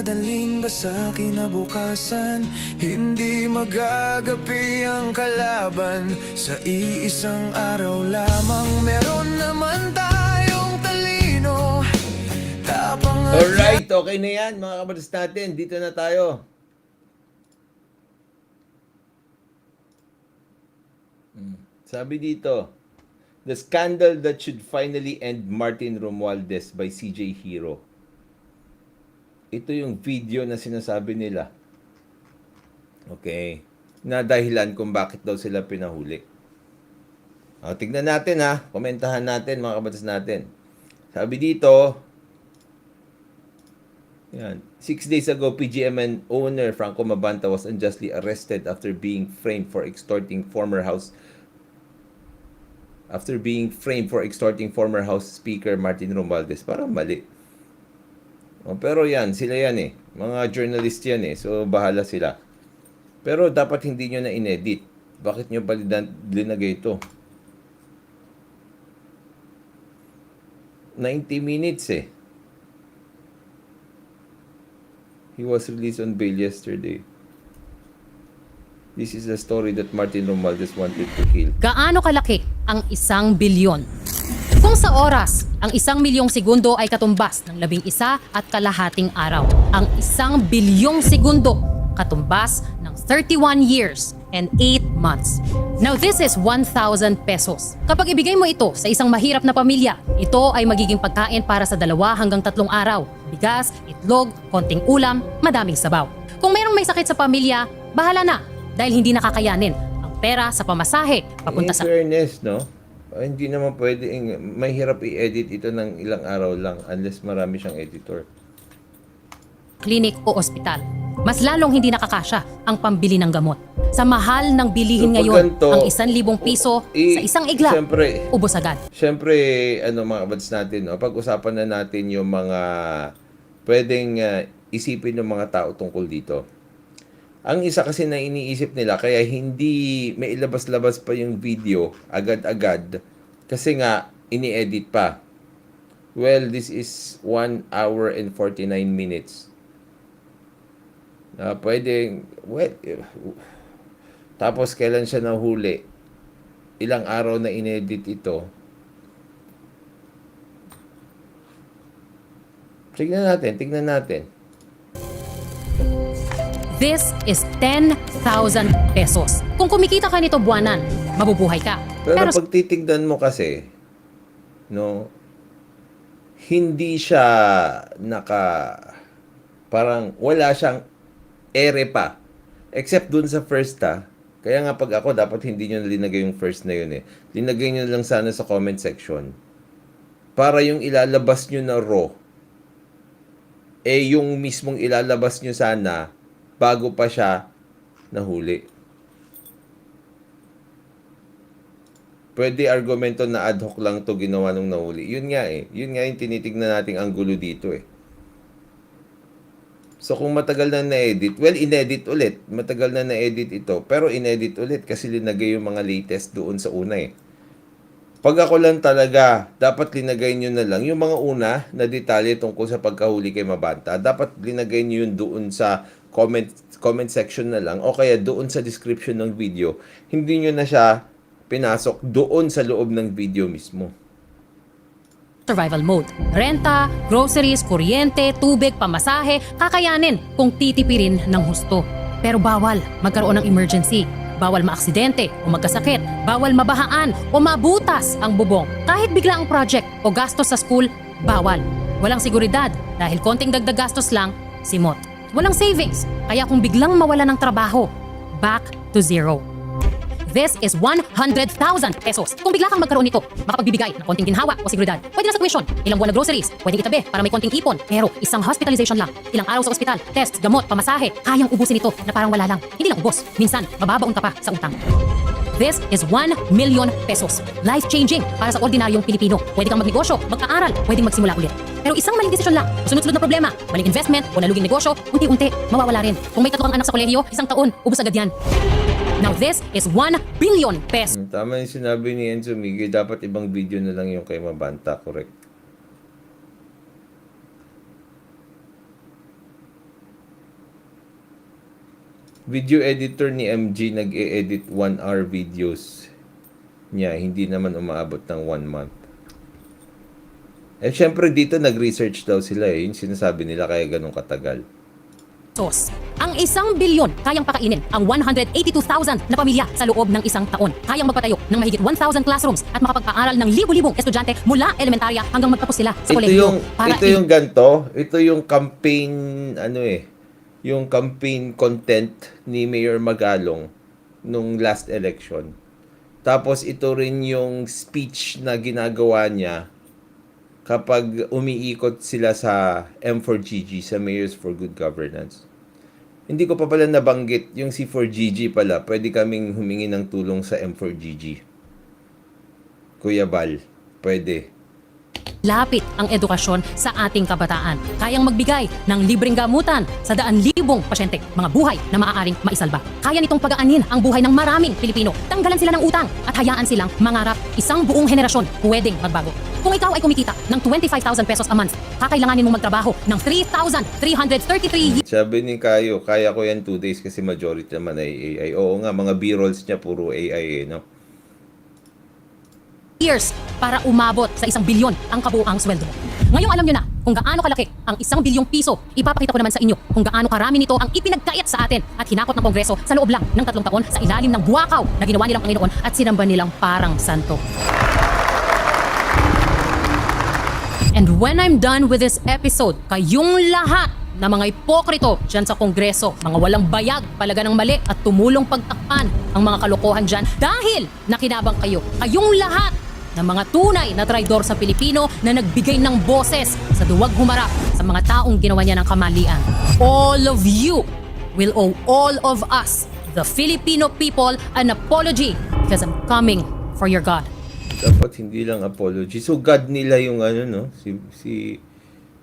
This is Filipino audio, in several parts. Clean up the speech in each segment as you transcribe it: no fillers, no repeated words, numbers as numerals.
dadaling ba sa kinabukasan? Hindi magagapi ang kalaban sa iisang araw lamang. Meron naman tayong talino, tapang at Alright, okay na yan mga kabatas natin. Dito na tayo. Sabi dito, The Scandal That Should Finally End Martin Romualdez by CJ Hero. Ito yung video na sinasabi nila. Okay. Na dahilan kung bakit daw sila pinahuli. Tignan natin ha. Komentahan natin mga kabatas natin. Sabi dito, yan. 6 days ago, Pgmn owner Franco Mabanta was unjustly arrested after being framed for extorting former House Speaker Martin Romualdez. Parang mali. Pero yan, sila yan eh. Mga journalist yan eh. So, bahala sila. Pero dapat hindi nyo na inedit. Bakit nyo pa linagay ito? 90 minutes eh. He was released on bail yesterday. This is the story that Martin Romualdez wanted to kill. Gaano kalaki ang 1 bilyon? Kung sa oras, ang 1 milyong segundo ay katumbas ng 11 at kalahating araw. Ang 1 bilyong segundo katumbas ng 31 years and 8 months. Now this is 1,000 pesos. Kapag ibigay mo ito sa isang mahirap na pamilya, ito ay magiging pagkain para sa 2 hanggang 3 araw. Bigas, itlog, konting ulam, madaming sabaw. Kung mayroong may sakit sa pamilya, bahala na dahil hindi nakakayanin ang pera sa pamasahe papunta sa... In fairness, no? Hindi naman pwede, mahirap i-edit ito ng ilang araw lang unless marami siyang editor. Klinik o ospital. Mas lalong hindi nakakasya ang pambili ng gamot. Sa mahal ng bilihin ngayon, ang 1,000 piso sa isang igla, syempre, ubos agad. Siyempre, mga kabads natin, no? Pag-usapan na natin yung mga pwedeng isipin ng mga tao tungkol dito. Ang isa kasi na iniisip nila, kaya hindi may ilabas-labas pa yung video agad-agad kasi nga ini-edit pa. Well, this is 1 hour and 49 minutes. Pwedeng, tapos kailan siya nahuli? Ilang araw na inedit ito? Tignan natin. This is 10,000 pesos. Kung kumikita ka nito buwanan, mabubuhay ka. Pero pag titignan mo kasi, no, hindi siya parang wala siyang ere pa. Except dun sa first Kaya nga pag ako, dapat hindi nyo nalinagay yung first na yun eh. Linagay nyo lang sana sa comment section. Para yung ilalabas nyo na raw, yung mismong ilalabas nyo sana, bago pa siya nahuli. Pwede argumento na ad hoc lang to ginawa nung nahuli. Yun nga eh. Yun nga yung tinitignan nating anggulo dito eh. So kung matagal na na-edit, well, inedit ulit. Matagal na na-edit ito. Pero inedit ulit kasi linagay yung mga latest doon sa una eh. Pag ako lang talaga, dapat linagay nyo na lang yung mga una na detalye tungkol sa pagkahuli kay Mabanta. Dapat linagay nyo yun doon sa comment section na lang o kaya doon sa description ng video. Hindi nyo na siya pinasok doon sa loob ng video mismo. Survival mode. Renta, groceries, kuryente, tubig, pamasahe, kakayanin kung titipirin ng husto. Pero bawal magkaroon ng emergency. Bawal maaksidente o magkasakit. Bawal mabahaan o mabutas ang bubong. Kahit bigla ang project o gastos sa school, bawal. Walang seguridad dahil konting dagdag gastos lang, simot. Walang savings, kaya kung biglang mawala ng trabaho, back to zero. This is 100,000 pesos. Kung bigla kang magkaroon nito, makapagbibigay ng konting ginhawa o seguridad. Pwede na sa tuition, ilang buwan na groceries, pwedeng itabi para may konting ipon. Pero isang hospitalization lang, ilang araw sa ospital, test, gamot, pamasahe, kayang ubusin ito na parang wala lang. Hindi lang ubos, minsan mababaon ka pa sa utang. This is 1 million pesos. Life-changing para sa ordinaryong Pilipino. Pwede kang magnegosyo, mag-aaral, pwedeng magsimula ulit. Pero isang maling desisyon lang, sunod-sunod na problema, maling investment o naluging negosyo, unti-unti, mawawala rin. Kung may 3 kang anak sa kolehiyo, 1 taon, ubos agad yan. Now this is 1 billion pesos. Tama yung sinabi ni Enzo Miguel, dapat ibang video na lang yung kay Mabanta, correct? Video editor ni MG nag-e-edit 1 hour videos niya. Hindi naman umaabot ng 1 month. Eh, syempre dito nag-research daw sila eh. Yung sinasabi nila kaya ganun katagal. Ang 1 bilyon kayang pakainin ang 182,000 na pamilya sa loob ng isang taon. Kayang magpatayo ng mahigit 1,000 classrooms at makapagpaaral ng libu-libong estudyante mula elementarya hanggang magtapos sila sa kolehiyo. Ito yung campaign, yung campaign content ni Mayor Magalong nung last election. Tapos ito rin yung speech na ginagawa niya kapag umiikot sila sa M4GG, sa Mayors for Good Governance. Hindi ko pa pala nabanggit yung C4GG pala. Pwede kaming humingi ng tulong sa M4GG. Kuya Bal, pwede. Lapit ang edukasyon sa ating kabataan. Kayang magbigay ng libreng gamutan sa daan-libong pasyente, mga buhay na maaaring maisalba. Kaya nitong pagaanin ang buhay ng maraming Pilipino. Tanggalan sila ng utang at hayaan silang mangarap. Isang buong henerasyon pwedeng magbago. Kung ikaw ay kumikita ng 25,000 pesos a month, kakailanganin mong magtrabaho ng 3,333 Sabi ni Kayo, kaya ko yan 2 days kasi majority naman ay AI. Oo nga, mga B-rolls niya puro AI no? years para umabot sa 1 bilyon ang kabuuang sweldo mo. Ngayong alam nyo na kung gaano kalaki ang 1 bilyong piso, ipapakita ko naman sa inyo kung gaano karami nito ang ipinagkait sa atin at hinakot ng Kongreso sa loob lang ng 3 taon sa ilalim ng buwakaw na ginawa nilang Panginoon at sinamba nilang parang santo. And when I'm done with this episode, kayong lahat na mga ipokrito dyan sa Kongreso, mga walang bayag, palaga ng mali at tumulong pagtakpan ang mga kalokohan dyan dahil nakinabang kayo. Kayong lahat ng mga tunay na traidor sa Pilipino na nagbigay ng boses sa duwag humarap sa mga taong ginawa niya ng kamalian. All of you will owe all of us, the Filipino people, an apology because I'm coming for your God. Dapat hindi lang apology. So God nila yung si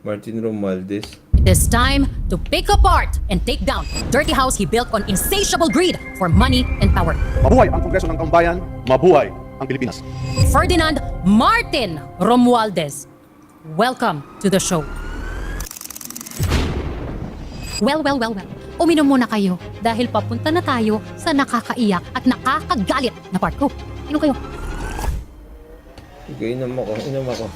Martin Romualdez. It's time to pick apart and take down dirty house he built on insatiable greed for money and power. Mabuhay ang Kongreso ng Kaumbayan, mabuhay ang Pilipinas. Ferdinand Martin Romualdez, welcome to the show. Well. Uminom muna kayo dahil papunta na tayo sa nakakaiyak at nakakagalit na part ko. Inom kayo. Okay, inom ako.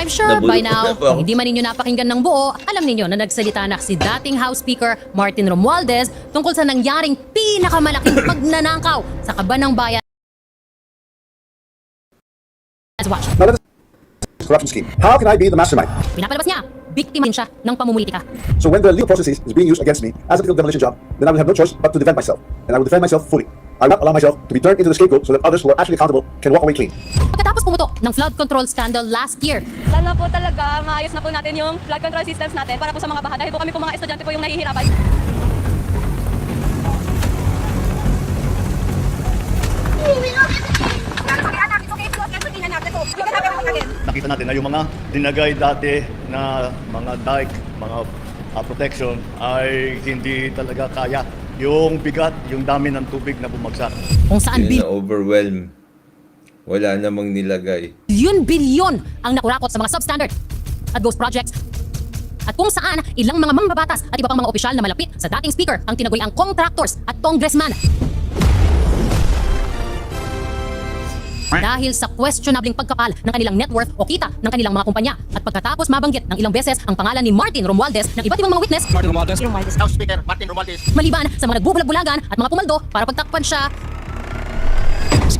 I'm sure by now, kung hindi man ninyo napakinggan ng buo, alam ninyo na nagsalita na si dating House Speaker Martin Romualdez tungkol sa nangyaring pinakamalaking pagnanakaw sa kaban ng bayan. Let's watch. Now let us corruption scheme. How can I be the mastermind? Pinapalabas niya, biktima din siya ng pamumulitika. So when the legal process is being used against me as a legal demolition job, then I will have no choice but to defend myself. And I will defend myself fully. I will not allow myself to be turned into the scapegoat so that others who are actually accountable can walk away clean. Pagkatapos pumutok ng flood control scandal last year, Sana po talaga maayos na po natin yung flood control systems natin para po sa mga baha dahil po kami po mga estudyante po yung nahihirapan. Nakita natin na yung mga dinagay dati na mga dike, mga protection ay hindi talaga kaya yung bigat, yung dami ng tubig na bumagsak. kung saan Yun na overwhelm. Wala namang nilagay. bilyon ang nakurakot sa mga substandard at ghost projects. At kung saan ilang mga mambabatas at iba pang mga opisyal na malapit sa dating speaker ang tinagoy ang contractors at congressman. Dahil sa questionabling pagkapal ng kanilang net worth o kita ng kanilang mga kumpanya. At pagkatapos mabanggit ng ilang beses ang pangalan ni Martin Romualdez ng iba't ibang mga witness, Martin Romualdez, House Speaker Martin Romualdez. maliban sa mga nagbubulag-bulagan at mga pumaldo para pagtakpan siya,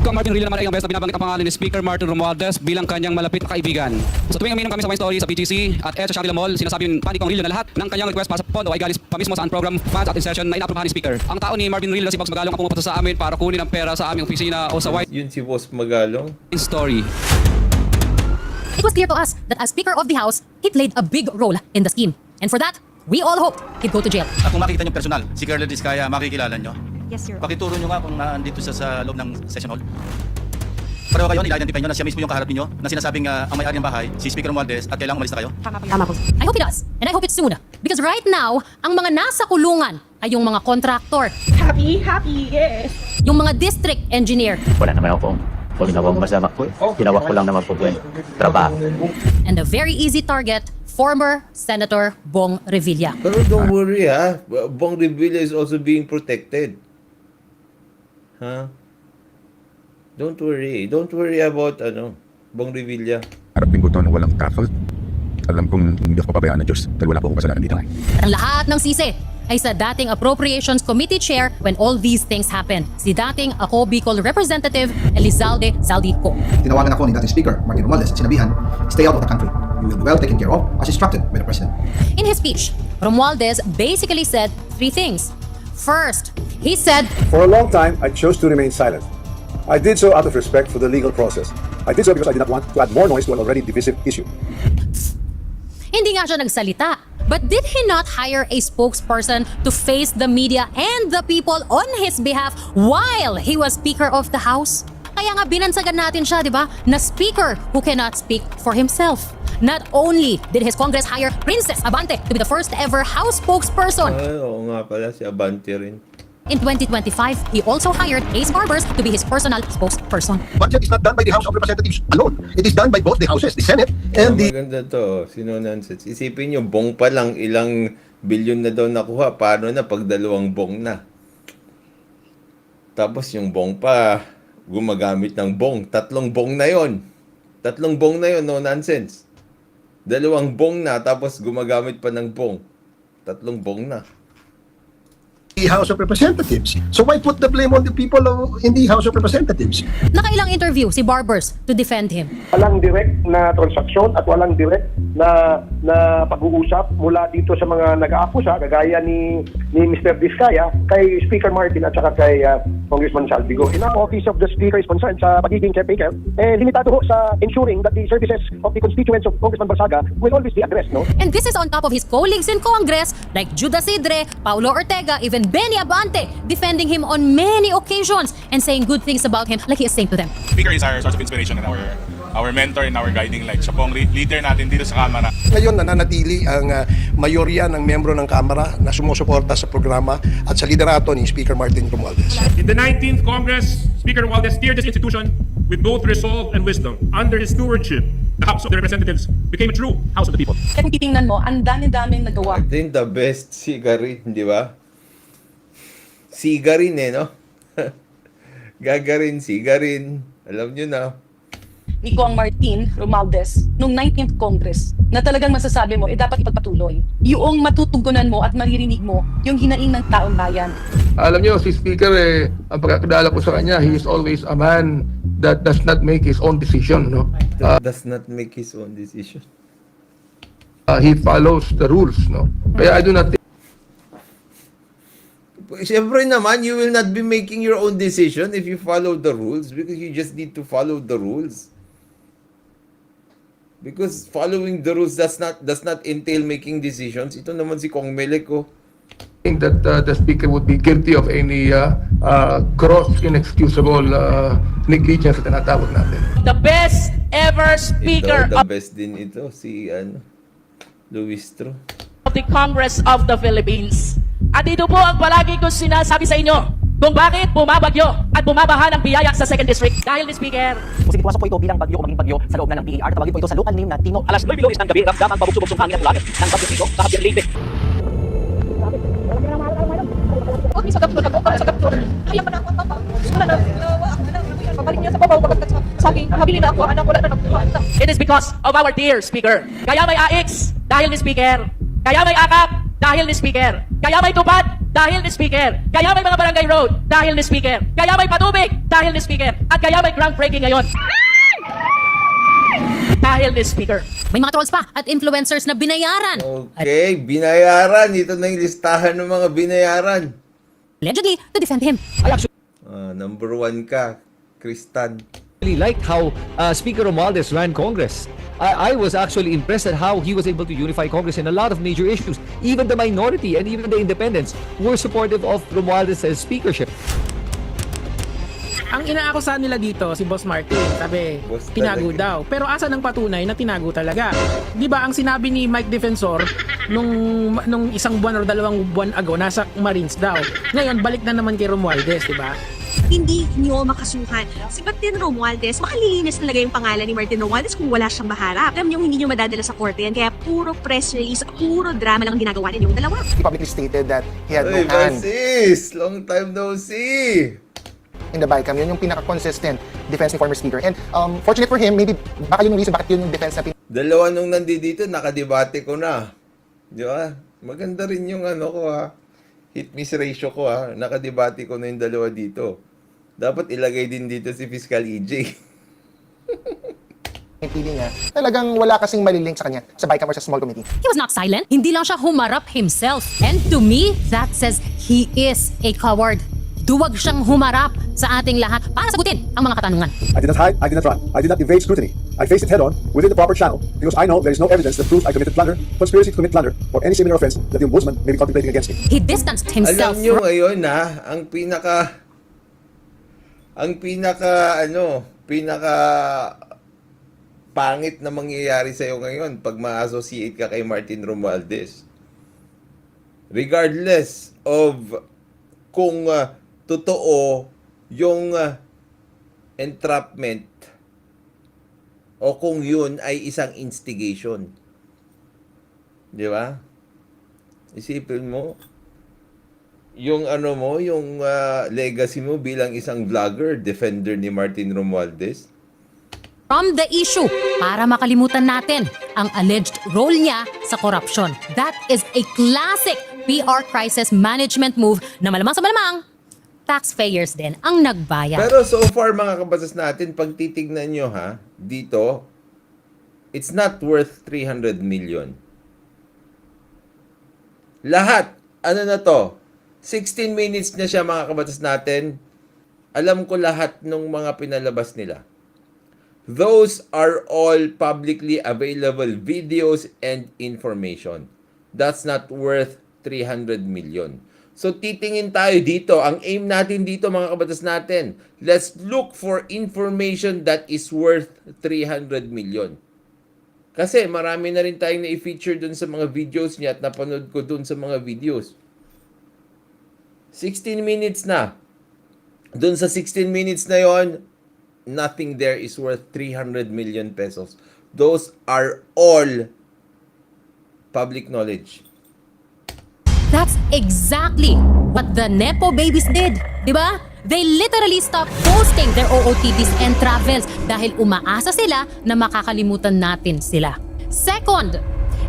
Kung Martin Rillo naman ay ang best na binabanggit ang pangalan ni Speaker Martin Romualdez bilang kanyang malapit na kaibigan. So tuwing uminom kami sa My Story sa BGC at sa Shangri-La Mall, sinasabi yung panikong Rillo na lahat ng kanyang request para sa pondo ay galing pa mismo sa unprogrammed funds at insertion na inaprubahan ni Speaker. Ang tao ni Martin Rillo si Boss Magalong ang pumupunta sa amin para kunin ang pera sa aming opisina o sa White Yun si Boss Magalong. Story. it was clear to us that as Speaker of the House, he played a big role in the scheme. And for that, we all hoped he'd go to jail. At kung makikita niyo personal, si Colonel Diskaya, makikilala niyo. Yes, sir. Pakituro niyo nga kung nandito sa loob ng session hall. Pareho kayo, nila-identify niyo na siya mismo yung kaharap niyo na sinasabing ang may-ari ng bahay, si Speaker Romualdez, at kailangan umalis na kayo. Tama po. I hope he does. And I hope it's soon. Because right now, ang mga nasa kulungan ay yung mga contractor, Happy, yes. yung mga district engineer, Wala naman ako Kung ginawang masama po, ginawa ko lang naman po po yung trabaho. And a very easy target, former Senator Bong Revilla. Pero don't worry ha, Bong Revilla is also being protected. Ha? Don't worry about Bong Revilla. Harapin ko ito na walang takot. Alam kong hindi ako pabayaan ng Diyos dahil wala po akong kasalanan dito. Ang lahat ng sisi ay sa dating Appropriations Committee Chair when all these things happened, si dating Ako Bicol Representative Elizalde Zaldico. Tinawagan ako ni dating Speaker Martin Romualdez at sinabihan, stay out of the country. You will be well taken care of as instructed by the President. In his speech, Romualdez basically said three things. First, he said, For a long time, I chose to remain silent. I did so out of respect for the legal process. I did so because I did not want to add more noise to an already divisive issue. hindi nga siya nagsalita. But did he not hire a spokesperson to face the media and the people on his behalf while he was Speaker of the House? Kaya nga binansagan natin siya, di ba? Na speaker who cannot speak for himself. Not only did his Congress hire Princess Abante to be the first ever House spokesperson. Ay, oo nga pala, si Abante rin. In 2025, he also hired Ace Barbers to be his personal spokesperson. Budget is not done by the House of Representatives alone. It is done by both the Houses, the Senate, and the... Maganda to, sino nonsense. Isipin nyo, bong pa lang, ilang bilyon na daw nakuha. Paano na pag dalawang bong na? Tapos yung bong pa, gumagamit ng bong. Tatlong bong na yon. No nonsense. Dalawang bong na, tapos gumagamit pa ng bong. Tatlong bong na. House of Representatives. So why put the blame on the people in the House of Representatives? Nakailang interview si Barbers to defend him. Walang direct na transaksyon at walang direct na pag-uusap mula dito sa mga nag-aakusa kagaya ni Mr. Vizcaya kay Speaker Martin at saka kay Congressman Saldigo. In ang Office of the Speaker is concerned sa pagiging caretaker, limitado ho sa ensuring that the services of the constituents of Congressman Barsaga will always be addressed, no? And this is on top of his colleagues in Congress like Judas Sidre, Paulo Ortega, even Benny Abante defending him on many occasions and saying good things about him like he is saying to them. Speaker is our source of inspiration and our mentor and our guiding light. Siya pong leader natin dito sa Kamara. Ngayon nananatili ang mayorya ng miyembro ng Kamara na sumusuporta sa programa at sa liderato ni Speaker Martin Romualdez. In the 19th Congress, Speaker Romualdez steered this institution with both resolve and wisdom. Under his stewardship, the House of the Representatives became a true House of the People. Kung titingnan mo, ang dami-daming nagawa. I think the best sigarin, di ba? Sigarin no? Gagarin, sigarin. Alam nyo na. Ni Kong Martin Romualdez nung 19th Congress na talagang masasabi mo, dapat ipagpatuloy. Yung matutugunan mo at maririnig mo yung hinaing ng taong bayan. Alam niyo, si Speaker, ang pagkakadala ko sa kanya, he is always a man that does not make his own decision, no? Does not make his own decision. He follows the rules, no? Kaya I do not think Siyempre naman, you will not be making your own decision if you follow the rules because you just need to follow the rules. Because following the rules does not entail making decisions. Ito naman si Kong Melek ko. that the Speaker would be guilty of any gross, inexcusable negligence na tinatawag natin. The best ever Speaker The best din ito, si Louise of the Congress of the Philippines. At ito po ang palagi ko sinasabi sa inyo kung bakit bumabagyo at bumabaha ng biyaya sa 2nd District. Dahil ni Speaker. Pumasok po ito bilang bagyo o maging bagyo sa loob na ng PAR. Tawagin po ito sa local name na Tino. Alas 9 ng gabi, ramdam ang pabugsubog hangin at langit ng bagyo dito sa Javier Leyte. It is because of our dear Speaker. Kaya may AX dahil ni Speaker. Kaya may akap dahil ni Speaker. Kaya may tupad dahil ni Speaker. Kaya may mga barangay road dahil ni Speaker. Kaya may patubig dahil ni Speaker. At kaya may groundbreaking ngayon dahil ni Speaker. May mga trolls pa at influencers na binayaran. Okay, binayaran. Ito na yung listahan ng mga binayaran. Allegedly to defend him. Number 1 ka, Kristan. Really liked how Speaker Romualdez ran Congress. I was actually impressed at how he was able to unify Congress in a lot of major issues. Even the minority and even the independents were supportive of Romualdez's speakership. Ang inaakusahan nila dito, si Boss Martin, sabi, tinago daw. Pero asa ng patunay na tinago talaga? Di ba ang sinabi ni Mike Defensor nung isang buwan o 2 buwan ago, nasa Marines daw. Ngayon, balik na naman kay Romualdez, di ba? hindi nyo makasuhan. Si Martin Romualdez, makalilinis talaga yung pangalan ni Martin Romualdez kung wala siyang maharap. Alam nyo, hindi nyo madadala sa korte yan. Kaya puro press release, puro drama lang ang ginagawa ninyong dalawa. He publicly stated that he had no Hey, hand Francis! Long time no see! in the bycam. Yun yung pinaka-consistent defense ni former speaker. And fortunate for him, maybe baka yun yung reason bakit yun yung defense na Dalawa nung nandito, nakadebate ko na. Di ba? Maganda rin yung ano ko ha. Hit-miss ratio ko ha. Nakadebate ko na yung dalawa dito. Dapat ilagay din dito si Fiscal EJ. pili niya. Talagang wala kasing malilink sa kanya sa bycam or sa small committee. He was not silent. Hindi lang siya humarap himself. And to me, that says he is a coward. Duwag siyang humarap sa ating lahat para sagutin ang mga katanungan. I did not hide, I did not run, I did not evade scrutiny. I faced it head on within the proper channel because I know there is no evidence that proves I committed plunder, conspiracy to commit plunder, or any similar offense that the ombudsman may be contemplating against me. He distanced himself. Alam nyo ngayon ha, ang pinaka pangit na mangyayari sa'yo ngayon pag ma-associate ka kay Martin Romualdez. Regardless of kung totoo yung entrapment o kung yun ay isang instigation. Di ba? Isipin mo, yung yung legacy mo bilang isang vlogger, defender ni Martin Romualdez. From the issue para makalimutan natin ang alleged role niya sa corruption. That is a classic PR crisis management move na malamang sa malamang taxpayers din ang nagbayad. Pero so far mga kabatas natin, pag titignan nyo ha, dito, it's not worth 300 million. Lahat, ano na to, 16 minutes na siya mga kabatas natin. Alam ko lahat ng mga pinalabas nila. Those are all publicly available videos and information. That's not worth 300 million. So titingin tayo dito. Ang aim natin dito mga kabatas natin, let's look for information that is worth 300 million. Kasi marami na rin tayong na-feature dun sa mga videos niya at napanood ko dun sa mga videos. 16 minutes na. Dun sa 16 minutes na yon, nothing there is worth 300 million pesos. Those are all public knowledge. That's exactly what the Nepo babies did. Diba? They literally stopped posting their OOTDs and travels dahil umaasa sila na makakalimutan natin sila. Second,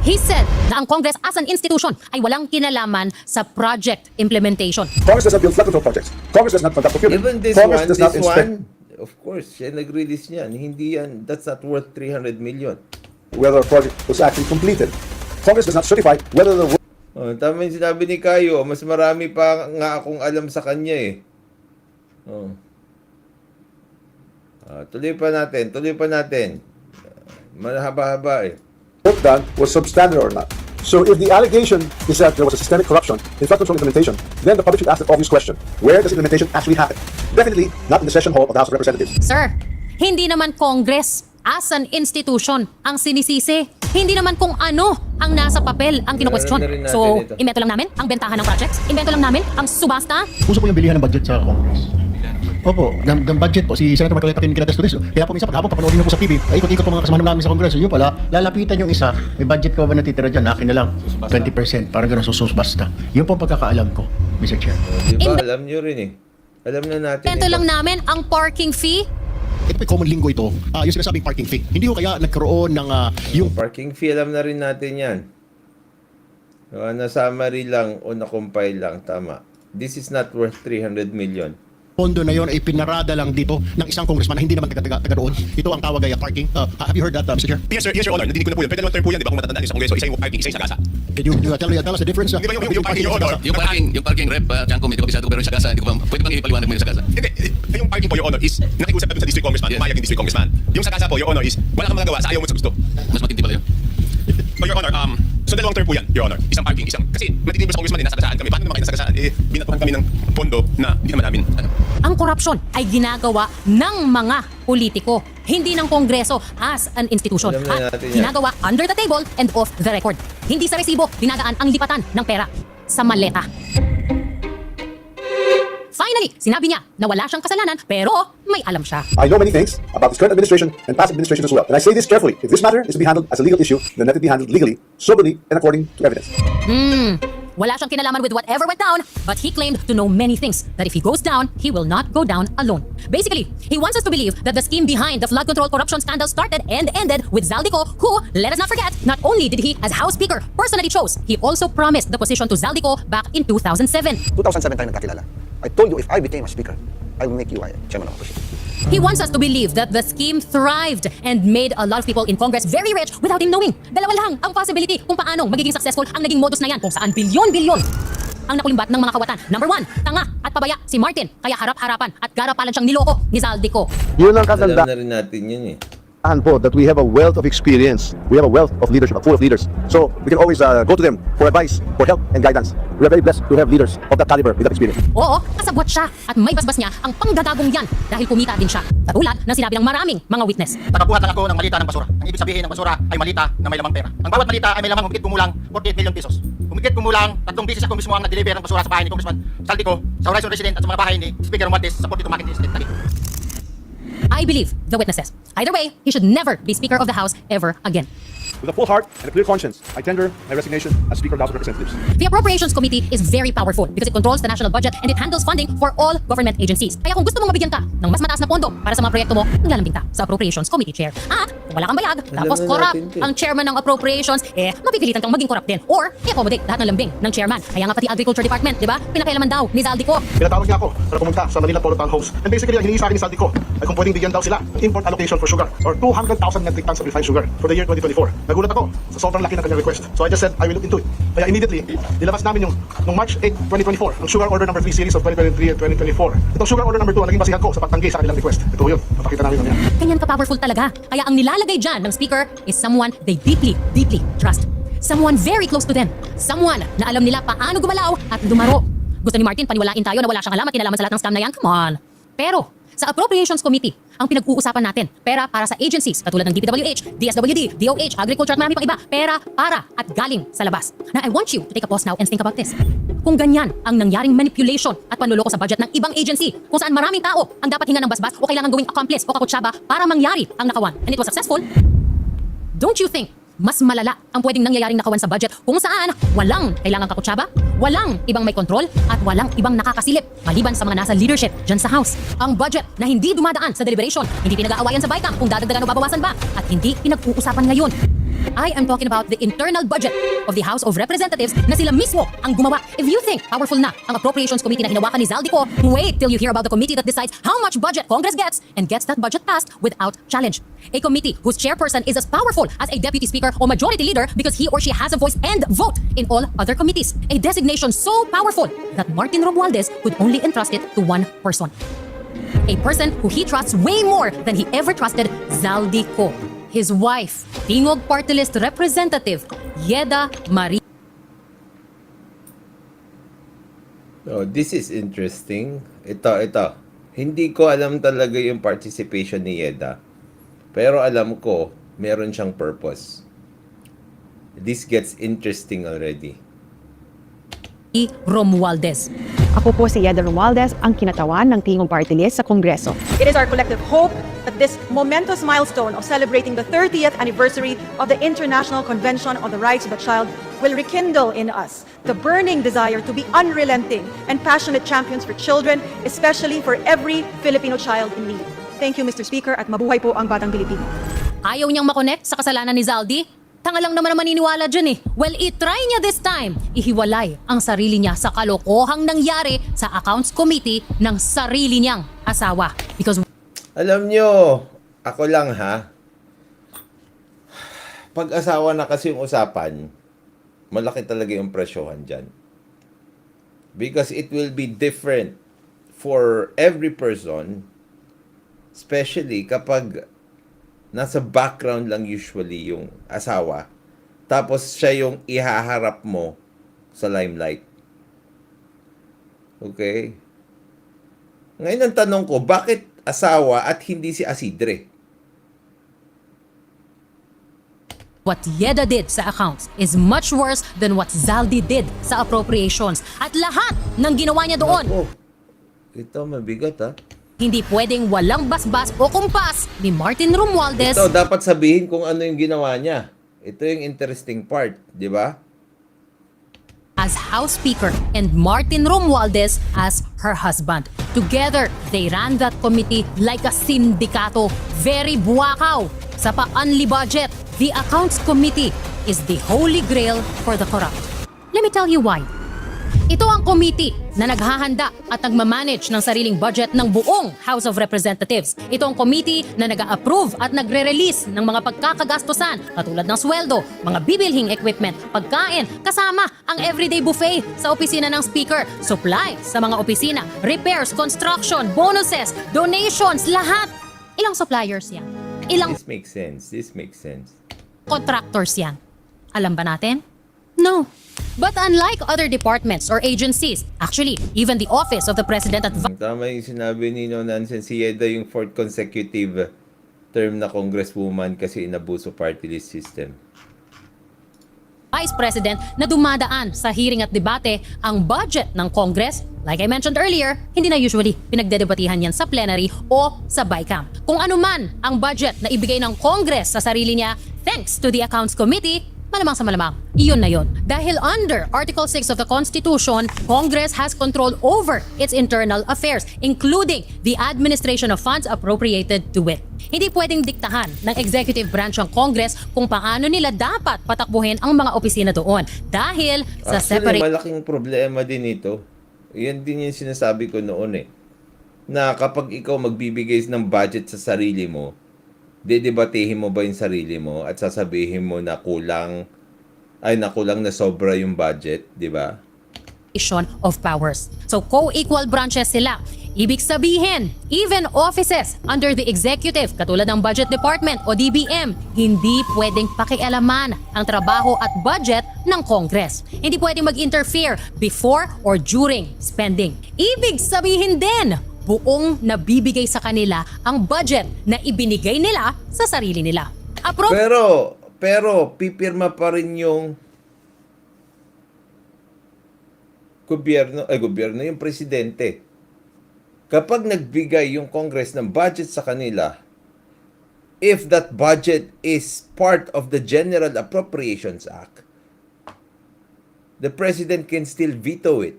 he said na ang Congress as an institution ay walang kinalaman sa project implementation. Congress does not build flood control projects. Congress does not conduct procurement. Even this Congress one, does not inspect of course, siya nag-release niyan. Hindi yan, that's not worth 300 million. whether a project was actually completed. Congress does not certify whether the tama yung sinabi ni Kayo, mas marami pa nga akong alam sa kanya eh. Tuloy pa natin. Mahaba-haba eh. work done was substandard or not. So if the allegation is that there was a systemic corruption in flood control implementation, then the public should ask the obvious question: where does implementation actually happen? Definitely not in the session hall of the House of Representatives. Sir, hindi naman Congress as an institution ang sinisisi. Hindi naman kung ano ang nasa papel ang kino-question. So, imbento lang namin ang bentahan ng projects? Imbento lang namin ang subasta? Uso po yung bilihan ng budget sa Congress. Opo, ng budget po. Si Senator Marcoleta kinatas ko rin. Kaya po minsan paghapon papanoorin mo po sa TV, ikot-ikot po mga kasama namin sa Congress. Yun pala, lalapitan yung isa, may budget ka ba natitira dyan? Akin na lang, 20%. Parang gano'n basta. Yun po ang pagkakaalam ko, Mr. Chair. Diba, alam nyo rin eh. Alam na natin. Imbento lang namin ang parking fee? Ito po common linggo ito, yung sinasabing parking fee. Hindi ko kaya nagkaroon ng yung parking fee, alam na rin natin yan. Na-summary lang o na-compile lang, tama. This is not worth 300 million. Pondo na yon ay pinarada lang dito ng isang congressman na hindi naman taga doon. Ito ang tawag ay parking. Have you heard that, Mr. Chair? Yes, sir, Your Honor. Nadinig ko na po yun. Pwede naman term po yan, di ba? Kung matatandaan niyo sa Kongreso, isa yung parking, isa yung sagasa. Can you tell us the difference? Di ba yung parking, Your Honor? Yung parking rep, Chanko, medyo kabisado pero yung sagasa, hindi ko ba, pwede bang ipaliwanag mo yung sagasa? Hindi, yung parking po, Your Honor, is nakikusap na dun sa district congressman, pumayag yung district congressman. Yung sagasa po, Your Honor, is wala kang magagawa sa ayaw mo sa gusto. Mas matindi pala yun. So, Your Honor, so dalawang term po yan, Your Honor. Isang parking, isang... Kasi matitibay sa congressman, nasagasaan kami. Paano naman kayo nasagasaan? Binatuhan kami ng pondo na hindi naman namin. Ang korupsyon ay ginagawa ng mga politiko, hindi ng Kongreso as an institution. At ginagawa under the table and off the record. Hindi sa resibo, dinadaan ang lipatan ng pera sa maleta. Finally, Actually, sinabi niya na wala siyang kasalanan pero may alam siya. I know many things about this current administration and past administrations as well. And I say this carefully. If this matter is to be handled as a legal issue, then let it be handled legally, soberly, and according to evidence. Wala siyang kinalaman with whatever went down, but he claimed to know many things, that if he goes down, he will not go down alone. Basically, he wants us to believe that the scheme behind the flood control corruption scandal started and ended with Zaldico, who, let us not forget, not only did he, as House Speaker, personally chose, he also promised the position to Zaldico back in 2007. 2007 tayo nagkakilala. I told you if I became a speaker, I will make you a chairman of opposition. He wants us to believe that the scheme thrived and made a lot of people in Congress very rich without him knowing. Dalawa lang ang possibility kung paano magiging successful ang naging modus na yan, kung saan bilyon-bilyon ang nakulimbat ng mga kawatan. Number 1, tanga at pabaya si Martin, kaya harap-harapan at garapalan siyang niloko ni Zaldico. Yun ang Alam kagandahan na rin natin yun eh. po that we have a wealth of experience. We have a wealth of leadership, full of leaders. So we can always go to them for advice, for help, and guidance. We are very blessed to have leaders of that caliber with that experience. Oo, kasabwat siya at may basbas niya ang panggagagong yan dahil kumita din siya. Katulad ng sinabi ng maraming mga witness. Tagabuhat lang ako ng malita ng basura. Ang ibig sabihin ng basura ay malita na may lamang pera. Ang bawat malita ay may lamang humigit kumulang 48 million pesos. Humigit kumulang 3 beses ako mismo ang nag-deliver ng basura sa bahay ni Congressman Zaldico, sa Horizon Resident at sa mga bahay ni Speaker Romualdez sa 42 Market Estate, Taguig. I believe the witnesses. Either way, he should never be Speaker of the House ever again. With a full heart and a clear conscience, I tender my resignation as Speaker of the House of Representatives. The Appropriations Committee is very powerful because it controls the national budget and it handles funding for all government agencies. Kaya kung gusto mong mabigyan ka ng mas mataas na pondo para sa mga proyekto mo, maglalambing ka sa Appropriations Committee Chair. At kung wala kang bayag, tapos corrupt ang chairman ng Appropriations, mapipilitan kang maging corrupt din or i-accommodate lahat ng lambing ng chairman. Kaya nga pati Agriculture Department, di ba? Pinakialaman daw ni Zaldico. Pinatawag niya ako para pumunta sa Manila Polo Town Halls. And basically, ang hiningi sa akin ni Zaldico ay kung pwedeng bigyan daw sila import allocation for sugar or 200,000 metric tons of refined sugar for the year 2024. Nagulat ako sa sobrang laki ng kanyang request. So I just said, I will look into it. Kaya immediately, nilabas namin yung March 8, 2024, ang Sugar Order number 3 series of 2023 and 2024. Itong Sugar Order number 2 ang naging basihan ko sa pagtanggi sa kanilang request. Ito yun, mapakita namin mamaya. Ganyan ka-powerful talaga. Kaya ang nilalagay dyan ng Speaker is someone they deeply, deeply trust. Someone very close to them. Someone na alam nila paano gumalaw at lumaro. Gusto ni Martin paniwalain tayo na wala siyang alam at kinalaman sa lahat ng scam na yan? Come on. Pero, sa Appropriations Committee, ang pinag-uusapan natin, pera para sa agencies katulad ng DPWH, DSWD, DOH, Agriculture at marami pang iba, pera para at galing sa labas. Now, I want you to take a pause now and think about this. Kung ganyan ang nangyaring manipulation at panluloko sa budget ng ibang agency, kung saan maraming tao ang dapat hinga ng basbas o kailangan gawing accomplice o kakutsaba para mangyari ang nakawan, and it was successful, don't you think mas malala ang pwedeng nangyayaring nakawan sa budget kung saan walang kailangang kakutsaba, walang ibang may kontrol, at walang ibang nakakasilip maliban sa mga nasa leadership dyan sa House. Ang budget na hindi dumadaan sa deliberation, hindi pinag-aawayan sa BICAM kung dadagdagan o babawasan ba, at hindi pinag-uusapan ngayon. I am talking about the internal budget of the House of Representatives na sila mismo ang gumawa. If you think powerful na ang Appropriations Committee na hinawakan ni Zaldico, wait till you hear about the committee that decides how much budget Congress gets and gets that budget passed without challenge. A committee whose chairperson is as powerful as a deputy speaker or majority leader because he or she has a voice and vote in all other committees. A designation so powerful that Martin Romualdez could only entrust it to one person. A person who he trusts way more than he ever trusted Zaldico. His wife, Tingog Party List Representative Yeda Marie. Oh, this is interesting. Ito. Hindi ko alam talaga yung participation ni Yeda. Pero alam ko, meron siyang purpose. This gets interesting already. Romualdez. Ako po si Yeda Romualdez, ang kinatawan ng Tingog Party List sa Kongreso. It is our collective hope that this momentous milestone of celebrating the 30th anniversary of the International Convention on the Rights of the Child will rekindle in us the burning desire to be unrelenting and passionate champions for children, especially for every Filipino child in need. Thank you, Mr. Speaker, at mabuhay po ang Batang Pilipino. Ayaw niyang makonect sa kasalanan ni Zaldi? Tanga lang naman maniniwala dyan eh. Well, itry niya this time. Ihiwalay ang sarili niya sa kalokohang nangyari sa Accounts Committee ng sarili niyang asawa. Because alam nyo, ako lang ha, pag-asawa na kasi yung usapan, malaki talaga yung presyohan dyan. Because it will be different for every person, especially kapag nasa background lang usually yung asawa, tapos siya yung ihaharap mo sa limelight. Okay? Ngayon ang tanong ko, bakit asawa at hindi si Asidre? what Yeda did sa accounts is much worse than what Zaldi did sa appropriations. At lahat ng ginawa niya doon. Ito, mabigat ha. Hindi pwedeng walang basbas o kumpas ni Martin Romualdez Ito, dapat sabihin kung ano yung ginawa niya. Ito yung interesting part, di ba? as House Speaker and Martin Romualdez as her husband. Together, they ran that committee like a sindikato. Very buwakaw. Sa pa-unli budget, the Accounts Committee is the holy grail for the corrupt. Let me tell you why. Ito ang committee na naghahanda at nagmamanage ng sariling budget ng buong House of Representatives. Ito ang committee na nag-a-approve at nagre-release ng mga pagkakagastusan katulad ng sweldo, mga bibilhing equipment, pagkain, kasama ang everyday buffet sa opisina ng Speaker, supply sa mga opisina, repairs, construction, bonuses, donations, lahat. Ilang suppliers yan? Ilang This makes sense. This makes sense. contractors yan? Alam ba natin? No. But unlike other departments or agencies, actually, even the Office of the President at Tama yung sinabi ni No Nonsense. Si Yeda yung 4th consecutive term na congresswoman kasi inabuso party list system. Vice President na dumadaan sa hearing at debate ang budget ng Congress. Like I mentioned earlier, hindi na usually pinagdedebatihan yan sa plenary o sa BICAM. Kung ano man ang budget na ibigay ng Congress sa sarili niya, thanks to the Accounts Committee, malamang sa malamang, iyon na yon. Dahil under Article 6 of the Constitution, Congress has control over its internal affairs, including the administration of funds appropriated to it. Hindi pwedeng diktahan ng executive branch ng Congress kung paano nila dapat patakbuhin ang mga opisina doon. Dahil sa Actually, separate... malaking problema din ito. Yan din yung sinasabi ko noon eh. Na kapag ikaw magbibigay ng budget sa sarili mo, dedebatehin mo ba yung sarili mo at sasabihin mo na kulang na sobra yung budget, di ba? Of powers. So co-equal branches sila. Ibig sabihin, even offices under the executive, katulad ng Budget Department o DBM, hindi pwedeng pakialaman ang trabaho at budget ng Congress. Hindi pwedeng mag-interfere before or during spending. Ibig sabihin din, buong nabibigay sa kanila ang budget na ibinigay nila sa sarili nila. Pero pipirma pa rin yung gobyerno yung presidente. Kapag nagbigay yung Congress ng budget sa kanila, if that budget is part of the General Appropriations Act, the president can still veto it.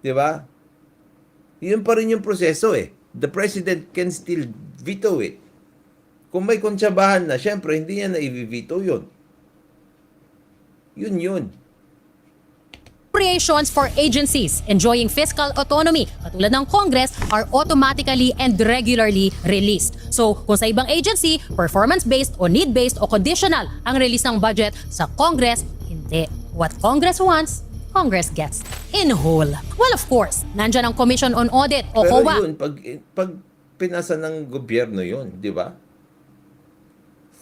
Di ba? Yun pa rin yung proseso eh. The president can still veto it. Kung may kontsabahan na, syempre, hindi niya na-i-veto yun. Yun. Appropriations for agencies enjoying fiscal autonomy, katulad ng Congress, are automatically and regularly released. So, kung sa ibang agency, performance-based o need-based o conditional ang release ng budget, sa Congress, hindi. What Congress wants, Congress gets in whole. Well, of course, nandyan ang Commission on Audit o Pero COA. yun, pag pinasa ng gobyerno yun, di ba?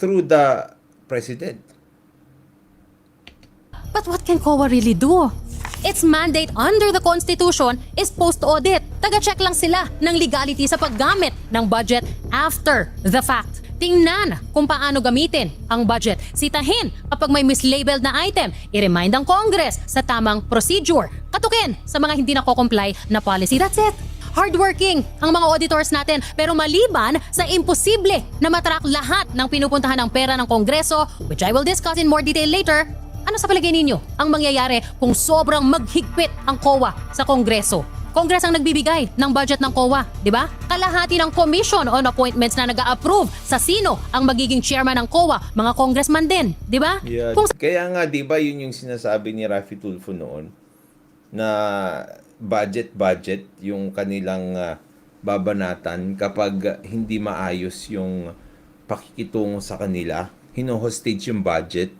Through the president. But what can COA really do? Its mandate under the Constitution is post-audit. Taga-check lang sila ng legality sa paggamit ng budget after the fact. Tingnan kung paano gamitin ang budget. Sitahin kapag may mislabeled na item. I-remind ang Congress sa tamang procedure. Katukin sa mga hindi nako-comply na policy. That's it. Hardworking ang mga auditors natin, pero maliban sa imposible na matrack lahat ng pinupuntahan ng pera ng Kongreso, which I will discuss in more detail later, ano sa palagay ninyo ang mangyayari kung sobrang maghigpit ang COA sa Kongreso? Congress ang nagbibigay ng budget ng COA, di ba? Kalahati ng Commission on Appointments na nag-a-approve sa sino ang magiging chairman ng COA, mga congressman din, di ba? Yeah. Kaya nga, di ba, yun yung sinasabi ni Raffy Tulfo noon, na budget yung kanilang babanatan kapag hindi maayos yung pakikitungo sa kanila, hino-hostage yung budget.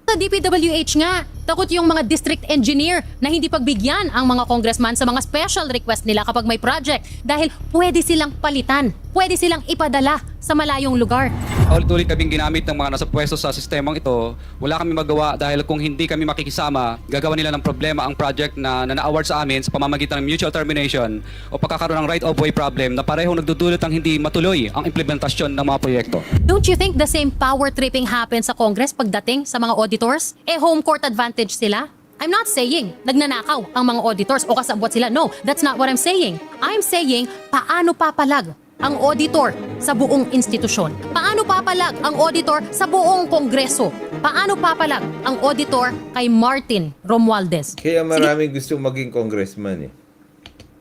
Sa DPWH nga, takot yung mga district engineer na hindi pagbigyan ang mga congressman sa mga special request nila kapag may project dahil pwede silang palitan, pwede silang ipadala sa malayong lugar. Ulit-ulit kaming ginamit ng mga nasa pwesto sa sistemang ito. Wala kami magawa dahil kung hindi kami makikisama, gagawa nila ng problema ang project na na-award sa amin sa pamamagitan ng mutual termination o pagkakaroon ng right-of-way problem na parehong nagdudulot ng hindi matuloy ang implementasyon ng mga proyekto. Don't you think the same power tripping happens sa Congress pagdating sa mga auditors? Home court advantage sila? I'm not saying nagnanakaw ang mga auditors o kasabwat sila. No, that's not what I'm saying. I'm saying paano papalag ang auditor sa buong institusyon? Paano papalag ang auditor sa buong kongreso? Paano papalag ang auditor kay Martin Romualdez? Kaya maraming gustong maging congressman eh.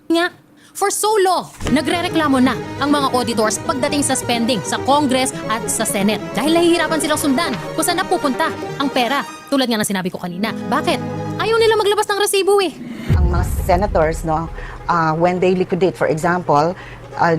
Nga, for so long, nagrereklamo na ang mga auditors pagdating sa spending sa Congress at sa Senate. Dahil nahihirapan silang sundan kung saan napupunta ang pera. Tulad nga ng sinabi ko kanina. Bakit? Ayaw nila maglabas ng resibo eh. Ang mga senators, no, when they liquidate, for example,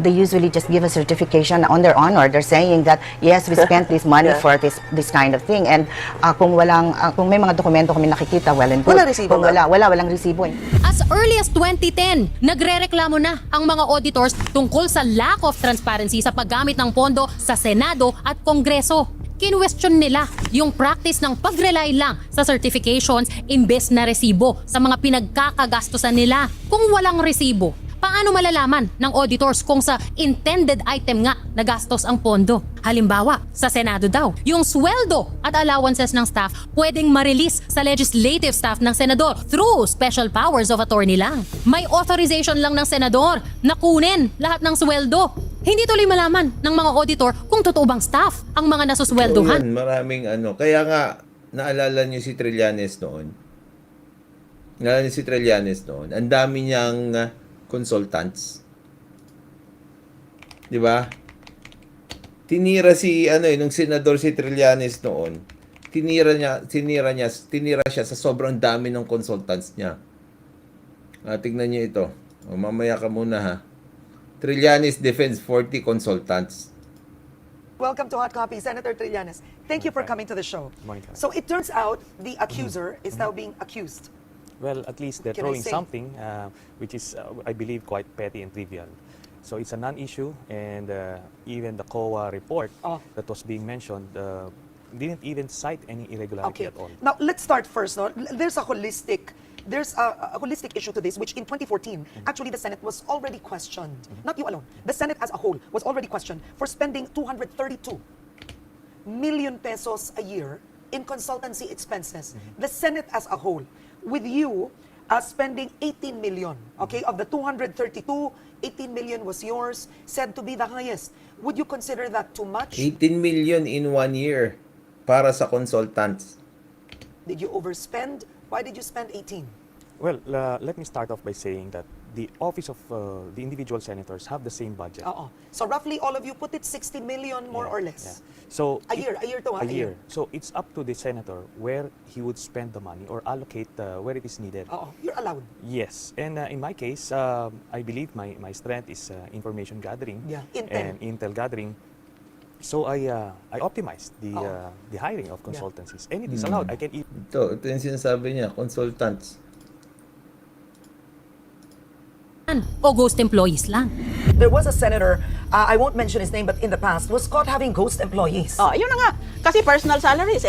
they usually just give a certification on their honor. They're saying that yes, we spent this money for this kind of thing. And kung may mga dokumento kami nakikita, well and good. Walang resibo Kung walang resibo eh. As early as 2010, nagrereklamo na ang mga auditors tungkol sa lack of transparency sa paggamit ng pondo sa Senado at Kongreso. Kinwestiyon nila yung practice ng pag-rely lang sa certifications imbes na resibo sa mga pinagkakagastusan nila. Kung walang resibo, paano malalaman ng auditors kung sa intended item nga nagastos ang pondo? Halimbawa, sa Senado daw, yung sweldo at allowances ng staff pwedeng ma-release sa legislative staff ng senador through special powers of attorney lang. May authorization lang ng senador na kunin lahat ng sweldo. Hindi tuloy malaman ng mga auditor kung totoo bang staff ang mga nasusweldohan. So, maraming ano. Kaya nga, naalala niyo si Trillanes noon. Ang dami niyang consultants. 'Di ba? Tinira nung senador si Trillanes noon. Tinira siya sa sobrang dami ng consultants niya. Tignan niyo ito. Mamaya ka muna ha. Trillanes defends 40 consultants. Welcome to Hot Copy, Senator Trillanes. Thank you for coming to the show. So it turns out the accuser is now being accused. Well, at least they're Can I throwing say? something which is, I believe, quite petty and trivial. So it's a non-issue, and even the COA report that was being mentioned didn't even cite any irregularity at all. Now, let's start first. No? There's a holistic issue to this, which in 2014, actually the Senate was already questioned. Not you alone. The Senate as a whole was already questioned for spending 232 million pesos a year in consultancy expenses. The Senate as a whole. With you spending 18 million, okay? Of the 232, 18 million was yours, said to be the highest. Would you consider that too much? 18 million in 1 year para sa consultants. Did you overspend? Why did you spend 18? Well, let me start off by saying that the office of the individual senators have the same budget. So roughly all of you put it 60 million more or less. So A year to a year. So it's up to the senator where he would spend the money or allocate where it is needed. You're allowed. Yes, and in my case, I believe my strength is information gathering and intel gathering. So I optimized the hiring of consultancies, and it is allowed. I can Ito yung sinasabi niya, consultants. O ghost employees lang. There was a senator, I won't mention his name, but in the past, was caught having ghost employees. Yun na nga. Kasi personal salaries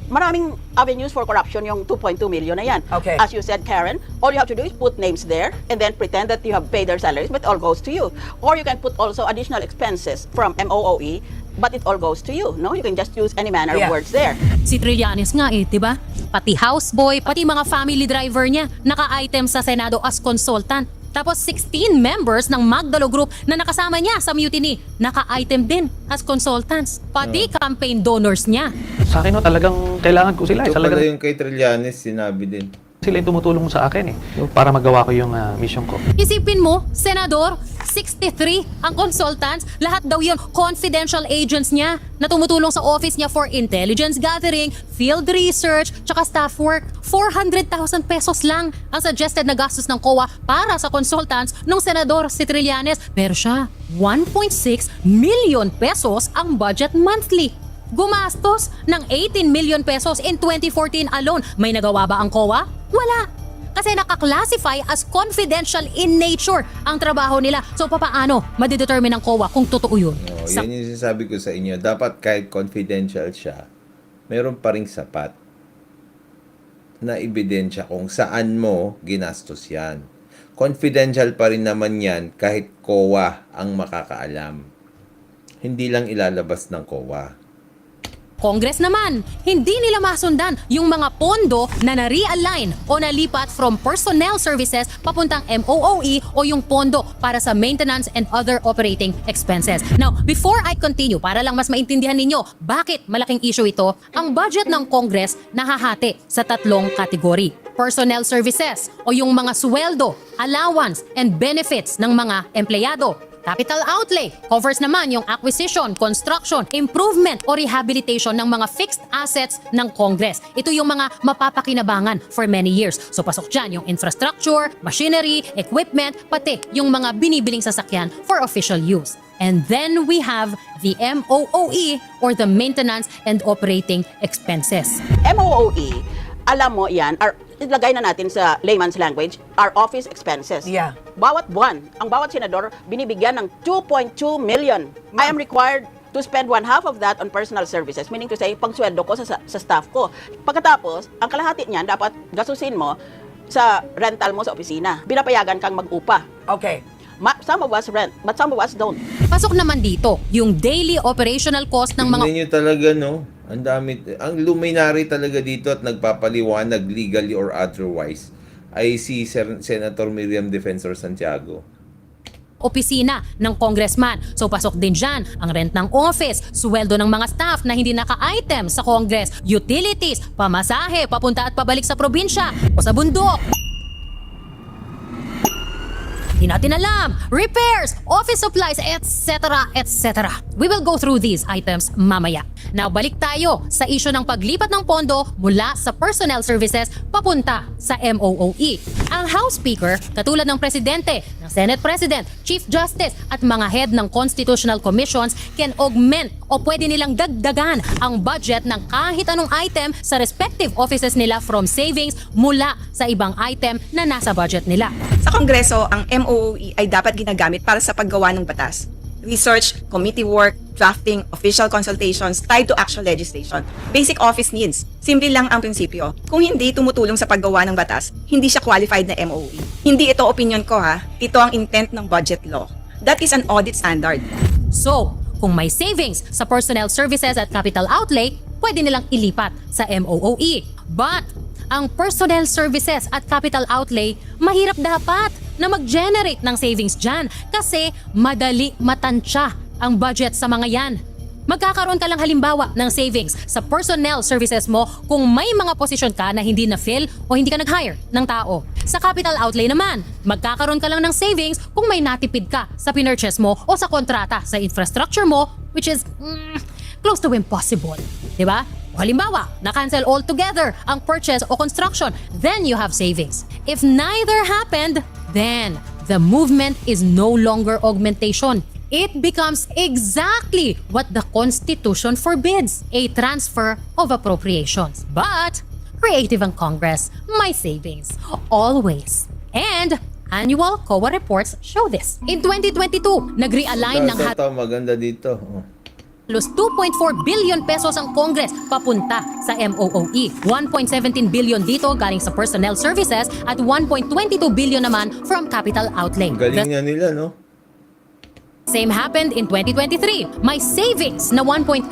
maraming avenues for corruption yung 2.2 million na yan. Okay. As you said, Karen, all you have to do is put names there and then pretend that you have paid their salaries, but it all goes to you. Or you can put also additional expenses from MOOE, but it all goes to you. No, you can just use any manner of words there. Si Trillanes nga di ba? Pati houseboy, pati mga family driver niya, naka-item sa Senado as consultant. Tapos 16 members ng Magdalo Group na nakasama niya sa mutiny, naka-item din as consultants. Pati campaign donors niya. Sa akin talagang kailangan ko sila. Ito pala yung kay Trillanes, sinabi din. Sila yung tumutulong sa akin para magawa ko yung mission ko. Isipin mo, Senador, 63 ang consultants, lahat daw yun confidential agents niya na tumutulong sa office niya for intelligence gathering, field research, tsaka staff work. 400,000 pesos lang ang suggested na gastos ng COA para sa consultants ng Senador si Trillanes. Pero siya, 1.6 million pesos ang budget monthly. Gumastos ng 18 million pesos in 2014 alone. May nagawa ba ang COA? Wala. Kasi naka-classify as confidential in nature ang trabaho nila. So papaano madidetermine ng COA kung totoo yun? Yan yung sinasabi ko sa inyo. Dapat kahit confidential siya, meron pa ring sapat na ebidensya kung saan mo ginastos yan. Confidential pa rin naman yan kahit COA ang makakaalam. Hindi lang ilalabas ng COA. Congress naman, hindi nila masundan yung mga pondo na na-realign o nalipat from personnel services papuntang MOOE o yung pondo para sa maintenance and other operating expenses. Now, before I continue, para lang mas maintindihan ninyo bakit malaking issue ito, ang budget ng Congress nahahati sa tatlong kategory. Personnel services o yung mga sweldo, allowance, and benefits ng mga empleyado. Capital outlay covers naman yung acquisition, construction, improvement o rehabilitation ng mga fixed assets ng Congress. Ito yung mga mapapakinabangan for many years. So pasok dyan yung infrastructure, machinery, equipment, pati yung mga binibiling sasakyan for official use. And then we have the MOOE or the maintenance and operating expenses. MOOE, alam mo yan, ilagay na natin sa layman's language, our office expenses. Yeah. Bawat buwan, ang bawat senador binibigyan ng 2.2 million. I am required to spend 1/2 of that on personal services, meaning to say, pangsweldo ko sa staff ko. Pagkatapos, ang kalahati niyan dapat gasusin mo sa rental mo sa opisina. Binapayagan kang mag-upa. Okay. Some of us rent, but some of us don't. Pasok naman dito yung daily operational cost ng mga Tignan nyo talaga, no? Ang dami, ang luminary talaga dito at nagpapaliwanag legally or otherwise ay si Senator Miriam Defensor Santiago. Opisina ng congressman. So pasok din dyan ang rent ng office, sweldo ng mga staff na hindi naka-item sa Congress, utilities, pamasahe, papunta at pabalik sa probinsya o sa bundok. Hindi natin alam, repairs, office supplies, etc., etc. We will go through these items mamaya. Now, balik tayo sa issue ng paglipat ng pondo mula sa personnel services papunta sa MOOE. Ang House Speaker, katulad ng Presidente, ng Senate President, Chief Justice at mga head ng Constitutional Commissions can augment o pwede nilang dagdagan ang budget ng kahit anong item sa respective offices nila from savings mula sa ibang item na nasa budget nila. Sa Kongreso, ang MOOE ay dapat ginagamit para sa paggawa ng batas. Research, committee work, drafting, official consultations tied to actual legislation. Basic office needs. Simple lang ang prinsipyo. Kung hindi tumutulong sa paggawa ng batas, hindi siya qualified na MOOE. Hindi ito opinion ko ha. Ito ang intent ng budget law. That is an audit standard. So, kung may savings sa personnel services at capital outlay, pwede nilang ilipat sa MOOE. But, ang personnel services at capital outlay, mahirap dapat na mag-generate ng savings dyan kasi madali matansya ang budget sa mga yan. Magkakaroon ka lang halimbawa ng savings sa personnel services mo kung may mga posisyon ka na hindi na-fill o hindi ka nag-hire ng tao. Sa capital outlay naman, magkakaroon ka lang ng savings kung may natipid ka sa pinurchase mo o sa kontrata sa infrastructure mo, which is close to impossible. Diba? O halimbawa, na-cancel altogether ang purchase o construction, then you have savings. If neither happened, then the movement is no longer augmentation. It becomes exactly what the Constitution forbids, a transfer of appropriations. But, creative ang Congress, my savings, always. And, annual COA reports show this. In 2022, nag-realign ng Ito, maganda dito. plus 2.4 billion pesos ang Congress papunta sa MOOE. 1.17 billion dito galing sa personnel services at 1.22 billion naman from capital outlay. Galing nga nila, no? Same happened in 2023. May savings na 1.87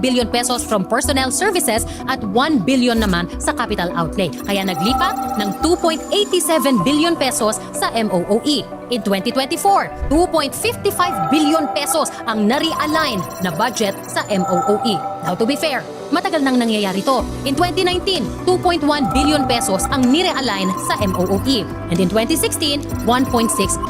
billion pesos from personnel services at 1 billion naman sa capital outlay. Kaya naglipat ng 2.87 billion pesos sa MOOE. In 2024, 2.55 billion pesos ang na-realign na budget sa MOOE. Now to be fair, matagal nang nangyayari to. In 2019, 2.1 billion pesos ang ni-realign sa MOOE. And in 2016, 1.6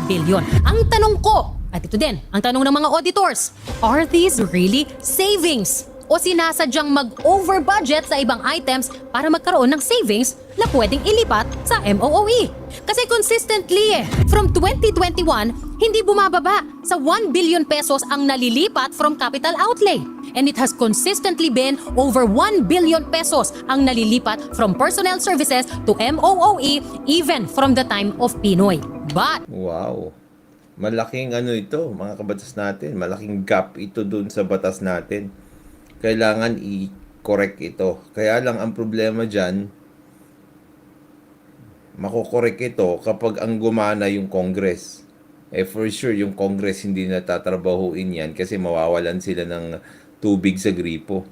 billion. Ang tanong ko, at ito din, ang tanong ng mga auditors, are these really savings? O sinasadyang mag-over budget sa ibang items para magkaroon ng savings na pwedeng ilipat sa MOOE? Kasi consistently from 2021, hindi bumababa sa 1 billion pesos ang nalilipat from capital outlay. And it has consistently been over 1 billion pesos ang nalilipat from personnel services to MOOE even from the time of Pinoy. But, wow. Malaking ito, mga kabatas natin. Malaking gap ito dun sa batas natin. Kailangan i-correct ito. Kaya lang ang problema dyan, makokorek ito kapag ang gumana yung Congress. For sure, yung Congress hindi natatrabahuin yan kasi mawawalan sila ng tubig sa gripo.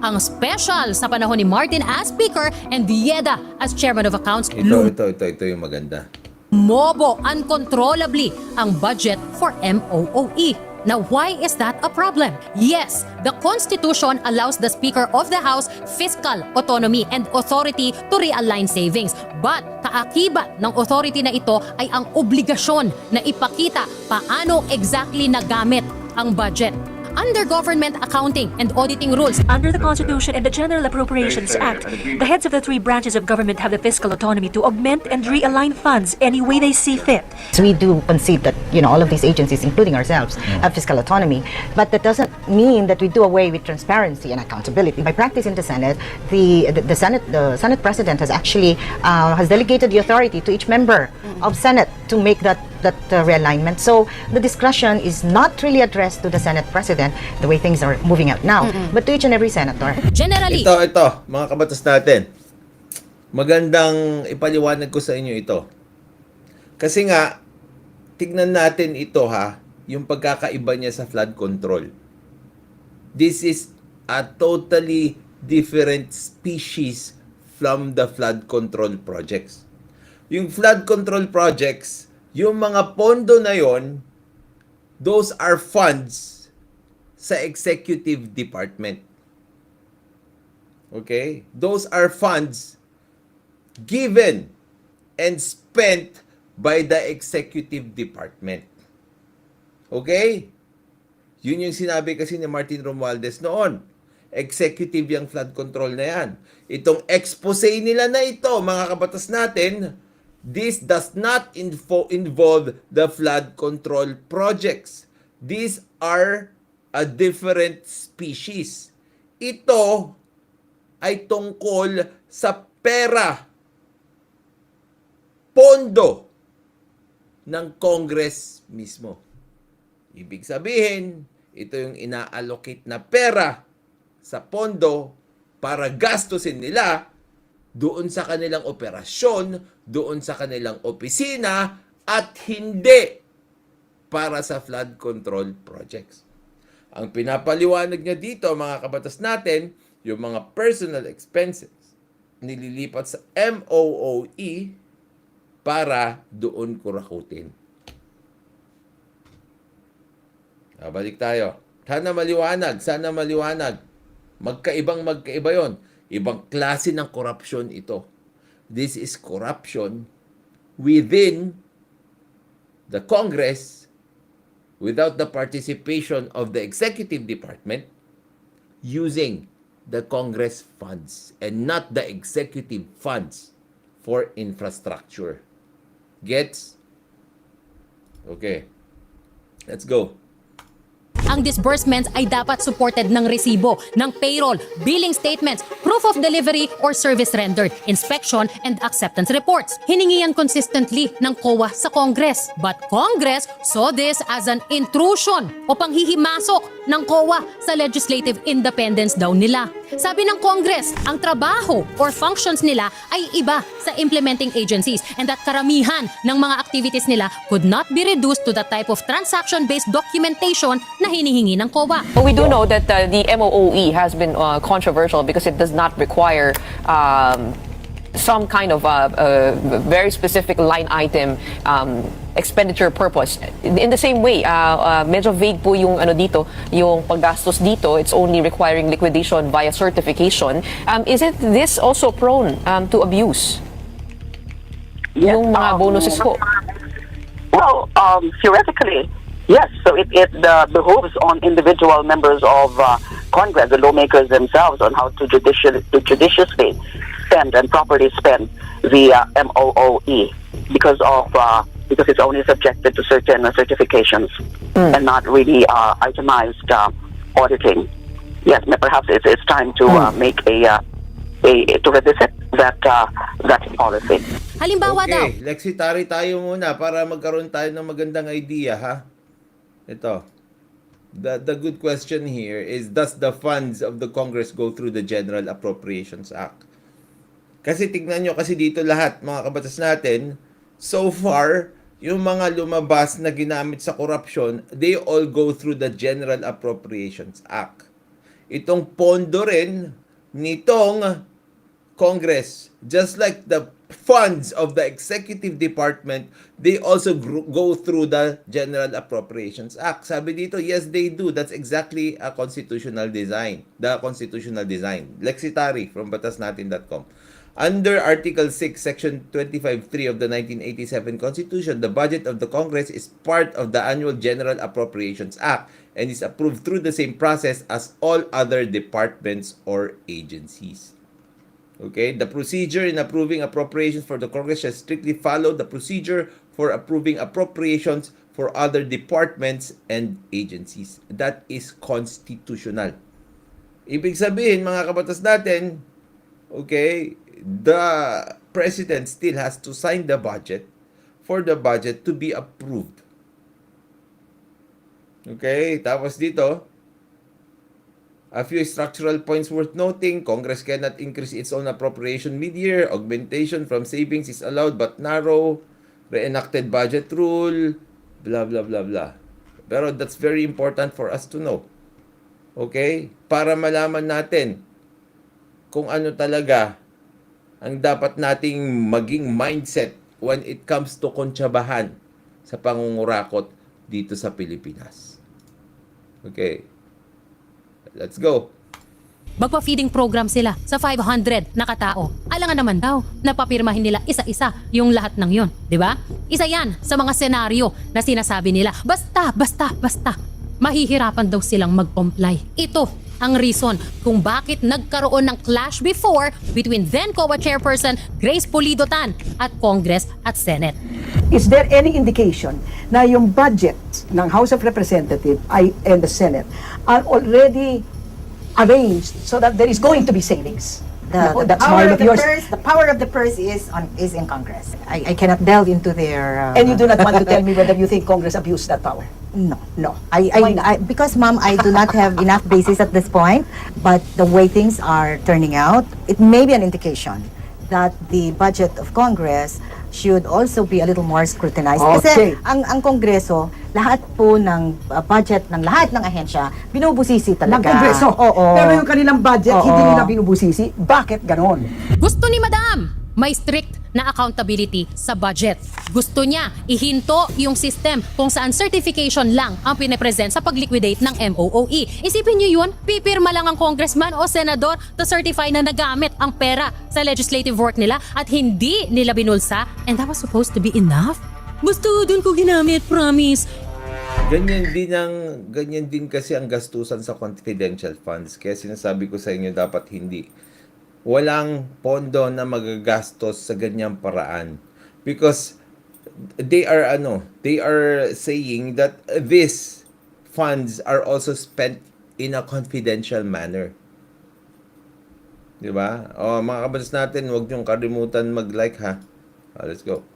Ang special sa panahon ni Martin as Speaker and Dieda as Chairman of Accounts, Ito yung maganda. mobo uncontrollably ang budget for MOOE. Now, why is that a problem? Yes, the Constitution allows the Speaker of the House fiscal autonomy and authority to realign savings. But kaakibat ng authority na ito ay ang obligasyon na ipakita paano exactly nagamit ang budget. Under government accounting and auditing rules, under the Constitution and the General Appropriations Act, the heads of the three branches of government have the fiscal autonomy to augment and realign funds any way they see fit. So we do concede that, all of these agencies, including ourselves, have fiscal autonomy, but that doesn't mean that we do away with transparency and accountability. By practice in the Senate, the Senate President has actually has delegated the authority to each member of Senate to make that realignment. So the discretion is not really addressed to the Senate President the way things are moving out now, but to each and every senator. Generally, Ito, mga kabatas natin. Magandang ipaliwanag ko sa inyo ito. Kasi nga, tignan natin ito yung pagkakaiba niya sa flood control. This is a totally different species from the flood control projects. Yung flood control projects, yung mga pondo na yon, those are funds sa executive department. Okay? Those are funds given and spent by the executive department. Okay? Yun yung sinabi kasi ni Martin Romualdez noon. Executive yung flood control na yan. Itong expose nila na ito, mga kabatas natin, this does not involve the flood control projects. These are a different species. Ito ay tungkol sa pera, pondo ng Congress mismo. Ibig sabihin, ito yung ina-allocate na pera sa pondo para gastusin nila doon sa kanilang operasyon, doon sa kanilang opisina, at hindi para sa flood control projects. Ang pinapaliwanag niya dito, mga kabatas natin, yung mga personal expenses nililipat sa MOOE para doon kurakutin. Balik tayo. Sana maliwanag. Magkaiba yon. Ibang klase ng korupsyon ito. This is corruption within the Congress without the participation of the executive department using the Congress funds and not the executive funds for infrastructure. Gets? Okay. Let's go. Ang disbursements ay dapat supported ng resibo, ng payroll, billing statements, proof of delivery or service rendered, inspection and acceptance reports. Hiningi yan consistently ng COA sa Congress. But Congress saw this as an intrusion o panghihimasok ng COA sa legislative independence daw nila. Sabi ng Congress, ang trabaho or functions nila ay iba sa implementing agencies and that karamihan ng mga activities nila could not be reduced to the type of transaction-based documentation na hinihingi ng COA. But we do know that the MOOE has been controversial because it does not require some kind of very specific line item expenditure purpose. In the same way, medyo vague po yung dito, yung paggastos dito. It's only requiring liquidation via certification. Isn't this also prone to abuse? Yung mga bonuses po. Well, theoretically, yes. So it behooves on individual members of Congress, the lawmakers themselves, on how to judiciously spend and properly spend the MOOE because it's only subjected to certain certifications and not really itemized auditing. Yes, perhaps it's time to make to revisit that policy. Halimbawa daw. Okay, Lexitary tayo muna para magkaroon tayo ng magandang idea, ha? Ito. The good question here is, does the funds of the Congress go through the General Appropriations Act? Kasi tignan nyo, kasi dito lahat, mga kabatas natin, so far, yung mga lumabas na ginamit sa korupsyon, they all go through the General Appropriations Act. itong pondo rin nitong Congress. Just like the funds of the executive department, they also go through the General Appropriations Act. Sabi dito, yes, they do. That's exactly a constitutional design. The constitutional design. Lexitary from BATASnatin.com. Under Article 6, Section 25.3 of the 1987 Constitution, the budget of the Congress is part of the annual General Appropriations Act and is approved through the same process as all other departments or agencies. Okay, the procedure in approving appropriations for the Congress shall strictly follow the procedure for approving appropriations for other departments and agencies. That is constitutional. Ibig sabihin, mga kabatas natin, okay, the President still has to sign the budget for the budget to be approved. Okay, tapos dito, a few structural points worth noting. Congress cannot increase its own appropriation mid-year. Augmentation from savings is allowed but narrow. Reenacted budget rule. Blah, blah, blah, blah. Pero that's very important for us to know. Okay? Para malaman natin kung ano talaga ang dapat nating maging mindset when it comes to kontsabahan sa pangungurakot dito sa Pilipinas. Okay? Let's go. Magpa-feeding program sila sa 500 na katao. Alangan naman daw, napapirmahin nila isa-isa yung lahat ng yon, di ba? Isa yan sa mga senaryo na sinasabi nila, basta, mahihirapan daw silang mag-comply. Ito ang reason kung bakit nagkaroon ng clash before between then COA Chairperson Grace Pulido-Tan at Congress at Senate. Is there any indication na yung budget ng House of Representatives and the Senate are already arranged so that there is going to be savings? The power of the purse is in Congress. I cannot delve into their... And you do not want to tell me whether you think Congress abused that power? No. Because, ma'am, I do not have enough basis at this point, but the way things are turning out, it may be an indication that the budget of Congress should also be a little more scrutinized. Okay. Kasi ang Kongreso, lahat po ng budget ng lahat ng ahensya, binubusisi talaga. Ng Kongreso? Oo. Pero yung kanilang budget, hindi nila binubusisi. Bakit ganon? Gusto ni Madam, may strict na accountability sa budget. Gusto niya ihinto yung system kung saan certification lang ang pinipresent sa pag-liquidate ng MOOE. Isipin niyo yun, pipirma lang ang congressman o senador to certify na nagamit ang pera sa legislative work nila at hindi nila binulsa, and that was supposed to be enough? Gusto dun ko ginamit, promise. Ganyan din kasi ang gastusan sa confidential funds. Kaya sinasabi ko sa inyo, dapat hindi. Walang pondo na magagastos sa ganyang paraan. Because they are saying that these funds are also spent in a confidential manner. Di ba? Mga kabatas natin, huwag niyong kalimutan mag-like, ha? Let's go.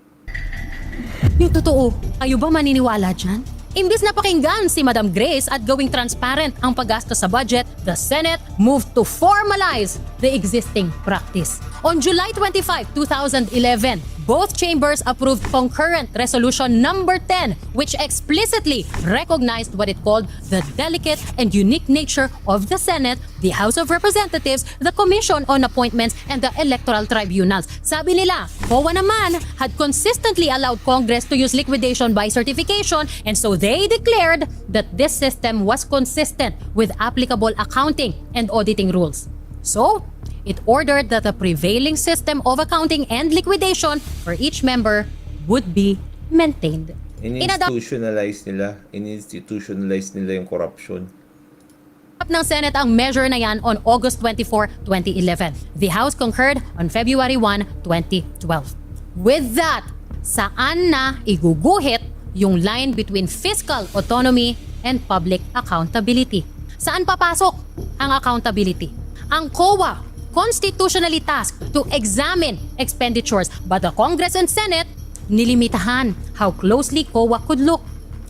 Yung totoo, kayo ba maniniwala dyan? Imbis na pakinggan si Madam Grace at gawing transparent ang paggastos sa budget, the Senate moved to formalize the existing practice. On July 25, 2011, both chambers approved concurrent resolution number 10, which explicitly recognized what it called the delicate and unique nature of the Senate, the House of Representatives, the Commission on Appointments, and the Electoral Tribunals. Sabi nila, COA naman had consistently allowed Congress to use liquidation by certification, and so they declared that this system was consistent with applicable accounting and auditing rules. So, it ordered that the prevailing system of accounting and liquidation for each member would be maintained. In-institutionalize nila yung corruption. Ng Senate ang measure na yan on August 24, 2011. The House concurred on February 1, 2012. With that, saan na iguguhit yung line between fiscal autonomy and public accountability? Saan papasok ang accountability? Ang COA constitutionally tasked to examine expenditures, but the Congress and Senate nilimitahan how closely COA could look.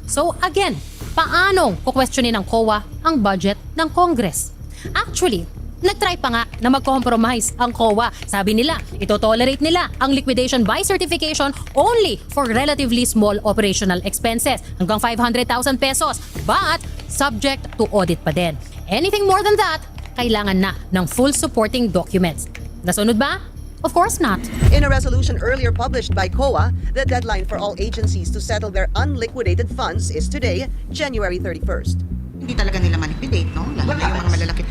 So again, paanong kukwestiyonin ng COA ang budget ng Congress? Actually, nagtry pa nga na mag-compromise ang COA. Sabi nila, ito-tolerate nila ang liquidation by certification only for relatively small operational expenses, hanggang 500,000 pesos, but subject to audit pa din. Anything more than that, kailangan na ng full supporting documents. Nasunod ba? Of course not. In a resolution earlier published by COA, the deadline for all agencies to settle their unliquidated funds is today, January 31st. Hindi talaga nila manipulate, no? Lalo na yung mga malalaki.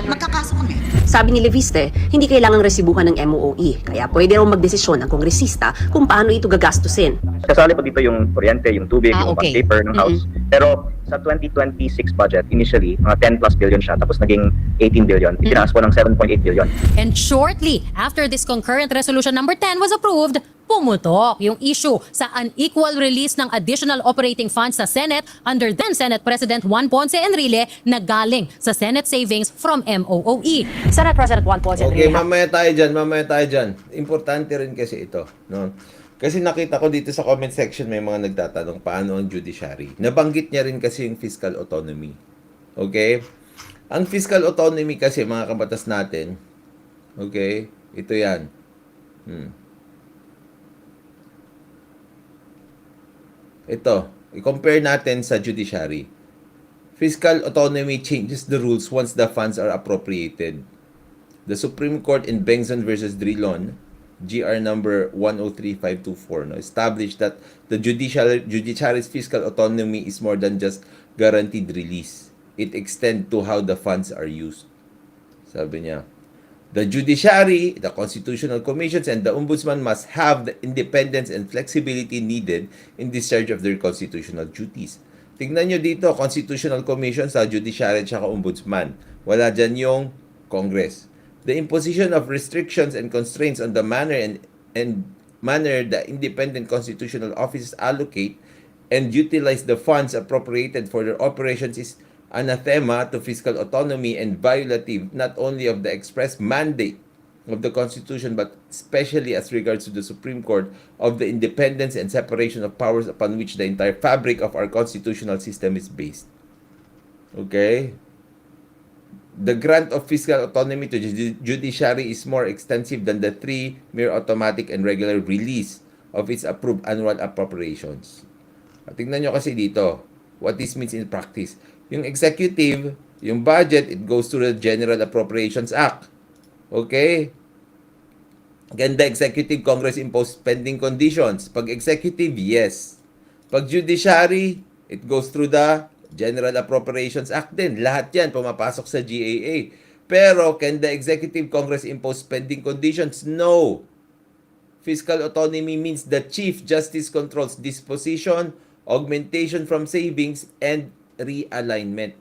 Magkakaso kami. Sabi ni Leviste, hindi kailangang resibuhan ng MOOE, kaya pwede raw magdesisyon ang kongresista kung paano ito gagastusin. Kasali po dito yung kuryente, yung tubig, yung paper ng house. Pero sa 2026 budget, initially, mga 10 plus billion siya, tapos naging 18 billion. Itinaas po ng 7.8 billion. And shortly after this concurrent resolution number 10 was approved, pumutok yung issue sa unequal release ng additional operating funds sa Senate under then Senate President Juan Ponce Enrile na galing sa Senate savings from MOOE. Senate President Juan Ponce Okay, Enrile. mamaya tayo dyan. Importante rin kasi ito. No? Kasi nakita ko dito sa comment section may mga nagtatanong paano ang judiciary. Nabanggit niya rin kasi yung fiscal autonomy. Okay? Ang fiscal autonomy kasi mga kabatas natin, okay, ito yan. Ito, i-compare natin sa judiciary. Fiscal autonomy changes the rules once the funds are appropriated. The Supreme Court in Bengson versus Drilon, GR number 103524, established that the judiciary's fiscal autonomy is more than just guaranteed release. It extends to how the funds are used. Sabi niya, the judiciary, the constitutional commissions, and the ombudsman must have the independence and flexibility needed in discharge of their constitutional duties. Tingnan nyo dito, constitutional commission sa judiciary at ombudsman. Wala dyan yung Congress. The imposition of restrictions and constraints on the manner the independent constitutional offices allocate and utilize the funds appropriated for their operations is anathema to fiscal autonomy and violative not only of the express mandate of the Constitution but especially as regards to the Supreme Court of the independence and separation of powers upon which the entire fabric of our constitutional system is based. Okay? The grant of fiscal autonomy to the judiciary is more extensive than the three mere automatic and regular release of its approved annual appropriations. Tingnan nyo kasi dito, what this means in practice. Yung executive, yung budget, it goes to the General Appropriations Act. Okay? Again, the executive, Congress imposed spending conditions. Pag executive, yes. Pag judiciary, it goes through the General Appropriations Act din. Lahat yan pumapasok sa GAA. Pero, can the executive, Congress impose spending conditions? No. Fiscal autonomy means the Chief Justice controls disposition, augmentation from savings, and realignment.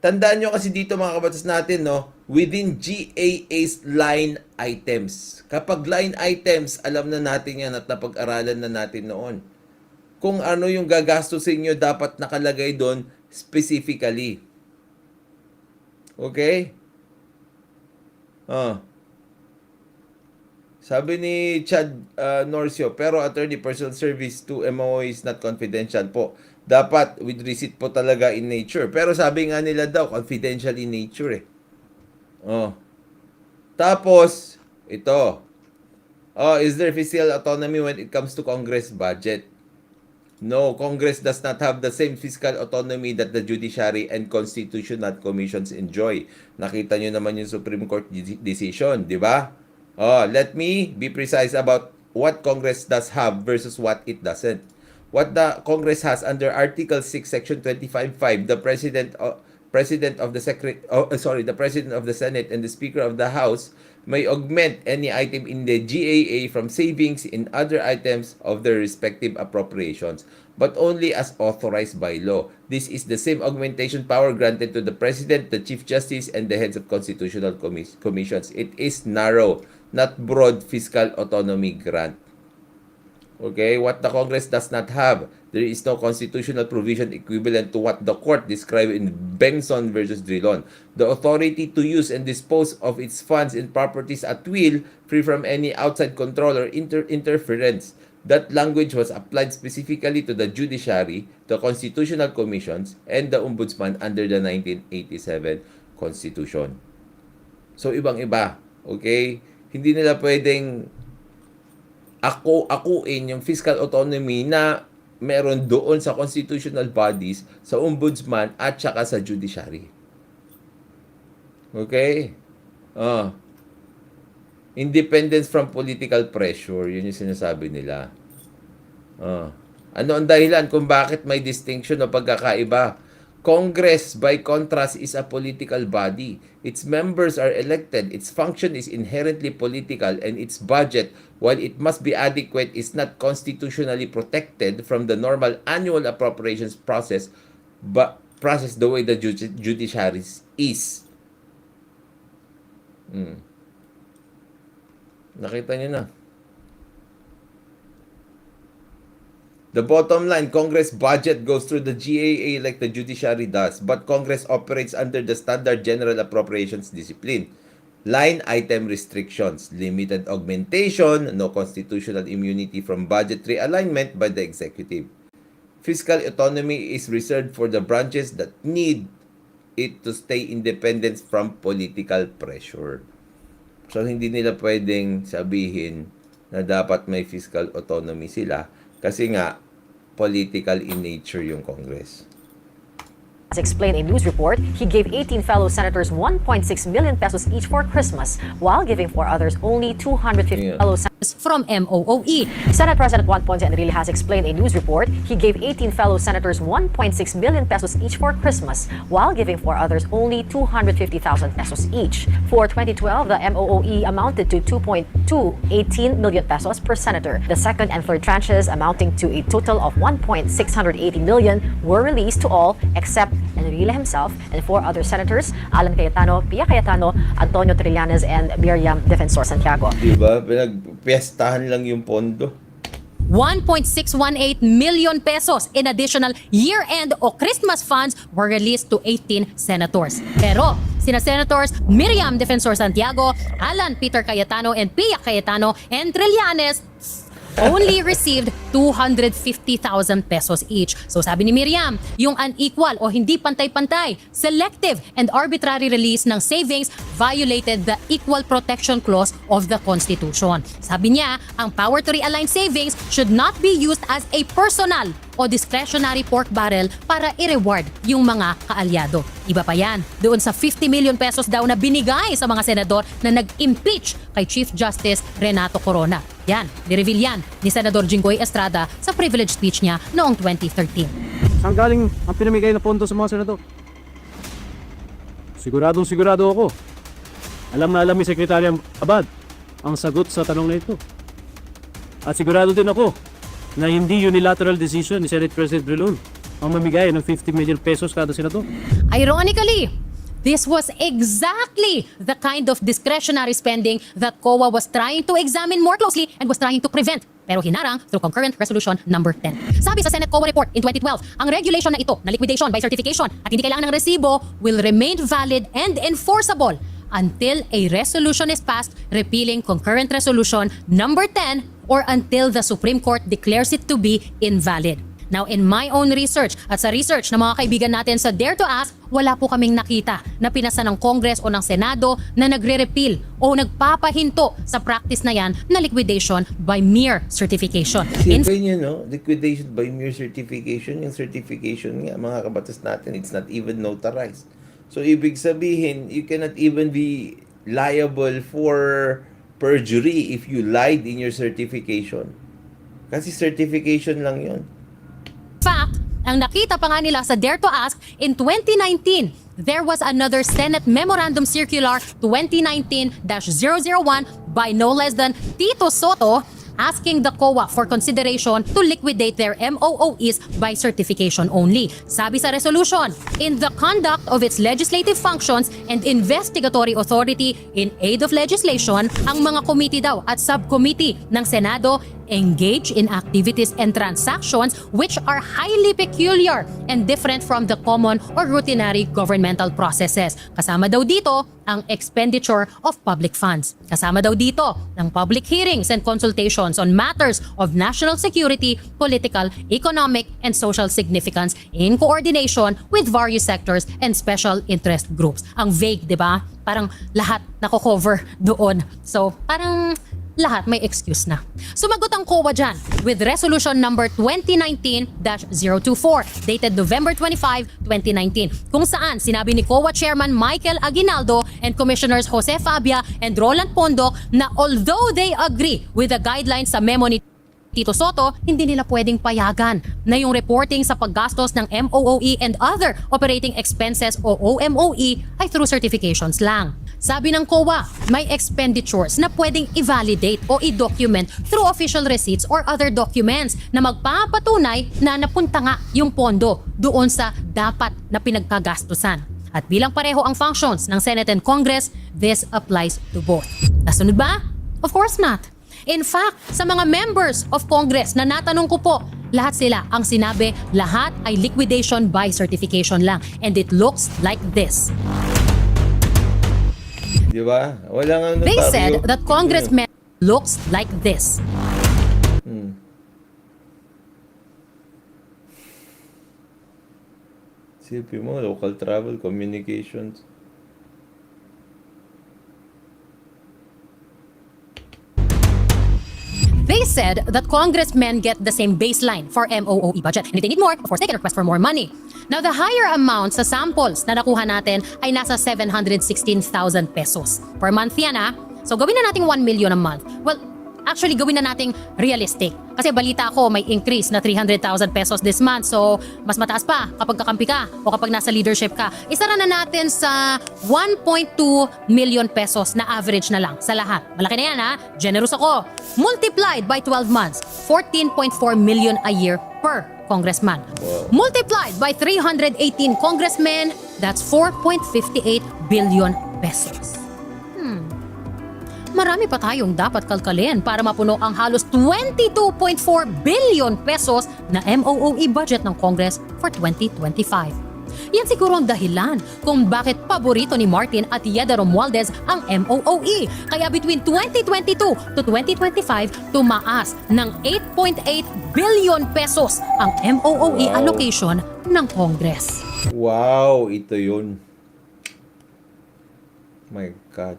Tandaan nyo kasi dito mga kabatas natin, no, within GAA's line items. Kapag line items, alam na natin yan at napag-aralan na natin noon. Kung ano yung gagastusin nyo, dapat nakalagay doon specifically. Okay? Sabi ni Chad Norcio, pero attorney, personal service to MOE is not confidential po. Dapat with receipt po talaga in nature. Pero sabi nga nila daw, confidential in nature eh. Tapos, ito. Is there fiscal autonomy when it comes to Congress budget? No, Congress does not have the same fiscal autonomy that the judiciary and constitutional commissions enjoy. Nakita nyo naman yung Supreme Court decision, di ba? Let me be precise about what Congress does have versus what it doesn't. What the Congress has under Article 6, Section 25.5, the President of the Senate and the Speaker of the House may augment any item in the GAA from savings in other items of their respective appropriations, but only as authorized by law. This is the same augmentation power granted to the President, the Chief Justice, and the heads of constitutional commissions. It is narrow, not broad fiscal autonomy grant. Okay, what the Congress does not have, there is no constitutional provision equivalent to what the court described in Bengson versus Drilon. The authority to use and dispose of its funds and properties at will, free from any outside control or interference. That language was applied specifically to the judiciary, the constitutional commissions, and the ombudsman under the 1987 Constitution. So, ibang-iba. Okay? Hindi nila pwedeng akuin yung fiscal autonomy na meron doon sa constitutional bodies, sa ombudsman at saka sa judiciary. Okay? Independence from political pressure. Yun yung sinasabi nila. Ano ang dahilan kung bakit may distinction o pagkakaiba? Congress, by contrast, is a political body. Its members are elected. Its function is inherently political, and its budget, while it must be adequate, is not constitutionally protected from the normal annual appropriations process, but process the way the judiciary is. Nakita niyo na. The bottom line, Congress budget goes through the GAA like the judiciary does, but Congress operates under the standard general appropriations discipline. Line item restrictions, limited augmentation, no constitutional immunity from budgetary alignment by the executive. Fiscal autonomy is reserved for the branches that need it to stay independent from political pressure. So, hindi nila pwedeng sabihin na dapat may fiscal autonomy sila kasi nga, political in nature yung Congress. As explained in a news report, he gave 18 fellow senators 1.6 million pesos each for Christmas, while giving 4 others only 250 fellow senators from MOOE. Senate President Juan Ponce Enrile has explained in a news report he gave 18 fellow senators 1.6 million pesos each for Christmas, while giving 4 others only 250,000 pesos each. For 2012, the MOOE amounted to 2.218 million pesos per senator. The second and third tranches, amounting to a total of 1.680 million, were released to all except Enrile himself and 4 other senators, Alan Cayetano, Pia Cayetano, Antonio Trillanes, and Miriam Defensor Santiago. Diba? Pinagpiestahan lang yung pondo. 1.618 million pesos in additional year-end o Christmas funds were released to 18 senators. Pero sina Senators Miriam Defensor Santiago, Alan Peter Cayetano, and Pia Cayetano, and Trillanes only received 250,000 pesos each. So sabi ni Miriam, yung unequal o hindi pantay-pantay, selective and arbitrary release ng savings violated the Equal Protection Clause of the Constitution. Sabi niya, ang power to realign savings should not be used as a personal o discretionary pork barrel para i-reward yung mga kaalyado. Iba pa yan, doon sa 50 million pesos daw na binigay sa mga senador na nag-impeach kay Chief Justice Renato Corona. Yan, ni-reveal yan ni Senador Jinggoy Estrada sa privilege speech niya noong 2013. Saan galing ang pinamigay na pondo sa mga senador? Sigurado ako. Alam na alam ni Secretary Abad ang sagot sa tanong na ito. At sigurado din ako na hindi unilateral decision ni Senate President Drilon ang mamigay ng 50 million pesos kada senador. Ironically, this was exactly the kind of discretionary spending that COA was trying to examine more closely and was trying to prevent, pero hinarang through concurrent resolution number 10. Sabi sa Senate COA report in 2012, ang regulation na ito na liquidation by certification at hindi kailangan ng resibo will remain valid and enforceable until a resolution is passed repealing concurrent resolution number 10 or until the Supreme Court declares it to be invalid. Now, in my own research at sa research ng mga kaibigan natin sa Dare to Ask, wala po kaming nakita na pinasa ng Congress o ng Senado na nagre-repeal o nagpapahinto sa practice na yan na liquidation by mere certification. Sipin nyo, no? Liquidation by mere certification. Yung certification nga, mga kabatas natin, it's not even notarized. So, ibig sabihin, you cannot even be liable for perjury if you lied in your certification. Kasi certification lang yun. Fact, ang nakita pa nga nila sa Dare to Ask, in 2019, there was another Senate Memorandum Circular 2019-001 by no less than Tito Soto asking the COA for consideration to liquidate their MOOEs by certification only. Sabi sa resolution, in the conduct of its legislative functions and investigatory authority in aid of legislation, ang mga committee daw at subcommittee ng Senado engage in activities and transactions which are highly peculiar and different from the common or routinary governmental processes. Kasama daw dito ang expenditure of public funds. Kasama daw dito ang public hearings and consultations on matters of national security, political, economic, and social significance in coordination with various sectors and special interest groups. Ang vague, di ba? Parang lahat nako-cover doon. So, parang lahat may excuse na. Sumagot ang COA dyan with Resolution number 2019-024 dated November 25, 2019 kung saan sinabi ni COA Chairman Michael Aguinaldo and Commissioners Jose Fabia and Roland Pondoc na although they agree with the guidelines sa memo ni Tito Soto, hindi nila pwedeng payagan na yung reporting sa paggastos ng MOOE and other operating expenses o OMOE ay through certifications lang. Sabi ng COA, may expenditures na pwedeng i-validate o i-document through official receipts or other documents na magpapatunay na napunta nga yung pondo doon sa dapat na pinagkagastusan. At bilang pareho ang functions ng Senate and Congress, this applies to both. Nasunod ba? Of course not. In fact, sa mga members of Congress na natanong ko po, lahat sila ang sinabi, lahat ay liquidation by certification lang. And it looks like this. Di ba? Wala nga They said that congressmen looks like this. CP mo, local travel, communications. They said that congressmen get the same baseline for MOOE budget. And if they need more, of course, they can request for more money. Now, the higher amount sa samples na nakuha natin ay nasa 716,000 pesos. Per month yan, ha? So, gawin na natin 1 million a month. Well, actually, gawin na nating realistic. Kasi balita ko, may increase na 300,000 pesos this month. So, mas mataas pa kapag kakampi ka o kapag nasa leadership ka. Isara na natin sa 1.2 million pesos na average na lang sa lahat. Malaki na yan, ha? Generous ako. Multiplied by 12 months, 14.4 million a year per congressman. Multiplied by 318 congressmen, that's 4.58 billion pesos. Marami pa tayong dapat kalkalin para mapuno ang halos 22.4 billion pesos na MOOE budget ng Congress for 2025. Yan siguro ang dahilan kung bakit paborito ni Martin at Yeda Romualdez ang MOOE. Kaya between 2022 to 2025, tumaas ng 8.8 billion pesos ang MOOE allocation ng Congress. Wow, ito yun. My God.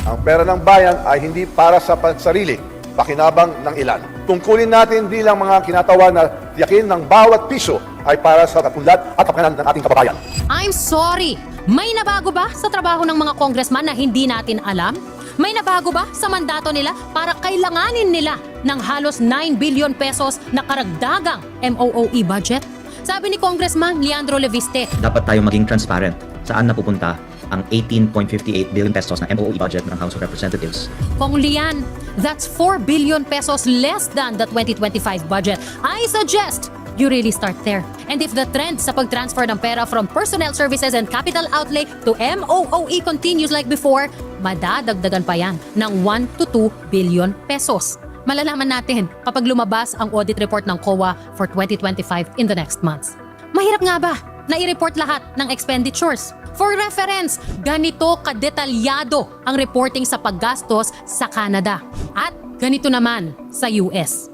Ang pera ng bayan ay hindi para sa pansarili, pakinabang ng ilan. Tungkulin natin bilang mga kinatawa na tiyakin ng bawat piso ay para sa katulad at kapakanan ng ating kababayan. I'm sorry, may nabago ba sa trabaho ng mga congressman na hindi natin alam? May nabago ba sa mandato nila para kailanganin nila ng halos 9 billion pesos na karagdagang MOOE budget? Sabi ni Congressman Leandro Leviste, dapat tayo maging transparent saan napupunta ang 18.58 billion pesos na MOOE budget ng House of Representatives. Kung Lian, that's 4 billion pesos less than the 2025 budget. I suggest you really start there. And if the trend sa pag-transfer ng pera from personnel services and capital outlay to MOOE continues like before, madadagdagan pa yan ng 1 to 2 billion pesos. Malalaman natin kapag lumabas ang audit report ng COA for 2025 in the next months. Mahirap nga ba na i-report lahat ng expenditures? For reference, ganito kadetalyado ang reporting sa paggastos sa Canada at ganito naman sa US.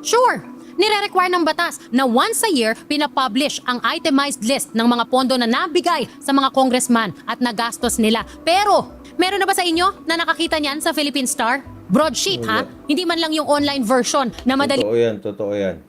Sure, nire-require ng batas na once a year pinapublish ang itemized list ng mga pondo na nabigay sa mga congressman at nagastos nila. Pero, meron na ba sa inyo na nakakita niyan sa Philippine Star? Broadsheet, ha? Hindi man lang yung online version na madali Totoo yan.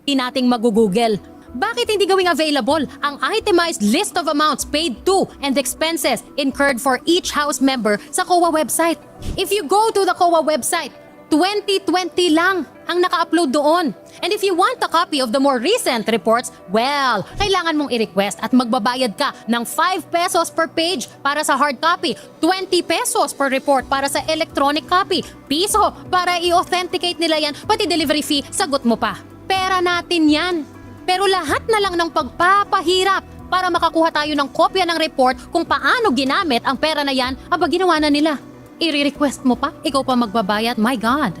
nating magugugel. Bakit hindi gawing available ang itemized list of amounts paid to and expenses incurred for each House member sa COA website? If you go to the COA website, 2020 lang ang naka-upload doon. And if you want a copy of the more recent reports, well, kailangan mong i-request at magbabayad ka ng 5 pesos per page para sa hard copy, 20 pesos per report para sa electronic copy, piso para i-authenticate nila yan, pati delivery fee, sagot mo pa. Pera natin yan. Pero lahat na lang ng pagpapahirap para makakuha tayo ng kopya ng report kung paano ginamit ang pera na yan, aba ginawa na nila. I-request mo pa, ikaw pa magbabayad, my God.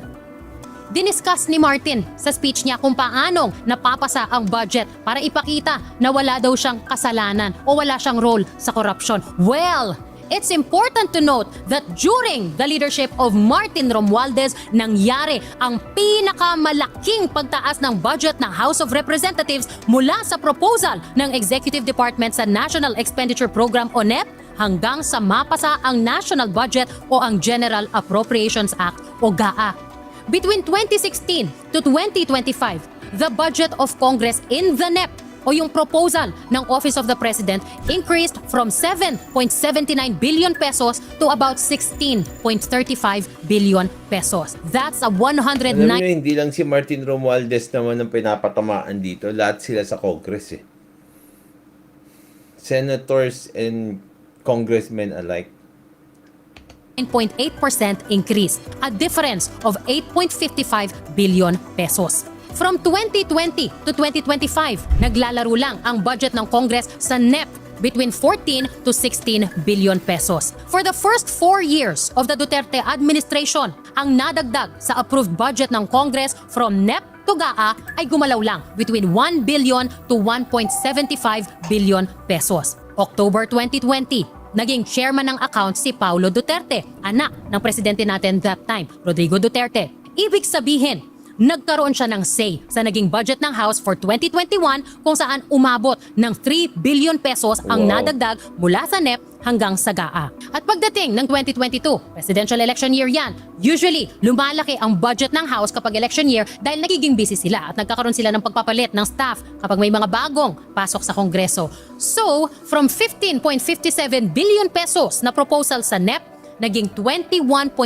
Diniscuss ni Martin sa speech niya kung paanong napapasa ang budget para ipakita na wala daw siyang kasalanan o wala siyang role sa corruption. Well, it's important to note that during the leadership of Martin Romualdez, nangyari ang pinakamalaking pagtaas ng budget ng House of Representatives mula sa proposal ng Executive Department sa National Expenditure Program o NEP hanggang sa mapasa ang National Budget o ang General Appropriations Act o GAA. Between 2016 to 2025, the budget of Congress in the NEP o yung proposal ng Office of the President increased from 7.79 billion pesos to about 16.35 billion pesos. That's a 109... Alam niyo, hindi lang si Martin Romualdez naman ang pinapatamaan dito. Lahat sila sa Congress eh. Senators and congressmen alike. 9.8% increase, a difference of 8.55 billion pesos. From 2020 to 2025, naglalaro lang ang budget ng Congress sa NEP between 14 to 16 billion pesos. For the first 4 years of the Duterte administration, ang nadagdag sa approved budget ng Congress from NEP to GAA ay gumalaw lang between 1 billion to 1.75 billion pesos. October 2020, naging chairman ng account si Paulo Duterte, anak ng presidente natin that time, Rodrigo Duterte. Ibig sabihin, nagkaroon siya ng say sa naging budget ng House for 2021 kung saan umabot ng 3 billion pesos ang nadagdag mula sa NEP hanggang sa GAA. At pagdating ng 2022, presidential election year yan, usually lumalaki ang budget ng House kapag election year dahil nagiging busy sila at nagkakaroon sila ng pagpapalit ng staff kapag may mga bagong pasok sa Kongreso. So, from 15.57 billion pesos na proposal sa NEP, naging 21.57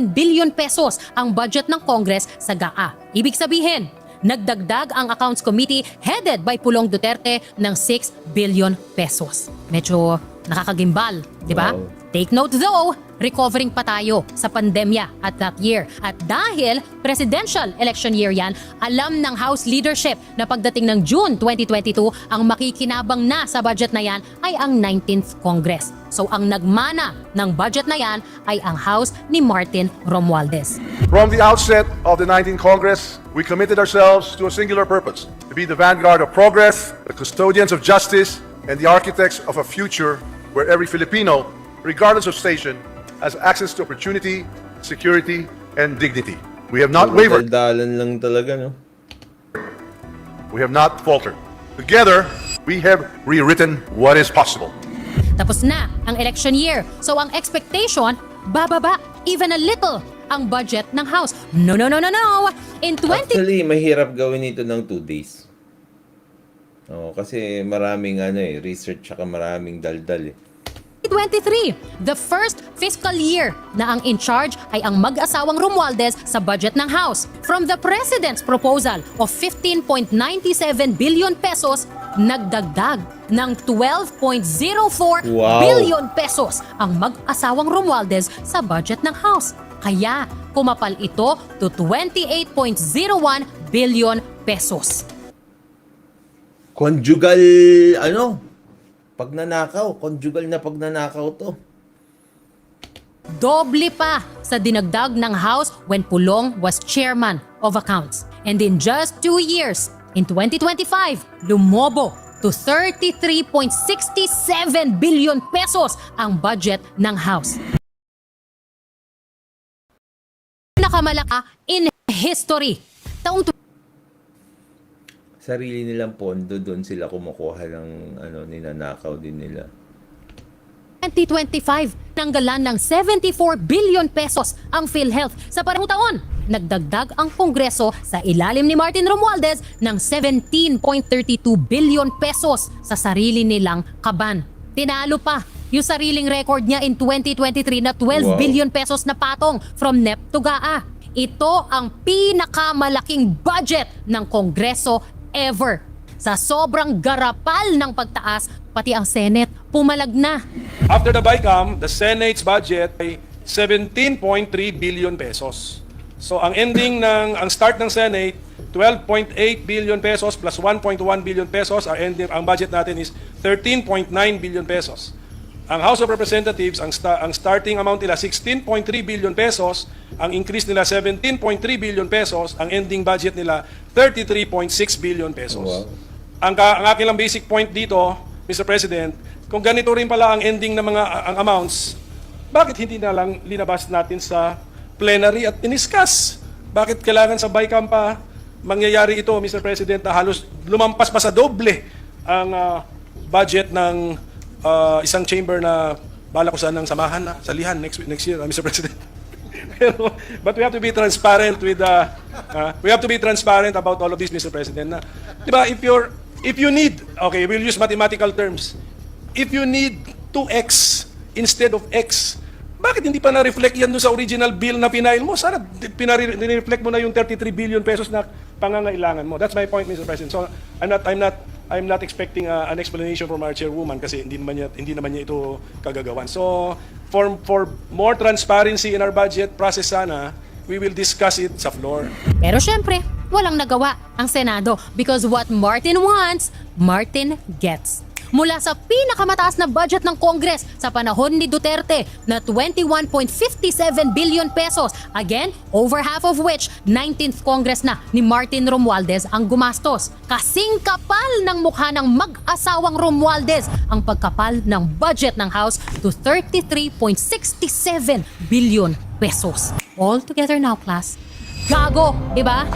billion pesos ang budget ng Congress sa GAA. Ibig sabihin, nagdagdag ang Accounts Committee headed by Pulong Duterte ng 6 billion pesos. Medyo nakakagimbal, di ba? Wow. Take note though, recovering pa tayo sa pandemya at that year. At dahil presidential election year yan, alam ng House leadership na pagdating ng June 2022, ang makikinabang na sa budget na yan ay ang 19th Congress. So ang nagmana ng budget na yan ay ang House ni Martin Romualdez. From the outset of the 19th Congress, we committed ourselves to a singular purpose, to be the vanguard of progress, the custodians of justice, and the architects of a future where every Filipino, regardless of station, has access to opportunity, security, and dignity. We have not wavered. Daldalan lang talaga, no? We have not faltered. Together, we have rewritten what is possible. Tapos na ang election year. So ang expectation, bababa even a little ang budget ng House. No. In 20... Actually, mahirap gawin ito ng 2 days. Kasi maraming research at maraming daldal eh. 2023, the first fiscal year na ang in charge ay ang mag-asawang Romualdez sa budget ng House. From the President's proposal of 15.97 billion pesos, nagdagdag ng 12.04 billion pesos ang mag-asawang Romualdez sa budget ng House. Kaya kumapal ito to 28.01 billion pesos. Conjugal, pagnanakaw, conjugal na pagnanakaw to. Doble pa sa dinagdag ng House when Pulong was chairman of accounts. And in just 2 years, in 2025, lumobo to 33.67 billion pesos ang budget ng House. Pinakamalaki in history. Taong Sarili nilang pondo, doon sila kumukuha ng ninanakaw din nila. 2025, tanggalan ng 74 billion pesos ang PhilHealth sa parehong taon. Nagdagdag ang Kongreso sa ilalim ni Martin Romualdez ng 17.32 billion pesos sa sarili nilang kaban. Tinalo pa yung sariling record niya in 2023 na 12 billion pesos na patong from NEP to GAA. Ito ang pinakamalaking budget ng Kongreso ever. Sa sobrang garapal ng pagtaas, pati ang Senate pumalag na. After the BICAM, the Senate's budget ay 17.3 billion pesos. So ang start ng Senate, 12.8 billion pesos plus 1.1 billion pesos. Ang budget natin is 13.9 billion pesos. Ang House of Representatives, ang starting amount nila 16.3 billion pesos, ang increase nila 17.3 billion pesos, ang ending budget nila 33.6 billion pesos. Wow. Ang aking lang basic point dito, Mr. President, kung ganito rin pala ang ending ng ang amounts, bakit hindi na lang linabas natin sa plenary at iniscuss? Bakit kailangan sa BICAM pa mangyayari ito, Mr. President, na halos lumampas pa sa doble ang budget ng isang chamber na bala ko sanang samahan na, salihan next year, Mr. President. Pero, but we have to be transparent with we have to be transparent about all of this, Mr. President. Na, di ba, if you need, okay, we'll use mathematical terms. If you need 2x instead of x, bakit hindi pa na-reflect yan doon sa original bill na pinail mo? Sana pinare-reflect mo na yung 33 billion pesos na pangangailangan mo. That's my point, Mr. President. So I'm not expecting an explanation from our chairwoman kasi hindi naman niya ito kagagawan. So for more transparency in our budget process sana, we will discuss it sa floor. Pero syempre, walang nagawa ang Senado because what Martin wants, Martin gets. Mula sa pinakamataas na budget ng Congress sa panahon ni Duterte na 21.57 billion pesos. Again, over half of which 19th Congress na ni Martin Romualdez ang gumastos. Kasing kapal ng mukha ng mag-asawang Romualdez ang pagkapal ng budget ng House to 33.67 billion pesos. All together now, class. Gago, di ba?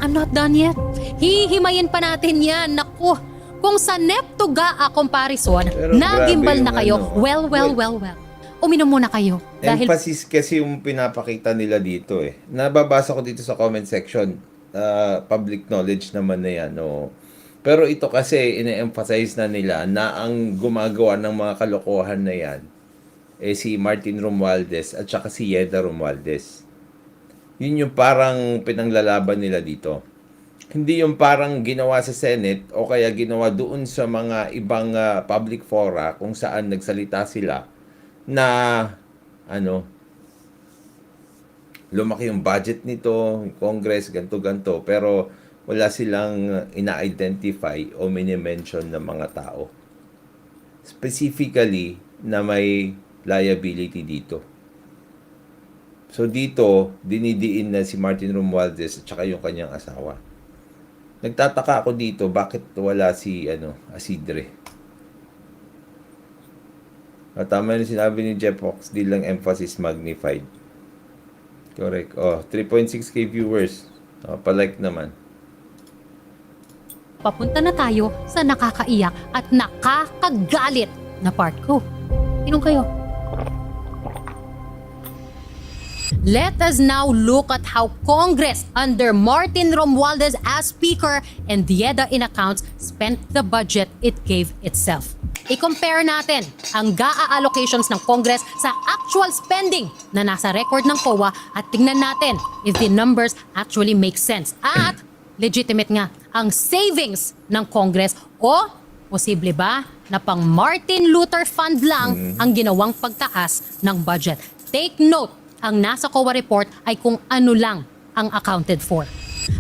I'm not done yet. Hihimayin pa natin yan. Naku, kung sa NEP-TUGA comparison, nagimbal na kayo. Well. Uminom muna kayo. Dahil Emphasis kasi yung pinapakita nila dito eh. Nababasa ko dito sa comment section. Public knowledge naman na yan. No? Pero ito kasi, ine-emphasize na nila na ang gumagawa ng mga kalokohan na yan eh si Martin Romualdez at saka si Yeda Romualdez. Yun yung parang pinanglalaban nila dito. Hindi yung parang ginawa sa Senate o kaya ginawa doon sa mga ibang public fora kung saan nagsalita sila na lumaki yung budget nito, yung Congress, ganto-ganto, pero wala silang ina-identify o mini-mention ng mga tao. Specifically na may liability dito. So dito, dinidiin na si Martin Romualdez at saka yung kanyang asawa. Nagtataka ako dito, bakit wala si Asidre? At tama yung sinabi ni Jeff Fox, di lang emphasis magnified. Correct. 3.6k viewers. Palike naman. papunta na tayo sa nakakaiyak at nakakagalit na part ko. Inom kayo. Let us now look at how Congress under Martin Romualdez as Speaker and Dieda in accounts spent the budget it gave itself. I-compare natin ang GAA allocations ng Congress sa actual spending na nasa record ng COA at tingnan natin if the numbers actually make sense at legitimate nga ang savings ng Congress o posible ba na pang Martin Luther Fund lang ang ginawang pagtaas ng budget. Take note, ang nasa COA report ay kung ano lang ang accounted for.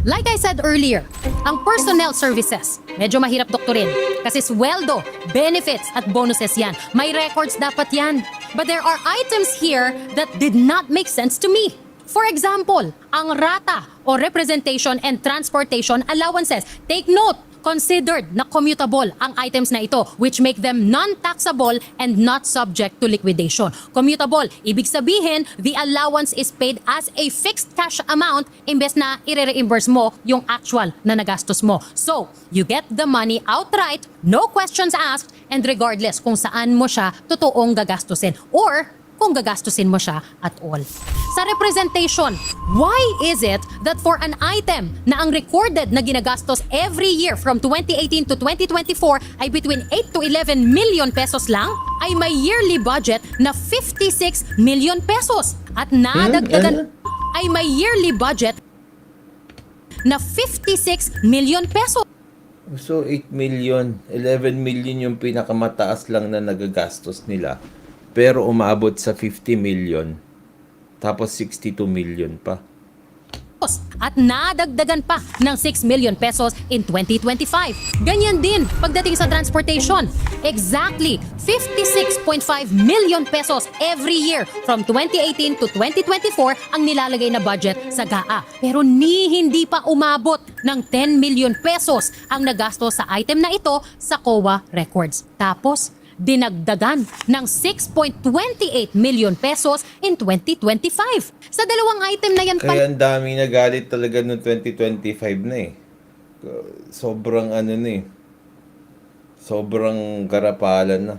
Like I said earlier, ang personnel services, medyo mahirap doktorin kasi sweldo, benefits at bonuses yan. May records dapat yan. But there are items here that did not make sense to me. For example, ang rata o representation and transportation allowances. Take note, considered na commutable ang items na ito which make them non-taxable and not subject to liquidation. Commutable, ibig sabihin, the allowance is paid as a fixed cash amount imbes na i-reimburse mo yung actual na nagastos mo. So, you get the money outright, no questions asked, and regardless kung saan mo siya totoong gagastusin or kung gagastusin mo siya at all. Sa representation, why is it that for an item na ang recorded na ginagastos every year from 2018 to 2024 ay between 8 to 11 million pesos lang, ay may yearly budget na 56 million pesos at nadagdagan ay may yearly budget na 56 million pesos. So 8 million, 11 million yung pinakamataas lang na nagagastos nila. Pero umabot sa 50 million. Tapos 62 million pa. At nadagdagan pa ng 6 million pesos in 2025. Ganyan din pagdating sa transportation. Exactly 56.5 million pesos every year from 2018 to 2024 ang nilalagay na budget sa GAA. Pero hindi pa umabot ng 10 million pesos ang nagastos sa item na ito sa COA records. Tapos, dinagdagan ng 6.28 million pesos in 2025. Sa dalawang item na yan pa... Kaya ang dami nagalit talaga noong 2025 na eh. Sobrang Sobrang karapalan na.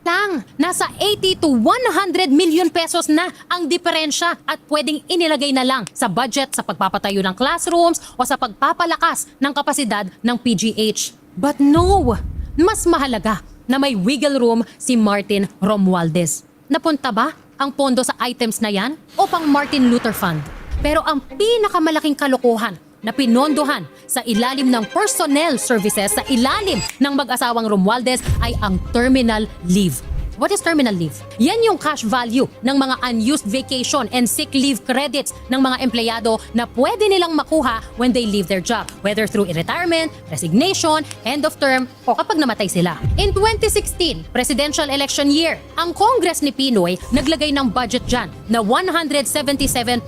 Lang, nasa 80 to 100 million pesos na ang diferensya at pwedeng inilagay na lang sa budget sa pagpapatayo ng classrooms o sa pagpapalakas ng kapasidad ng PGH. But no, mas mahalaga na may wiggle room si Martin Romualdez. Napunta ba ang pondo sa items na yan o pang Martin Luther Fund? Pero ang pinakamalaking kalokohan na pinondohan sa ilalim ng personnel services sa ilalim ng mag-asawang Romualdez ay ang terminal leave. What is terminal leave? Yan yung cash value ng mga unused vacation and sick leave credits ng mga empleyado na pwede nilang makuha when they leave their job, whether through retirement, resignation, end of term, o kapag namatay sila. In 2016, presidential election year, ang Congress ni Pinoy naglagay ng budget dyan na 177.35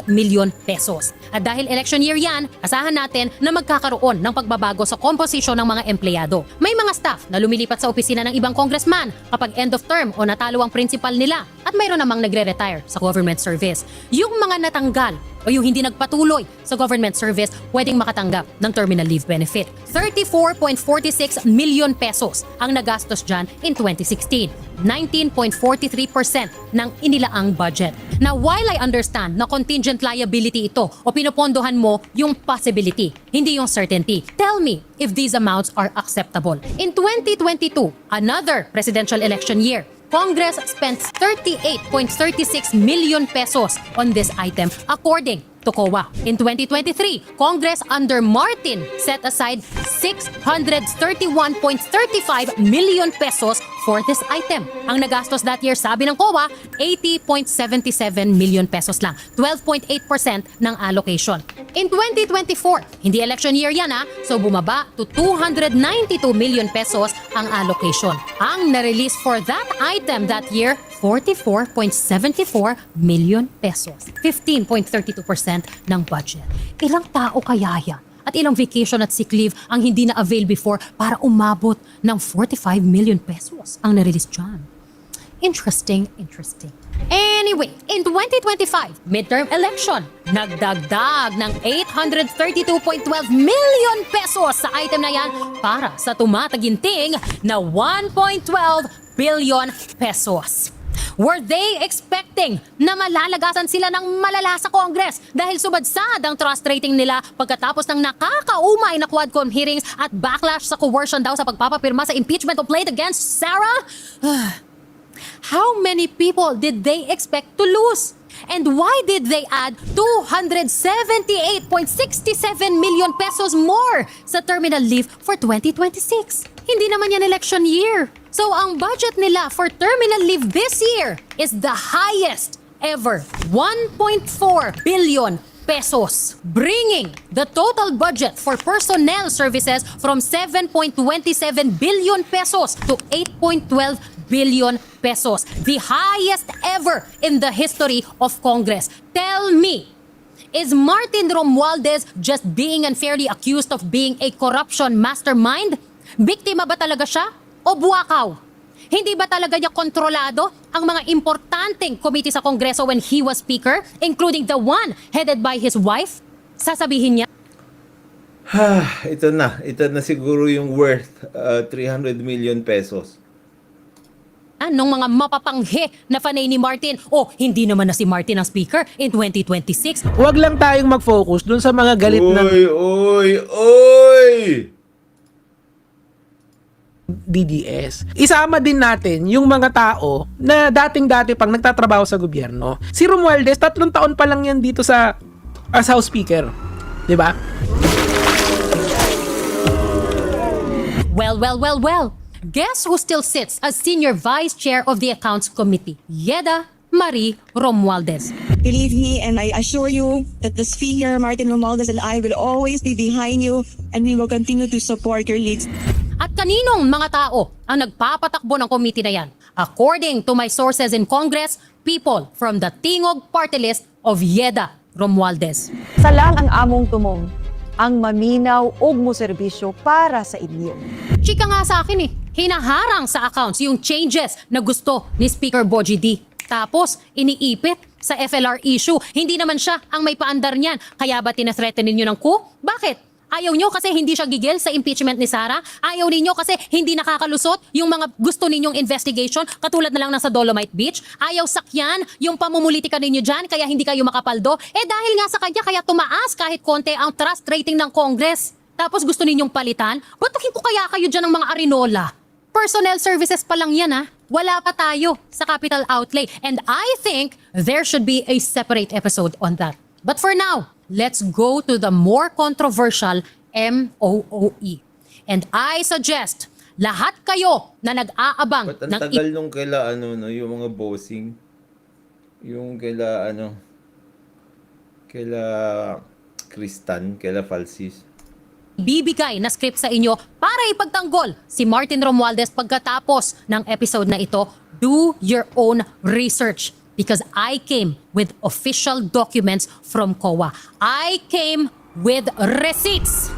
million pesos. At dahil election year yan, asahan natin na magkakaroon ng pagbabago sa komposisyon ng mga empleyado. May mga staff na lumilipat sa opisina ng ibang congressman kapag end of term o natalo ang principal nila at mayroon namang nagre-retire sa government service. Yung mga natanggal o yung hindi nagpatuloy sa government service pwedeng makatanggap ng terminal leave benefit. 34.46 million pesos ang nagastos dyan in 2016. 19.43% ng inilaang budget. Now, while I understand na contingent liability ito o pinupondohan mo yung possibility, hindi yung certainty, tell me if these amounts are acceptable. In 2022, another presidential election year, Congress spent 38.36 million pesos on this item according to COA. In 2023, Congress under Martin set aside 631.35 million pesos for this item. Ang nagastos that year, sabi ng COA, 80.77 million pesos lang, 12.8% ng allocation. In 2024, hindi election year yan so bumaba to 292 million pesos ang allocation. Ang na-release for that item that year, 44.74 million pesos, 15.32% ng budget. Ilang tao kaya yan? At ilang vacation at sick leave ang hindi na-avail before para umabot ng 45 million pesos ang na-release dyan? Interesting. Anyway, in 2025, midterm election, nagdagdag ng 832.12 million pesos sa item na yan para sa tumataginting na 1.12 billion pesos. Were they expecting na malalagasan sila ng malala sa Congress dahil subadsad ang trust rating nila pagkatapos ng nakakaumay na Quadcom hearings at backlash sa coercion daw sa pagpapapirma sa impeachment complaint against Sarah? How many people did they expect to lose? And why did they add 278.67 million pesos more sa terminal leave for 2026? Hindi naman yan election year. So ang budget nila for terminal leave this year is the highest ever, 1.4 billion pesos, bringing the total budget for personnel services from 7.27 billion pesos to 8.12 billion pesos, the highest ever in the history of Congress. Tell me, is Martin Romualdez just being unfairly accused of being a corruption mastermind? Biktima ba talaga siya o buwakaw? Hindi ba talaga niya kontrolado ang mga importanteng committee sa Kongreso when he was speaker, including the one headed by his wife? Sasabihin niya, ito na siguro yung worth 300 million pesos. Nung mga mapapanghe na fanay ni Martin, hindi naman na si Martin ang speaker in 2026. Huwag lang tayong mag-focus dun sa mga galit ng DDS. Isama din natin yung mga tao na dating-dati pang nagtatrabaho sa gobyerno. Si Romualdez, 3 taon pa lang yan dito as House Speaker. Diba? Well. Guess who still sits as Senior Vice Chair of the Accounts Committee? Yeda Marie Romualdez. Believe me, and I assure you that the Speaker, Martin Romualdez, and I will always be behind you and we will continue to support your leads. At kaninong mga tao ang nagpapatakbo ng committee na yan? According to my sources in Congress, people from the Tingog Party List of Yeda Romualdez. Salang ang among tumong, ang maminaw ug mo serbisyo para sa inyo. Chika nga sa akin hinaharang sa accounts yung changes na gusto ni Speaker Bogie D. Tapos, iniipit sa FLR issue. Hindi naman siya ang may paandar niyan. Kaya ba tinathreaten ninyo ng coup? Bakit? Ayaw nyo kasi hindi siya gigil sa impeachment ni Sara. Ayaw ninyo kasi hindi nakakalusot yung mga gusto ninyong investigation katulad na lang ng sa Dolomite Beach. Ayaw sakyan yung pamumulitika ninyo dyan kaya hindi kayo makapaldo. Dahil nga sa kanya kaya tumaas kahit konti ang trust rating ng Congress. Tapos gusto ninyong palitan? Batukin ko kaya kayo dyan ng mga arinola. Personnel services pa lang yan Wala pa tayo sa capital outlay. And I think there should be a separate episode on that. But for now, let's go to the more controversial MOOE. And I suggest, lahat kayo na nag-aabang Ba't ang tagal nung kaila, yung mga bossing? Yung kaila, kaila Kristan, kaila Falsis. Bibigay na script sa inyo para ipagtanggol si Martin Romualdez pagkatapos ng episode na ito. Do your own research because I came with official documents from COA. I came with receipts.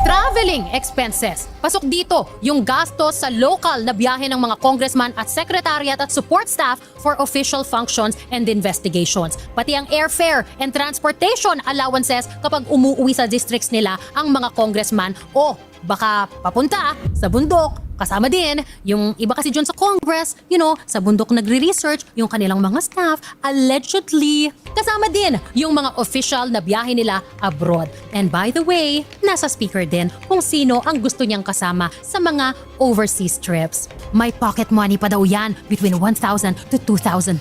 Traveling expenses. Pasok dito yung gastos sa local na biyahe ng mga congressman at secretariat at support staff for official functions and investigations. Pati ang airfare and transportation allowances kapag umuwi sa districts nila ang mga congressman o baka papunta sa bundok. Kasama din yung iba kasi dyan sa Congress, sa bundok nagre-research yung kanilang mga staff, allegedly. Kasama din yung mga official na biyahe nila abroad. And by the way, nasa speaker din kung sino ang gusto niyang kasama sa mga overseas trips. May pocket money pa daw yan between $1,000 to $2,000.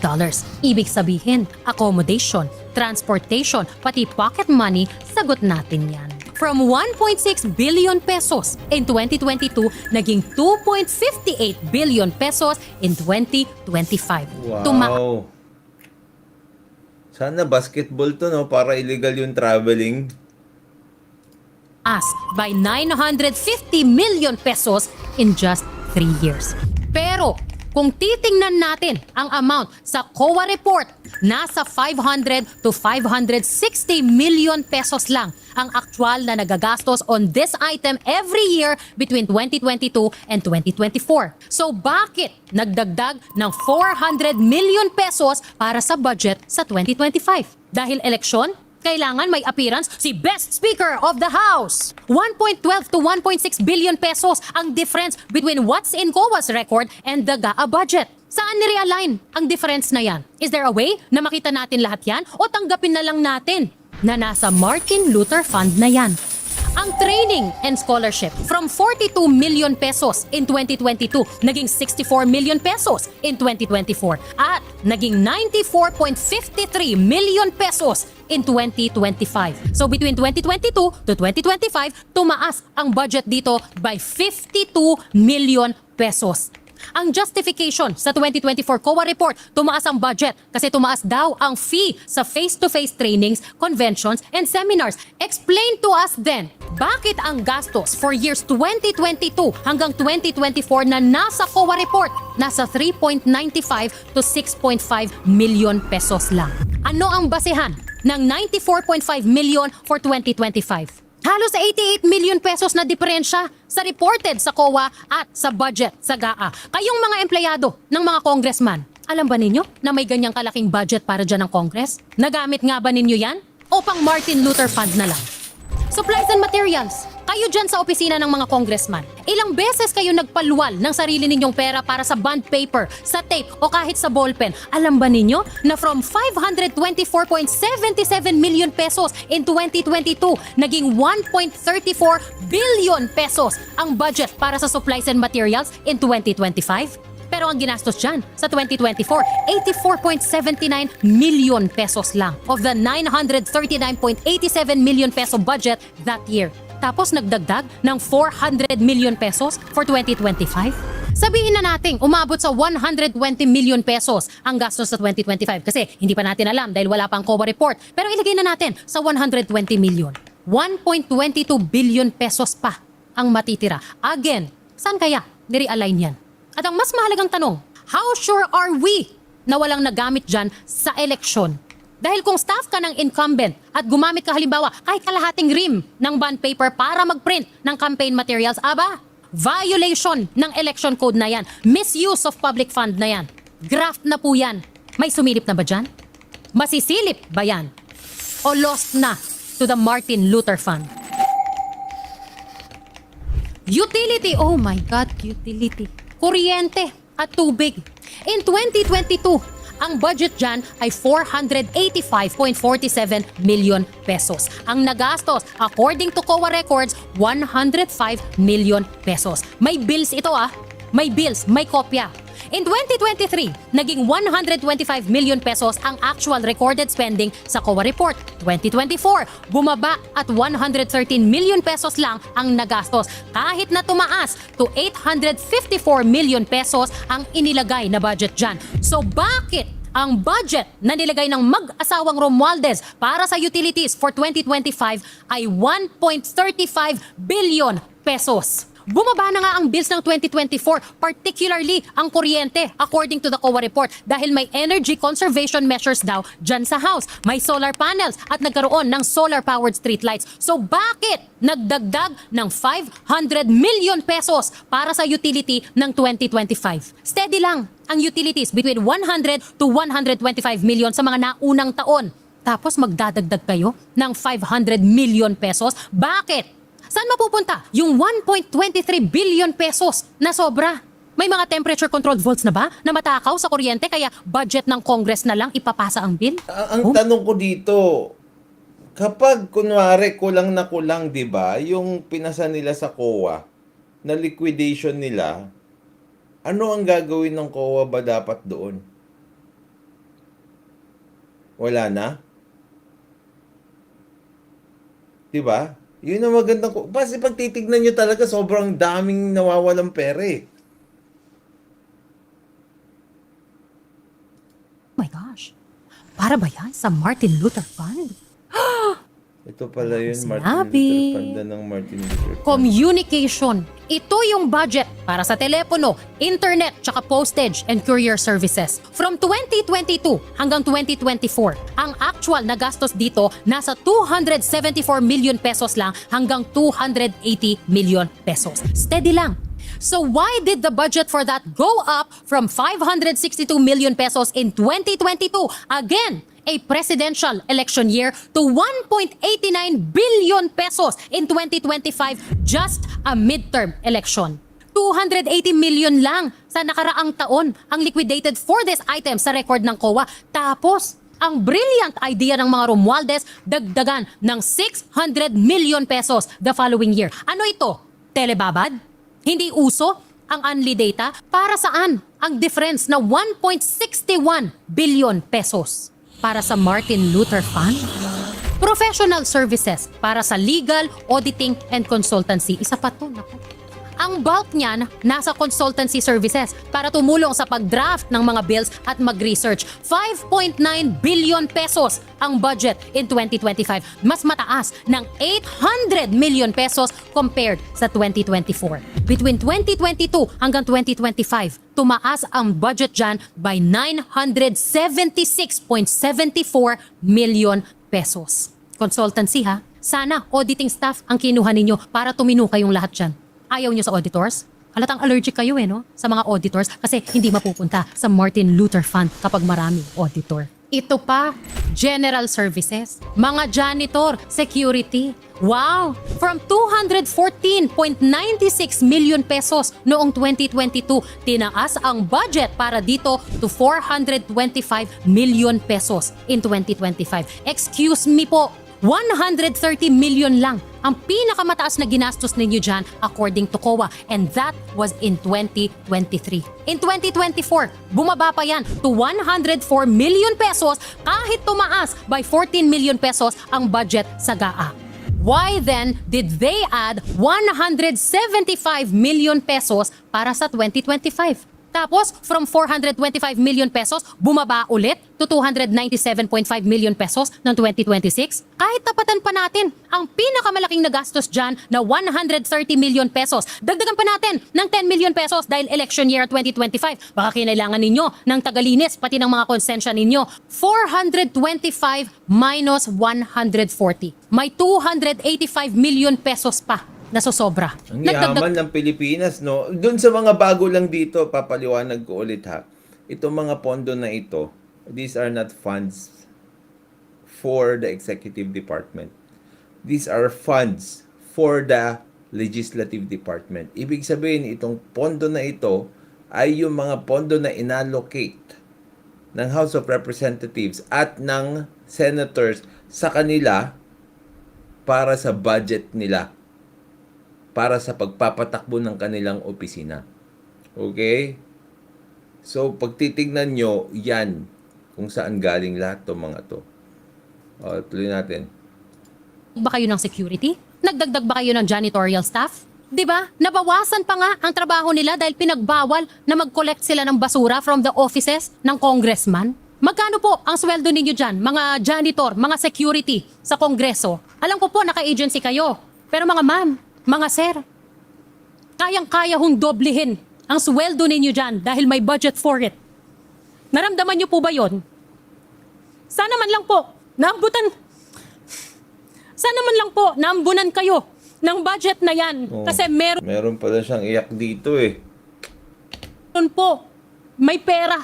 Ibig sabihin, accommodation, transportation, pati pocket money, sagot natin yan. From 1.6 billion pesos in 2022, naging 2.58 billion pesos in 2025. Wow. Sana basketball to, para illegal yung traveling. By 950 million pesos in just 3 years. Pero kung titingnan natin ang amount sa COA report, nasa 500 to 560 million pesos lang ang actual na nagagastos on this item every year between 2022 and 2024. So bakit nagdagdag ng 400 million pesos para sa budget sa 2025? Dahil eleksyon? Kailangan may appearance si Best Speaker of the House. 1.12 to 1.6 billion pesos ang difference between what's in COA's record and the GAA budget. Saan ni-realign ang difference na yan? Is there a way na makita natin lahat yan o tanggapin na lang natin na nasa Martin Luther Fund na yan? Ang training and scholarship from 42 million pesos in 2022 naging 64 million pesos in 2024 at naging 94.53 million pesos in 2025. So between 2022 to 2025, tumaas ang budget dito by 52 million pesos. Ang justification sa 2024 COA report, tumaas ang budget kasi tumaas daw ang fee sa face-to-face trainings, conventions, and seminars. Explain to us then, bakit ang gastos for years 2022 hanggang 2024 na nasa COA report, nasa 3.95 to 6.5 million pesos lang? Ano ang basehan ng 94.5 million for 2025? Halos 88 million pesos na diferensya sa reported sa COA at sa budget sa GAA. Kayong mga empleyado ng mga congressman, alam ba ninyo na may ganyang kalaking budget para dyan ng Congress? Nagamit nga ba ninyo yan? O pang Martin Luther Fund na lang? Supplies and materials. Kayo dyan sa opisina ng mga congressman. Ilang beses kayo nagpaluwal ng sarili ninyong pera para sa bond paper, sa tape o kahit sa ballpen. Alam ba ninyo na from 524.77 million pesos in 2022, naging 1.34 billion pesos ang budget para sa supplies and materials in 2025? Pero ang ginastos dyan sa 2024, 84.79 million pesos lang of the 939.87 million peso budget that year. Tapos nagdagdag ng 400 million pesos for 2025? Sabihin na nating umabot sa 120 million pesos ang gastos sa 2025 kasi hindi pa natin alam dahil wala pang COA report. Pero ilagay na natin sa 120 million. 1.22 billion pesos pa ang matitira. Again, saan kaya nire-align yan? At ang mas mahalagang tanong, how sure are we na walang nagamit dyan sa eleksyon? Dahil kung staff ka ng incumbent at gumamit ka halimbawa kahit kalahating rim ng bond paper para mag-print ng campaign materials, violation ng election code na yan, misuse of public fund na yan, graft na po yan. May sumilip na ba dyan? Masisilip ba yan? O lost na to to the Martin Luther Fund. Utility, oh my God, utility. Kuryente at tubig. In 2022, ang budget dyan ay 485.47 million pesos. Ang nagastos, according to COA records, 105 million pesos. May bills ito may bills, may kopya. In 2023, naging 125 million pesos ang actual recorded spending sa COA report. 2024, bumaba at 113 million pesos lang ang nagastos kahit na tumaas to 854 million pesos ang inilagay na budget dyan. So bakit ang budget na nilagay ng mag-asawang Romualdez para sa utilities for 2025 ay 1.35 billion pesos? Bumaba na nga ang bills ng 2024, particularly ang kuryente, according to the COA report, dahil may energy conservation measures daw dyan sa house. May solar panels at nagkaroon ng solar-powered streetlights. So bakit nagdagdag ng 500 million pesos para sa utility ng 2025? Steady lang ang utilities between 100 to 125 million sa mga naunang taon. Tapos magdadagdag kayo ng 500 million pesos? Bakit? Saan mapupunta yung 1.23 billion pesos na sobra? May mga temperature controlled volts na ba na matakaw sa kuryente kaya budget ng Congress na lang ipapasa ang bill? Ang tanong ko dito, kapag kunwari kulang na kulang, 'di ba, yung pinasa nila sa COA na liquidation nila, ano ang gagawin ng COA ba dapat doon? Wala na? 'Di ba? Yun ang maganda ko. Kasi pag titignan nyo talaga, sobrang daming nawawalang pera eh. Oh my gosh. Para ba yan sa Martin Luther Fund? Ito pala yun, Martin Sinabi. Luther Fund ng Martin Luther Fund. Communication. Ito yung budget para sa telepono, internet, tsaka postage and courier services. From 2022 hanggang 2024, ang actual na gastos dito nasa 274 million pesos lang hanggang 280 million pesos. Steady lang. So why did the budget for that go up from 562 million pesos in 2022, again, a presidential election year, to 1.89 billion pesos in 2025, just a midterm election? 280 million lang sa nakaraang taon ang liquidated for this item sa record ng COA. Tapos, ang brilliant idea ng mga Romualdez, dagdagan ng 600 million pesos the following year. Ano ito? Telebabad? Hindi uso ang unli data? Para saan ang difference na 1.61 billion pesos? Para sa Martin Luther Fund? Professional services para sa legal, auditing, and consultancy. Isa pa to, naku. Ang bulk niyan nasa consultancy services para tumulong sa pag-draft ng mga bills at mag-research. 5.9 billion pesos ang budget in 2025. Mas mataas ng 800 million pesos compared sa 2024. Between 2022 hanggang 2025, tumaas ang budget dyan by 976.74 million pesos. Consultancy ha? Sana auditing staff ang kinuha ninyo para tumino kayong lahat dyan. Ayaw nyo sa auditors? Halatang allergic kayo no? Sa mga auditors kasi hindi mapupunta sa Martin Luther Fund kapag maraming auditor. Ito pa, general services, mga janitor, security. Wow! From 214.96 million pesos noong 2022, tinaas ang budget para dito to 425 million pesos in 2025. Excuse me po, 130 million lang ang pinakamataas na ginastos ninyo dyan according to COA, and that was in 2023. In 2024, bumaba pa yan to 104 million pesos kahit tumaas by 14 million pesos ang budget sa GAA. Why then did they add 175 million pesos para sa 2025? Tapos, from 425 million pesos, bumaba ulit to 297.5 million pesos ng 2026. Kahit tapatan pa natin ang pinakamalaking nagastos dyan na 130 million pesos. Dagdagan pa natin ng 10 million pesos dahil election year 2025. Baka kinailangan ninyo ng tagalinis, pati ng mga konsensya ninyo. 425 minus 140. May 285 million pesos pa na sosobra. Ang yaman ng Pilipinas, no? Doon sa mga bago lang dito, papaliwanag ko ulit ha. Itong mga pondo na ito, these are not funds for the executive department. these are funds for the legislative department. Ibig sabihin, itong pondo na ito ay yung mga pondo na inallocate ng House of Representatives at ng senators sa kanila para sa budget nila, para sa pagpapatakbo ng kanilang opisina. Okay? So, pag titignan nyo, yan kung saan galing lahat to mga to. Tuloy natin. Ba kayo ng security? Nagdagdag ba kayo ng janitorial staff? 'Di ba? Nabawasan pa nga ang trabaho nila dahil pinagbawal na mag-collect sila ng basura from the offices ng congressman. Magkano po ang sweldo ninyo dyan, mga janitor, mga security sa kongreso? Alam ko po, naka-agency kayo. Pero mga ma'am, mga sir, kayang-kaya hong doblehin ang sweldo ninyo dyan dahil may budget for it. Naramdaman nyo po ba yon? Sana man lang po, naambunan kayo ng budget na yan. Kasi meron pala siyang iyak dito eh. po, may pera.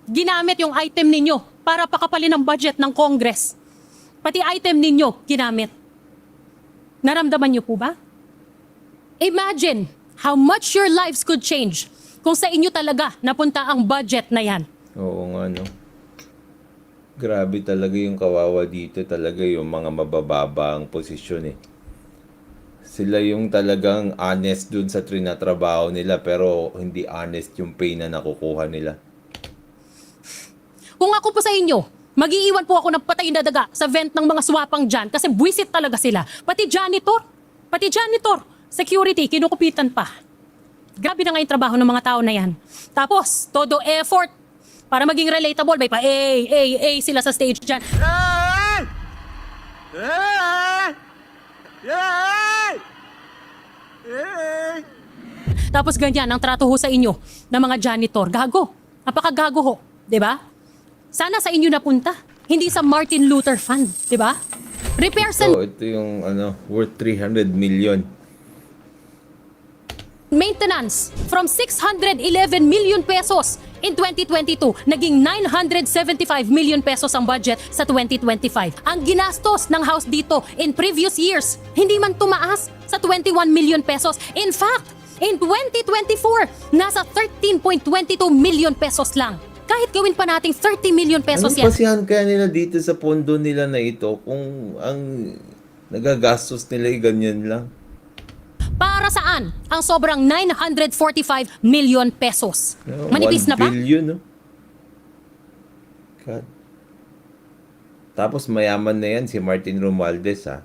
Ginamit yung item ninyo para pakapalin ang budget ng Congress. Pati item ninyo, ginamit. Naramdaman nyo po ba? Imagine how much your lives could change kung sa inyo talaga napunta ang budget na yan. Oo nga, no? Grabe talaga yung kawawa dito, talaga yung mga mabababa ang posisyon eh. Sila yung talagang honest dun sa trinatrabaho nila pero hindi honest yung pay na nakukuha nila. Kung ako po sa inyo, mag-iiwan po ako ng patay na daga sa vent ng mga swapang dyan kasi buwisit talaga sila. Pati janitor, security, kinukupitan pa. Grabe na nga yung trabaho ng mga tao na yan. Tapos, todo effort para maging relatable, may pa sila sa stage dyan. Tapos ganyan ang trato ho sa inyo ng mga janitor. Gago. Napakagago ho. 'Di ba? Sana sa inyo napunta. Hindi sa Martin Luther Fund. 'Di ba? Repairs and ito yung worth 300 million. maintenance from 611 million pesos in 2022, naging 975 million pesos ang budget sa 2025. Ang ginastos ng House dito in previous years, hindi man tumaas sa 21 million pesos. In fact, in 2024, nasa 13.22 million pesos lang. Kahit gawin pa nating 30 million pesos Anong pasihan kaya nila dito sa pondo nila na ito kung ang nagagastos nila ay ganyan lang? Para saan ang sobrang 945 million pesos? Manipis na ba? 1 billion, no? God. Tapos mayaman na yan si Martin Romualdez, ha?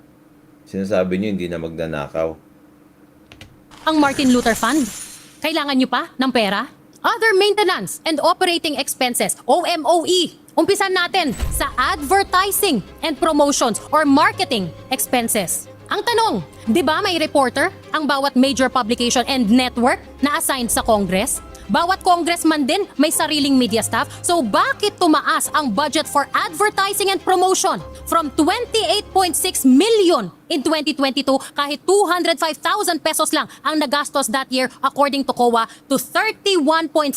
Sinasabi niyo hindi na magnanakaw. Ang Martin Luther Fund? Kailangan nyo pa ng pera? Other maintenance and operating expenses, OMOE. Umpisan natin sa advertising and promotions or marketing expenses. Ang tanong, di ba may reporter ang bawat major publication and network na assigned sa Congress? Bawat congressman din may sariling media staff. So bakit tumaas ang budget for advertising and promotion from 28.6 million in 2022 kahit 205,000 pesos lang ang nagastos that year according to COA to 31.46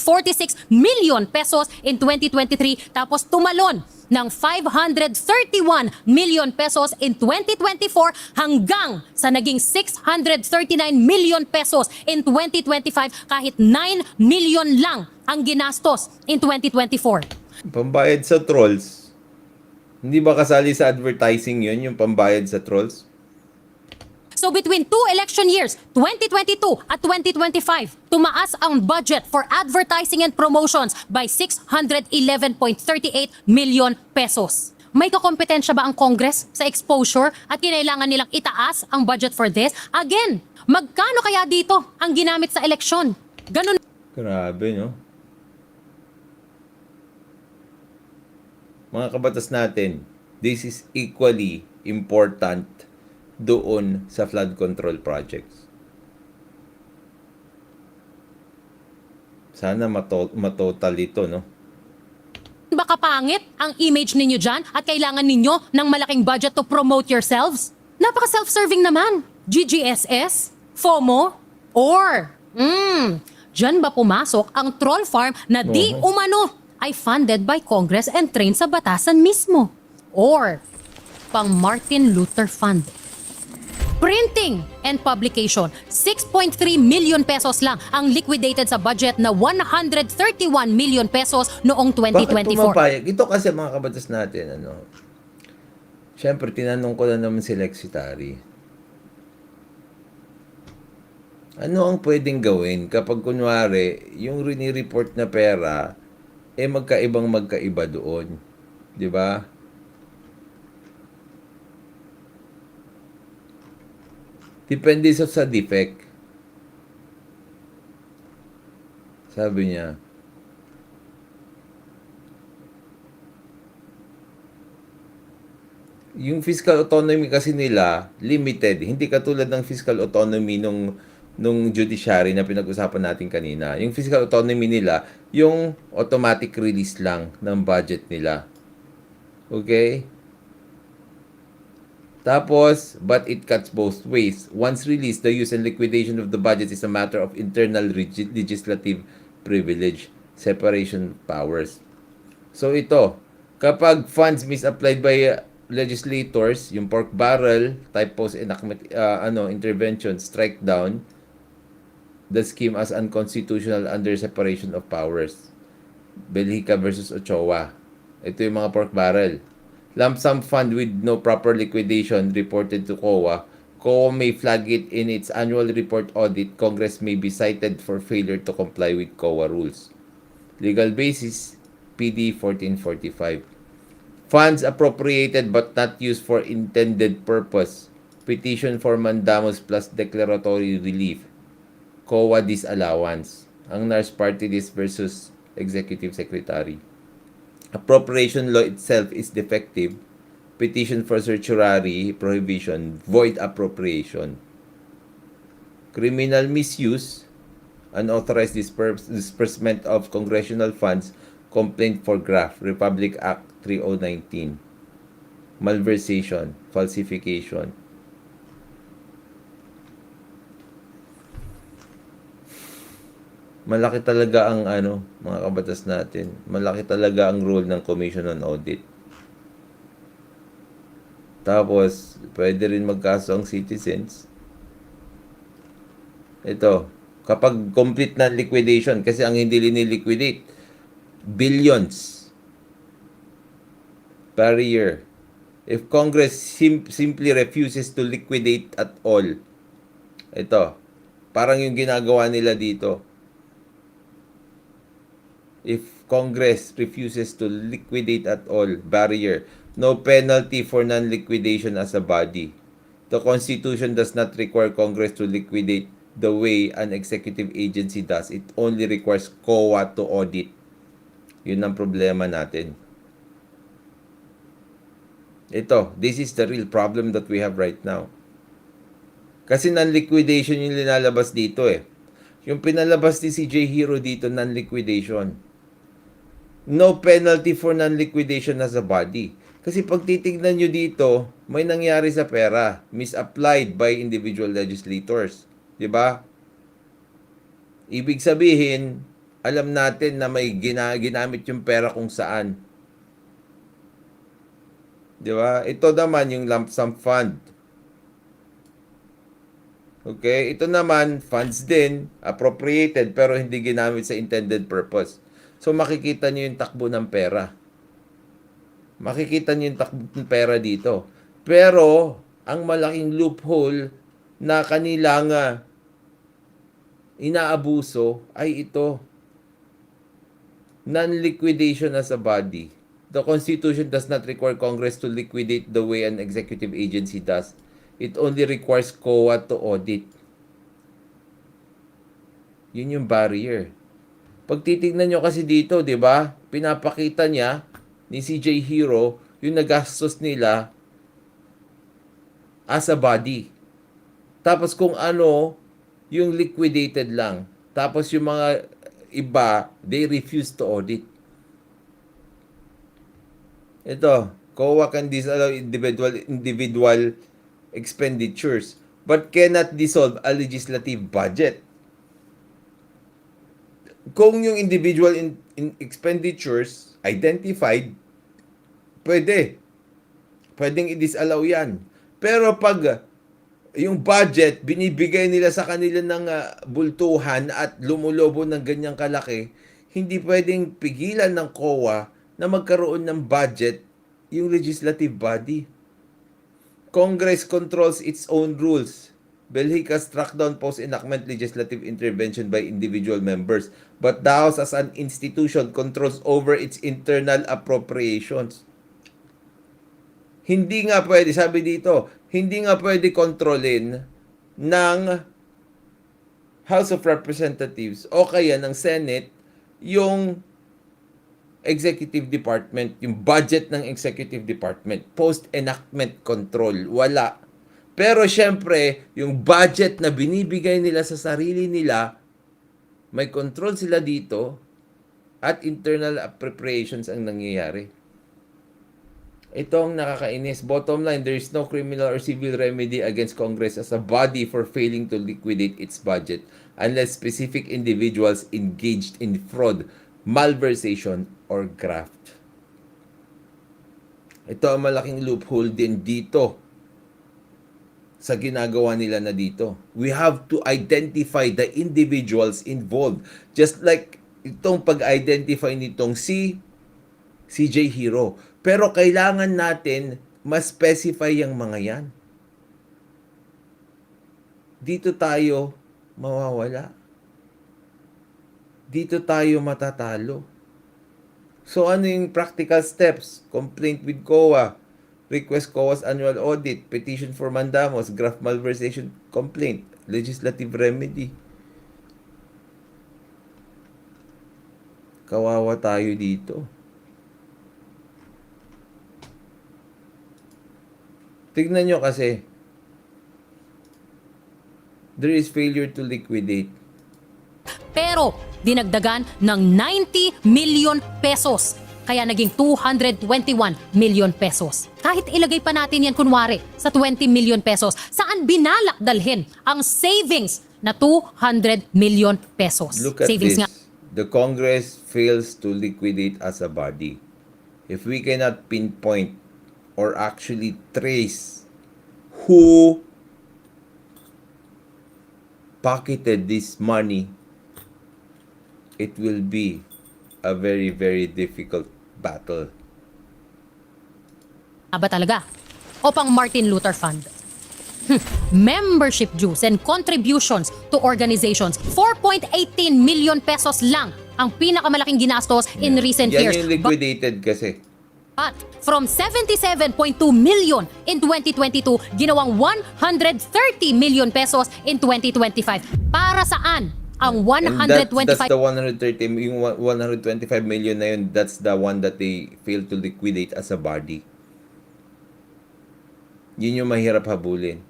million pesos in 2023 tapos tumalon ng 531 million pesos in 2024 hanggang sa naging 639 million pesos in 2025 kahit 9 million lang ang ginastos in 2024. Pambayad sa trolls. Hindi ba kasali sa advertising yun, yung pambayad sa trolls? So between two election years, 2022 at 2025, tumaas ang budget for advertising and promotions by 611.38 million pesos. May kakompetensya ba ang Congress sa exposure at kinailangan nilang itaas ang budget for this? Again, magkano kaya dito ang ginamit sa eleksyon? Ganun. Grabe, no? Mga kabatas natin, this is equally important doon sa flood control projects. Sana matotal ito, no? Baka pangit ang image ninyo dyan at kailangan ninyo ng malaking budget to promote yourselves? Napaka self-serving naman. GGSS? FOMO? Or, dyan ba pumasok ang troll farm na di umano ay funded by Congress and trained sa batasan mismo? Or, pang Martin Luther Fund? Printing and publication, 6.3 million pesos lang ang liquidated sa budget na 131 million pesos noong Bakit 2024. pumapayag? Ito kasi mga kabatas natin, Siyempre, tinanong ko na naman si Lexitary. Ano ang pwedeng gawin kapag kunwari, yung rini-report na pera, magkaiba doon? Di ba? Depende sa defect. Sabi niya. Yung fiscal autonomy kasi nila, limited. Hindi katulad ng fiscal autonomy nung judiciary na pinag-usapan natin kanina. Yung fiscal autonomy nila, yung automatic release lang ng budget nila. Okay? Tapos, but it cuts both ways. Once released, the use and liquidation of the budget is a matter of internal legislative privilege, separation of powers. So ito, kapag funds misapplied by legislators, yung pork barrel, typos, enactment, intervention, strike down the scheme as unconstitutional under separation of powers. Belhica versus Ochoa. Ito yung mga pork barrel. Lump sum fund with no proper liquidation reported to COA. COA may flag it in its annual report audit. Congress may be cited for failure to comply with COA rules. Legal basis, PD 1445. Funds appropriated but not used for intended purpose. Petition for mandamus plus declaratory relief. COA disallowance. Ang NARS party list versus executive secretary. Appropriation law itself is defective. Petition for certiorari prohibition. Void appropriation. Criminal misuse. Unauthorized disbursement of congressional funds. Complaint for graft. Republic Act 3019. Malversation. Falsification. Malaki talaga ang mga kabatas natin. Malaki talaga ang role ng Commission on Audit. Tapos, pwede rin magkaso ang citizens. Ito, kapag complete na liquidation, kasi ang hindi liniliquidate, billions per year. If Congress simply refuses to liquidate at all, ito, parang yung ginagawa nila dito. If Congress refuses to liquidate at all, barrier, no penalty for non-liquidation as a body. The Constitution does not require Congress to liquidate the way an executive agency does. It only requires COA to audit. Yun ang problema natin. Ito, this is the real problem that we have right now. Kasi non-liquidation yung linalabas dito eh. Yung pinalabas ni CJ Hero dito, non-liquidation. No penalty for non-liquidation as a body. Kasi pag titignan nyo dito, may nangyari sa pera. Misapplied by individual legislators. Diba? Ibig sabihin, alam natin na may ginamit yung pera kung saan. Diba? Ito naman yung lump sum fund. Okay? Ito naman, funds din, appropriated, pero hindi ginamit sa intended purpose. So, makikita nyo yung takbo ng pera. Makikita nyo yung takbo ng pera dito. Pero, ang malaking loophole na kanilang inaabuso ay ito. Non-liquidation as a body. The Constitution does not require Congress to liquidate the way an executive agency does. It only requires COA to audit. Yun yung barrier. Pag titignan nyo kasi dito, di ba? Pinapakita niya ni CJ Hero yung nagastos nila as a body. Tapos kung ano, yung liquidated lang. Tapos yung mga iba, they refuse to audit. Ito, COA can disallow individual expenditures but cannot dissolve a legislative budget. Kung yung individual expenditures identified, pwedeng i-disallow yan. Pero pag yung budget, binibigay nila sa kanila ng bultuhan at lumulobo ng ganyang kalaki, hindi pwedeng pigilan ng COA na magkaroon ng budget yung legislative body. Congress controls its own rules. Belhica struck down post-enactment legislative intervention by individual members, but the House as an institution controls over its internal appropriations. Hindi nga pwede, sabi dito, hindi nga pwede kontrolin ng House of Representatives o kaya ng Senate yung executive department, yung budget ng executive department, post-enactment control, wala. Pero syempre, yung budget na binibigay nila sa sarili nila, may control sila dito at internal appropriations ang nangyayari. Ito ang nakakainis. Bottom line, there is no criminal or civil remedy against Congress as a body for failing to liquidate its budget unless specific individuals engaged in fraud, malversation, or graft. Ito ang malaking loophole din dito sa ginagawa nila na dito. We have to identify the individuals involved. Just like itong pag-identify nitong si CJ Hero. Pero kailangan natin mas specify yung mga yan. Dito tayo mawawala. Dito tayo matatalo. So ano yung practical steps? Complaint with COA, request COA's annual audit, petition for mandamos, graft malversation complaint, legislative remedy. Kawawa tayo dito. Tignan nyo kasi, there is failure to liquidate. Pero dinagdagan ng 90 million pesos. Kaya naging 221 million pesos. Kahit ilagay pa natin yan kunwari sa 20 million pesos, saan binalak dalhin ang savings na 200 million pesos? Look at Savings this. nga. The Congress fails to liquidate as a body. If we cannot pinpoint or actually trace who pocketed this money, it will be a very, very difficult battle. Aba talaga? O pang Martin Luther Fund? Membership dues and contributions to organizations, 4.18 million pesos lang ang pinakamalaking ginastos in recent Yan years. yung liquidated kasi. But from 77.2 million in 2022, ginawang 130 million pesos in 2025. Para saan ang 125? That's the 130, yung 125 million na yun, that's the one that they failed to liquidate as a body. Yun yung mahirap habulin.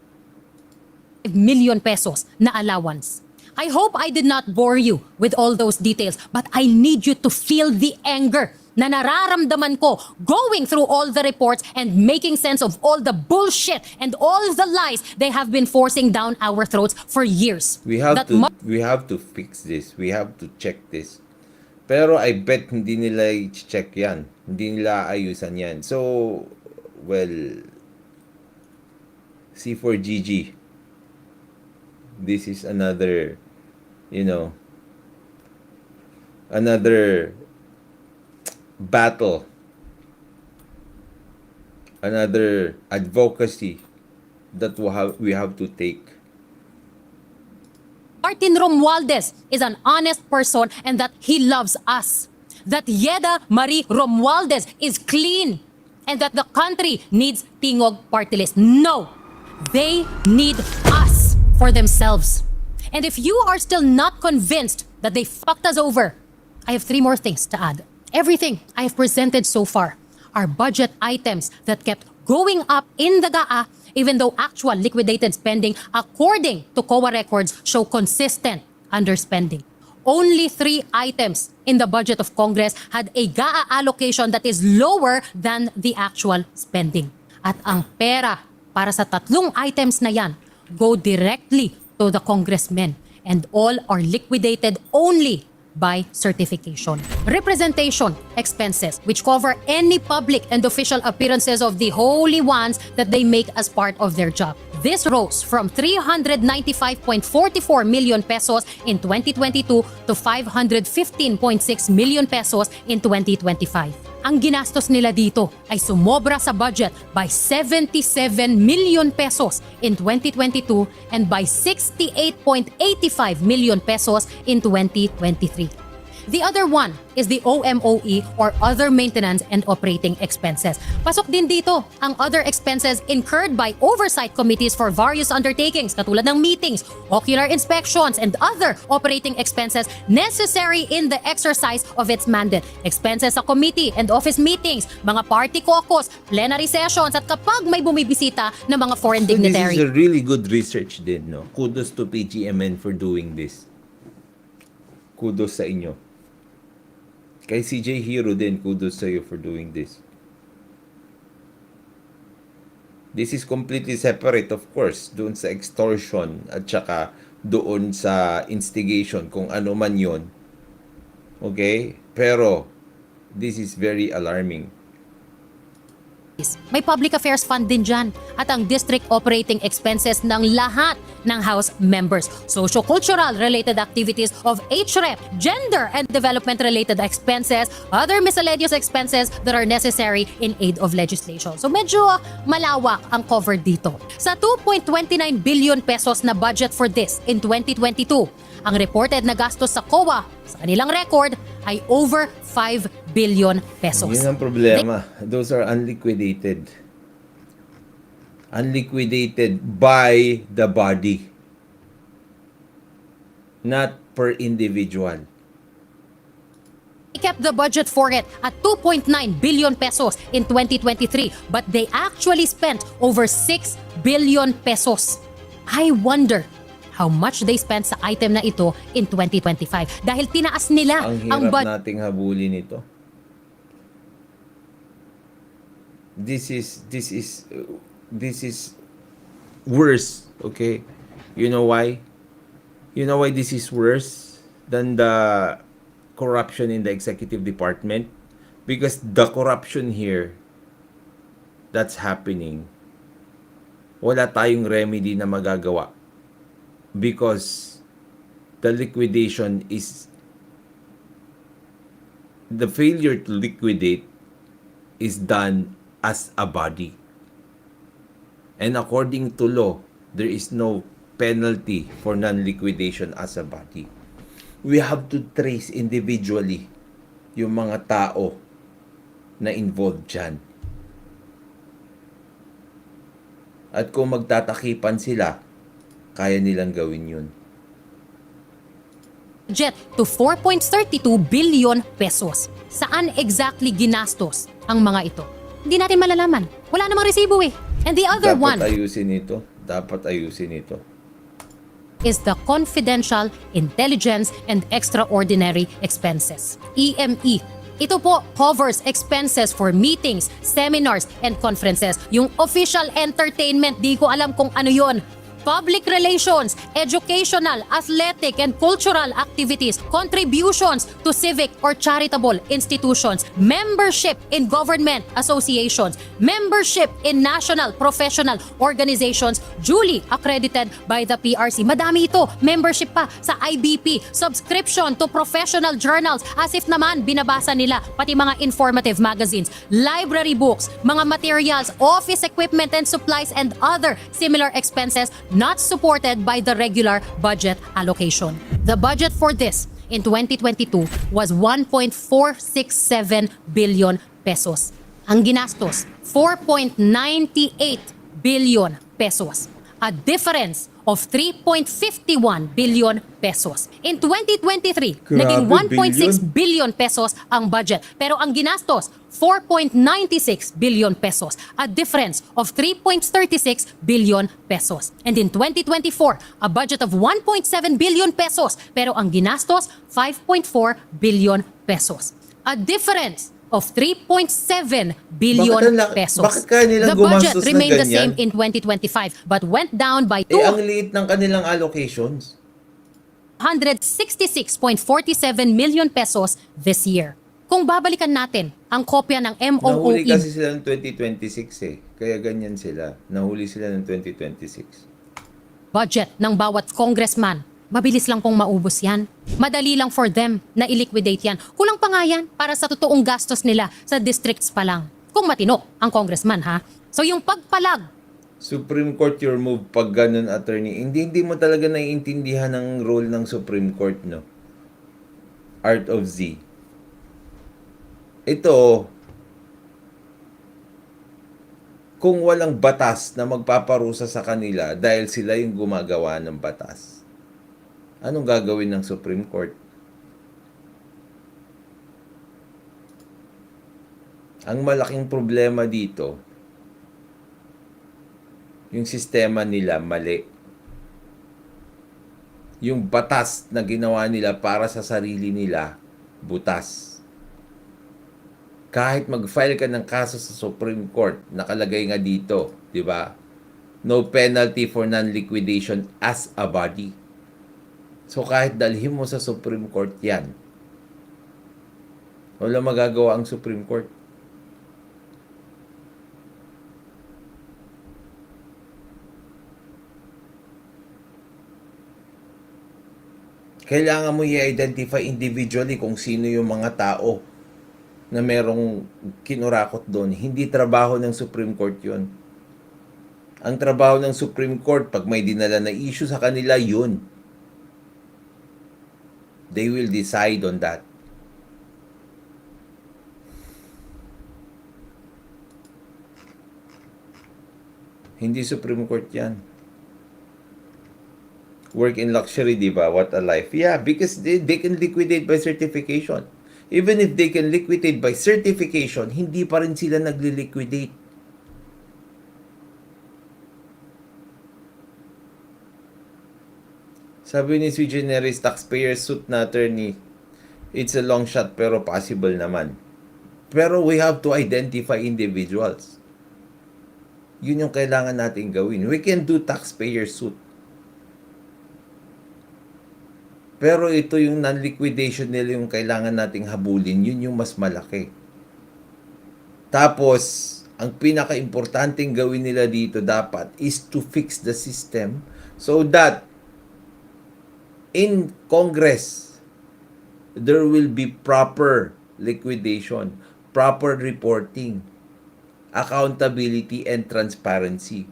Million pesos na allowance. I hope I did not bore you with all those details, but I need you to feel the anger na nararamdaman ko going through all the reports and making sense of all the bullshit and all the lies they have been forcing down our throats for years. We have to fix this. We have to check this. Pero I bet hindi nila i-check yan. Hindi nila ayusan yan. So, well, C4GG. This is another, another battle, another advocacy that we have to take. Martin Romualdez is an honest person and that he loves us. That Yeda Marie Romualdez is clean and that the country needs Tingog Party List. No, they need us for themselves. And if you are still not convinced that they fucked us over, I have 3 more things to add. Everything I have presented so far are budget items that kept going up in the GAA even though actual liquidated spending according to COA records show consistent underspending. Only 3 items in the budget of Congress had a GAA allocation that is lower than the actual spending. At ang pera para sa 3 items na yan go directly to the congressmen and all are liquidated only by certification. Representation expenses, which cover any public and official appearances of the holy ones that they make as part of their job. This rose from 395.44 million pesos in 2022 to 515.6 million pesos in 2025. Ang ginastos nila dito ay sumobra sa budget by 77 million pesos in 2022 and by 68.85 million pesos in 2023. The other one is the OMOE or Other Maintenance and Operating Expenses. Pasok din dito ang other expenses incurred by oversight committees for various undertakings katulad ng meetings, ocular inspections, and other operating expenses necessary in the exercise of its mandate. Expenses sa committee and office meetings, mga party caucus, plenary sessions, at kapag may bumibisita ng mga foreign dignitary. This is a really good research din, no? Kudos to Pgmn for doing this. Kudos sa inyo. Kay CJ Hero din, kudos sa iyo for doing this. This is completely separate, of course, doon sa extortion at saka doon sa instigation, kung ano man yon. Okay? Pero, this is very alarming. May public affairs fund din dyan at ang district operating expenses ng lahat ng House members. Socio-cultural related activities of HREP, gender and development related expenses, other miscellaneous expenses that are necessary in aid of legislation. So medyo malawak ang cover dito. Sa 2.29 billion pesos na budget for this in 2022, ang reported na gastos sa COA sa kanilang record ay over 5 billion pesos. Yun ang problema. Those are unliquidated. Unliquidated by the body. Not per individual. They kept the budget for it at 2.9 billion pesos in 2023, but they actually spent over 6 billion pesos. I wonder how much they spent sa item na ito in 2025 dahil tinaas nila ang budget. hirap nating habulin ito. This is worse, okay? You know why? You know why this is worse than the corruption in the executive department? Because the corruption here that's happening, wala tayong remedy na magagawa. Because the liquidation is, the failure to liquidate is done as a body. And according to law, there is no penalty for non-liquidation as a body. We have to trace individually yung mga tao na involved dyan. At kung magtatakipan sila, kaya nilang gawin yun. Budget to 4.32 billion pesos. Saan exactly ginastos ang mga ito? Hindi natin malalaman. Wala namang resibo eh. And the other one Dapat ayusin ito. is the confidential, intelligence, and extraordinary expenses. EME. Ito po covers expenses for meetings, seminars, and conferences. Yung official entertainment, di ko alam kung ano yon. Public relations, educational, athletic, and cultural activities, contributions to civic or charitable institutions, membership in government associations, membership in national professional organizations duly accredited by the PRC. Madami ito. Membership pa sa IBP, subscription to professional journals as if naman binabasa nila pati mga informative magazines, library books, mga materials, office equipment and supplies, and other similar expenses not supported by the regular budget allocation. The budget for this in 2022 was 1.467 billion pesos. Ang ginastos, 4.98 billion pesos. A difference of 3.51 billion pesos. In 2023, naging 1.6 billion pesos ang budget. Pero ang ginastos, 4.96 billion pesos. A difference of 3.36 billion pesos. And in 2024, a budget of 1.7 billion pesos. Pero ang ginastos, 5.4 billion pesos. A difference of 3.7 billion pesos. Bakit kaya nilang The budget gumastos na remained the ganyan? same in 2025 but went down by ang liit ng kanilang allocations. 266.47 million pesos this year. Kung babalikan natin ang kopya ng Nahuli MOOE kasi sila ng 2026 eh. Kaya ganyan sila. Nahuli sila ng 2026. budget ng bawat congressman, mabilis lang pong maubos yan. Madali lang for them na i-liquidate yan. Kulang pa nga yan para sa totoong gastos nila sa districts pa lang. Kung matino ang congressman ha. So yung pagpalag, Supreme Court your move pag ganun, attorney. Hindi mo talaga naiintindihan ang role ng Supreme Court, no? Art of Z. Ito, kung walang batas na magpaparusa sa kanila dahil sila yung gumagawa ng batas, anong gagawin ng Supreme Court? Ang malaking problema dito, yung sistema nila mali. Yung batas na ginawa nila para sa sarili nila, butas. Kahit mag-file ka ng kaso sa Supreme Court, nakalagay nga dito, di ba? No penalty for non-liquidation as a body. So kahit dalhin mo sa Supreme Court yan, wala magagawa ang Supreme Court. Kailangan mo i-identify individually kung sino yung mga tao na merong kinurakot doon. Hindi trabaho ng Supreme Court yun. Ang trabaho ng Supreme Court, pag may dinala na issue sa kanila, yun. They will decide on that. Hindi Supreme Court yan. Work in luxury, di ba? What a life. Yeah, because they can liquidate by certification. Even if they can liquidate by certification, hindi pa rin sila nagli-liquidate. Sabi ni sui generis taxpayer suit na attorney, it's a long shot pero possible naman. Pero we have to identify individuals. Yun yung kailangan natin gawin. We can do taxpayer suit. Pero ito yung non-liquidation nila yung kailangan nating habulin. Yun yung mas malaki. Tapos, ang pinaka-importanting gawin nila dito dapat is to fix the system so that in Congress, there will be proper liquidation, proper reporting, accountability, and transparency.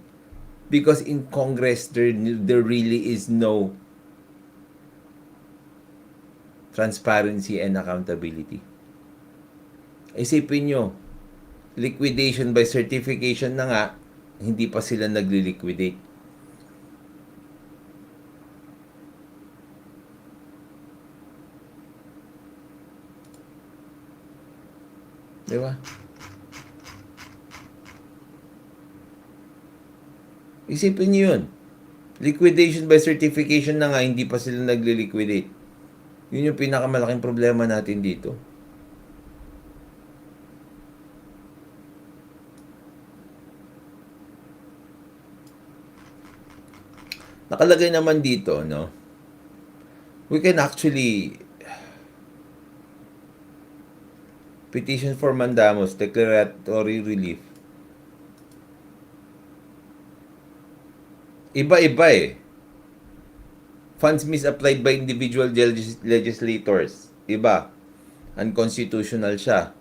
Because in Congress, there really is no transparency and accountability. Isipin nyo, liquidation by certification na nga, hindi pa sila nagli-liquidate. Di ba? Isipin nyo yun. Liquidation by certification na nga, hindi pa sila nagli-liquidate. Yun yung pinakamalaking problema natin dito. Nakalagay naman dito, no? We can actually petition for mandamus, declaratory relief. Iba-iba eh. Funds misapplied by individual legislators. Iba. Unconstitutional siya.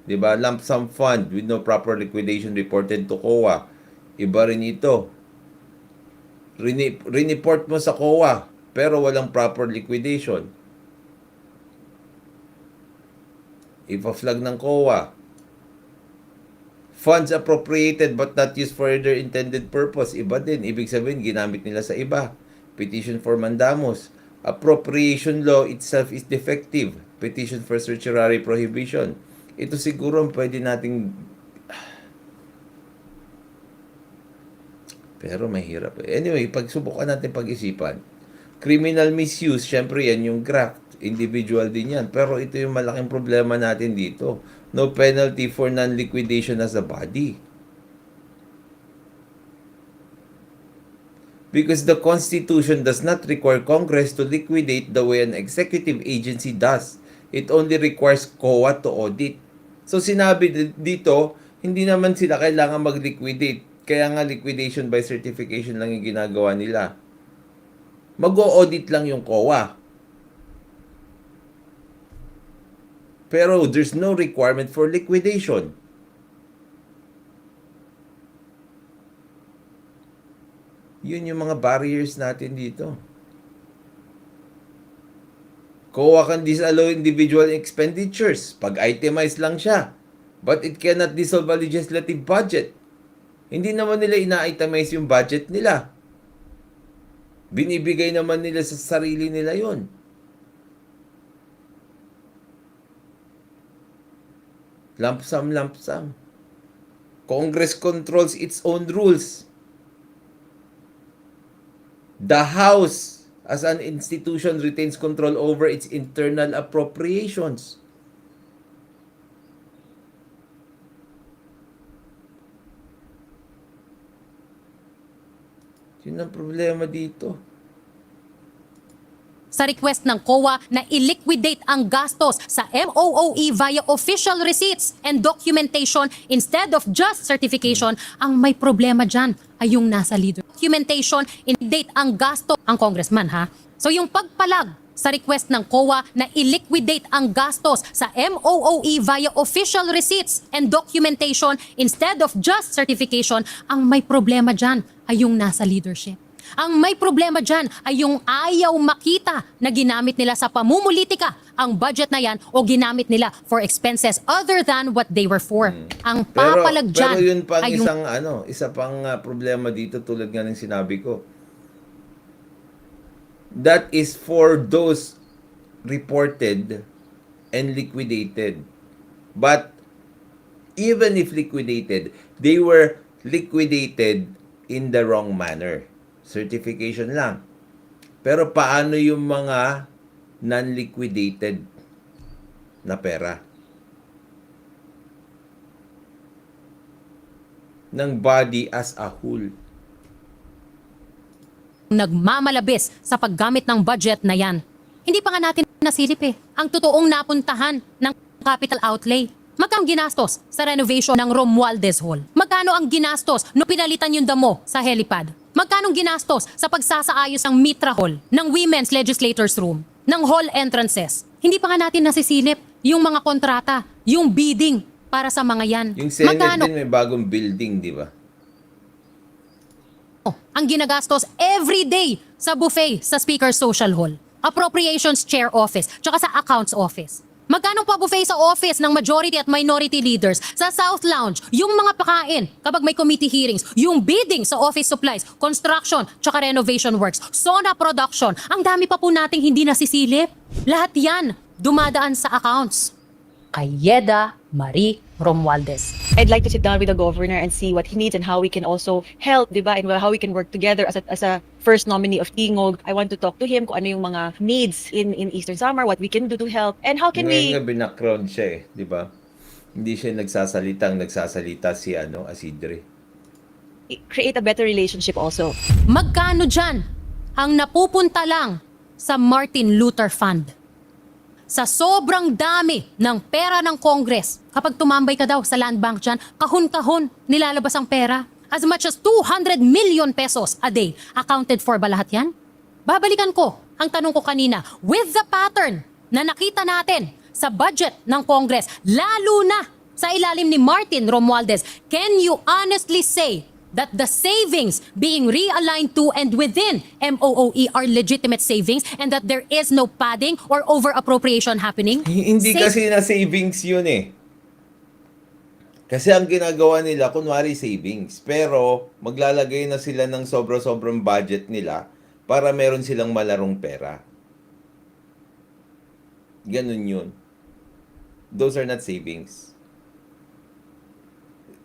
Diba? Lump sum fund with no proper liquidation reported to COA. Iba rin ito. Report mo sa COA pero walang proper liquidation. Ipa-flag ng COA. Funds appropriated but not used for their intended purpose. Iba din. Ibig sabihin, ginamit nila sa iba. Petition for mandamus. Appropriation law itself is defective. Petition for certiorari prohibition. Ito siguro pwede nating... Pero mahirap. Anyway, pagsubukan natin pag-isipan. Criminal misuse, syempre yan yung graft. Individual din yan. Pero ito yung malaking problema natin dito. No penalty for non-liquidation as a body. Because the Constitution does not require Congress to liquidate the way an executive agency does. It only requires COA to audit. So sinabi dito, hindi naman sila kailangan mag-liquidate. Kaya nga liquidation by certification lang yung ginagawa nila. Mag-o-audit lang yung COA. Pero there's no requirement for liquidation. Yun yung mga barriers natin dito. COA can disallow individual expenditures pag itemized lang siya. But it cannot dissolve a legislative budget. Hindi naman nila ina-itemize yung budget nila. Binibigay naman nila sa sarili nila yon. Lump sum, lump sum. Congress controls its own rules. The House as an institution retains control over its internal appropriations. Yun ang problema dito. Sa request ng COA na i-liquidate ang gastos sa MOOE via official receipts and documentation instead of just certification, ang may problema dyan ay yung nasa leader. Documentation, in-date ang gasto ang congressman ha. So yung pagpalag sa request ng COA na i-liquidate ang gastos sa MOOE via official receipts and documentation instead of just certification, ang may problema dyan ay yung nasa leadership. Ang may problema dyan ay yung ayaw makita na ginamit nila sa pamumulitika ang budget na yan o ginamit nila for expenses other than what they were for. Ang papalag dyan pero yun pang ay yung... isa pang problema dito tulad nga ng sinabi ko. That is for those reported and liquidated. But even if liquidated, they were liquidated in the wrong manner. Certification lang. Pero paano yung mga non-liquidated na pera ng body as a whole? Nagmamalabis sa paggamit ng budget na yan. Hindi pa nga natin nasilip ang totoong napuntahan ng capital outlay. Magkano ginastos sa renovation ng Romualdez Hall? Magkano ang ginastos nung pinalitan yung damo sa helipad? Magkano ginastos sa pagsasaayos ng Mitra Hall, ng Women's Legislators Room, ng hall entrances? Hindi pa nga natin nasisilip yung mga kontrata, yung bidding para sa mga yan. Yung Senate din may bagong building, di ba? Ang ginagastos every day sa buffet sa Speaker's Social Hall, Appropriations Chair Office, tsaka sa Accounts Office. Magkano pa buffet sa office ng majority at minority leaders, sa South Lounge, yung mga pakain kapag may committee hearings, yung bidding sa office supplies, construction, tsaka renovation works, SONA production, ang dami pa po nating hindi nasisilip. Lahat yan dumadaan sa accounts. Kay Yeda Marie Romualdez. I'd like to sit down with the governor and see what he needs and how we can also help, diba? And how we can work together as a first nominee of Tingog. I want to talk to him kung ano yung mga needs in Eastern Samar, what we can do to help, and how can we... Ngayon nga binackground siya di ba? Hindi siya nagsasalita si Asidre. Create a better relationship also. Magkano dyan ang napupunta lang sa Martin Luther Fund? Sa sobrang dami ng pera ng Congress, kapag tumambay ka daw sa land bank dyan, kahon-kahon nilalabas ang pera. As much as 200 million pesos a day. Accounted for ba lahat yan? Babalikan ko ang tanong ko kanina, with the pattern na nakita natin sa budget ng Congress, lalo na sa ilalim ni Martin Romualdez, can you honestly say that the savings being realigned to and within MOOE are legitimate savings and that there is no padding or over-appropriation happening? Hindi kasi na savings yun Kasi ang ginagawa nila, kunwari savings. Pero maglalagay na sila ng sobra-sobrang budget nila para meron silang malarong pera. Ganun yun. Those are not savings.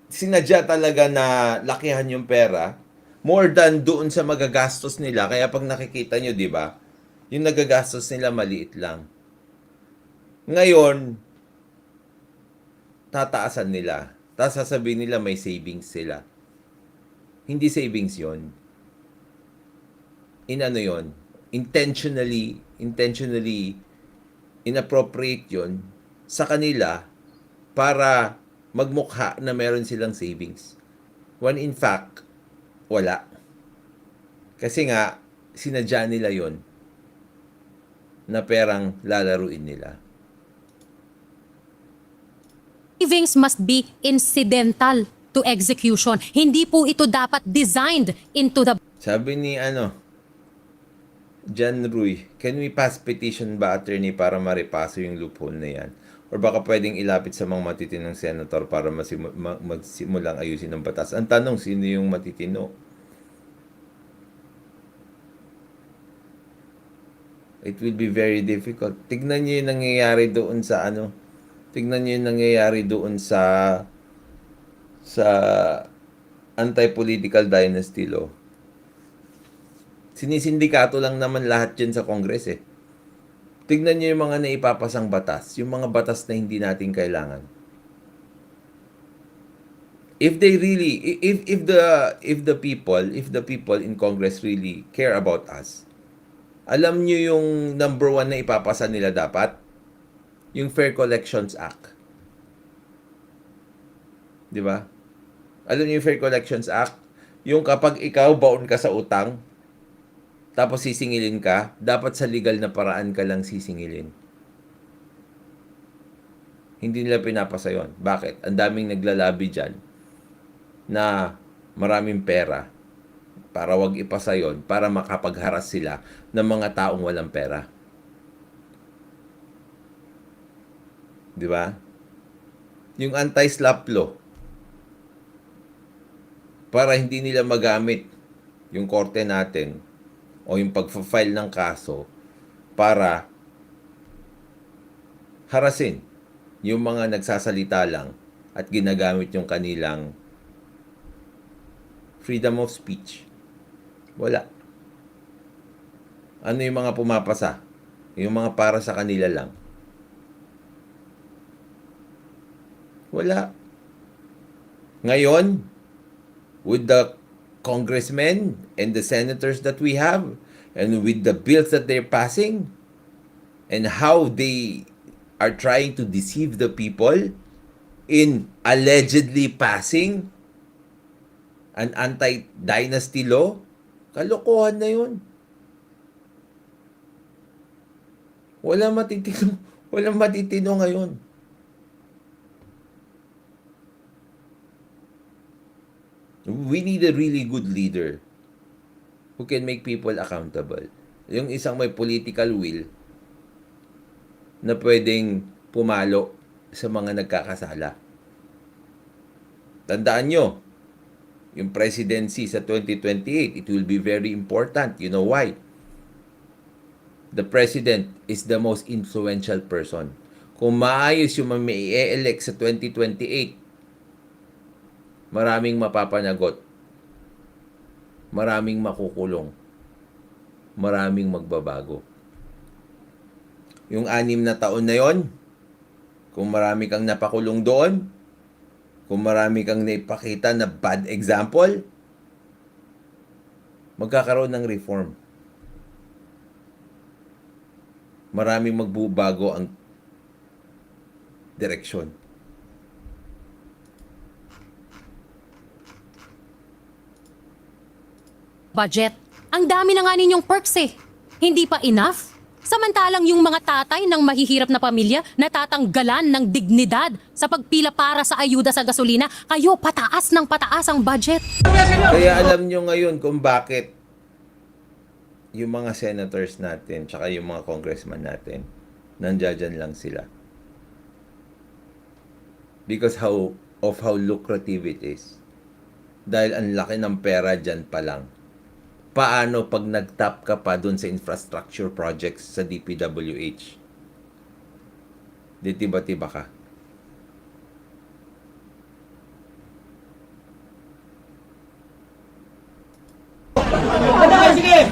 Sinadya talaga na lakihan yung pera more than doon sa magagastos nila. Kaya pag nakikita nyo, di ba, yung nagagastos nila maliit lang. Ngayon, tataasan nila. Tapos sasabihin nila may savings sila. Hindi savings yon. Intentionally inappropriate yun sa kanila para magmukha na meron silang savings. When in fact, wala. Kasi nga, sinadya nila yon na perang lalaruin nila. Savings must be incidental to execution. Hindi po ito dapat designed into the... Sabi ni John Ruy, can we pass petition ba, attorney, para maripaso yung loophole na yan? Or baka pwedeng ilapit sa mga matitinong senator para magsimulang ayusin ng batas. Ang tanong, sino yung matitino? It will be very difficult. Tignan niyo yung nangyayari doon sa tignan niyo yung nangyayari doon sa anti-political dynasty law. Sinisindikato lang naman lahat dyan sa Congress eh. Tignan niyo yung mga naipapasang batas, yung mga batas na hindi natin kailangan. If they really, if the people in Congress really care about us, alam niyo yung number 1 na ipapasa nila dapat? Yung Fair Collections Act. Di ba? Alam niyo yung Fair Collections Act? Yung kapag ikaw baon ka sa utang, tapos sisingilin ka, dapat sa legal na paraan ka lang sisingilin. Hindi nila pinapasa yun. Bakit? Ang daming naglalabi dyan na maraming pera para wag ipasa yun, para makapagharas sila ng mga taong walang pera. Di ba? Yung anti-slap law, para hindi nila magamit yung korte natin o yung pag-file ng kaso para harasin yung mga nagsasalita lang at ginagamit yung kanilang freedom of speech. Wala. Ano yung mga pumapasa? Yung mga para sa kanila lang. Wala. Ngayon, with the congressmen and the senators that we have, and with the bills that they're passing, and how they are trying to deceive the people in allegedly passing an anti-dynasty law, kalokohan na yun. Walang matitino ngayon. We need a really good leader who can make people accountable. Yung isang may political will na pwedeng pumalo sa mga nagkakasala. Tandaan nyo, yung presidency sa 2028, it will be very important. You know why? The president is the most influential person. Kung maayos yung mai-elect sa 2028, maraming mapapanagot, maraming makukulong, maraming magbabago. Yung 6 na taon na yon, kung marami kang napakulong doon, kung marami kang naipakita na bad example, magkakaroon ng reform. Maraming magbabago ang direksyon. budget. Ang dami na nga ninyong perks eh. Hindi pa enough? Samantalang yung mga tatay ng mahihirap na pamilya natatanggalan ng dignidad sa pagpila para sa ayuda sa gasolina, kayo pataas ng pataas ang budget. Kaya alam nyo ngayon kung bakit yung mga senators natin tsaka yung mga congressman natin nandiyan lang sila. Because of how lucrative it is. Dahil ang laki ng pera dyan pa lang. Paano pag nag-tap ka pa dun sa infrastructure projects sa DPWH? Di tiba-tiba ka. Sige!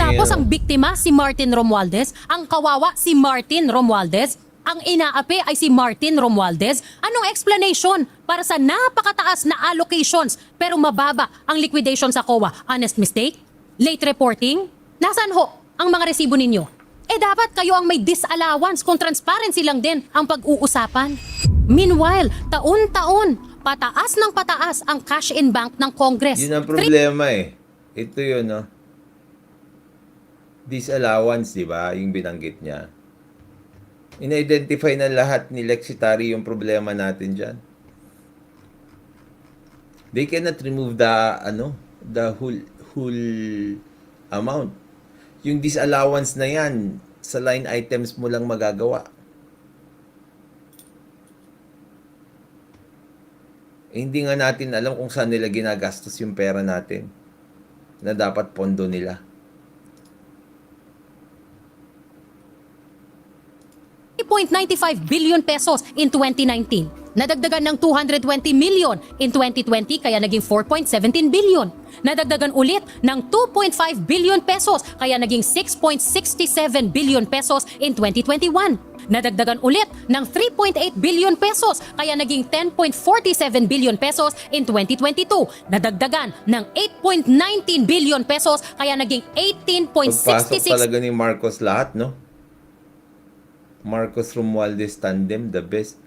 Tapos ang biktima si Martin Romualdez, ang kawawa si Martin Romualdez. Ang inaapi ay si Martin Romualdez. Anong explanation para sa napakataas na allocations pero mababa ang liquidation sa COA? Honest mistake? Late reporting? Nasaan ho ang mga resibo ninyo? Dapat kayo ang may disallowance kung transparency lang din ang pag-uusapan. Meanwhile, taon-taon, pataas ng pataas ang cash in bank ng Congress. Yun ang problema eh. Ito yun, no? Disallowance, di ba? Yung binanggit niya. In-identify na lahat ni Lexitary yung problema natin dyan. They cannot remove the whole amount. Yung disallowance na yan, sa line items mo lang magagawa. Hindi nga natin alam kung saan nila ginagastos yung pera natin na dapat pondo nila. 3.95 billion pesos in 2019. Nadagdagan ng 220 million in 2020 kaya naging 4.17 billion. Nadagdagan ulit ng 2.5 billion pesos kaya naging 6.67 billion pesos in 2021. Nadagdagan ulit ng 3.8 billion pesos kaya naging 10.47 billion pesos in 2022. Nadagdagan ng 8.19 billion pesos kaya naging 18.66 Pagpasok talaga ni Marcos lahat, no? Marcos Romualdez tandem, the best.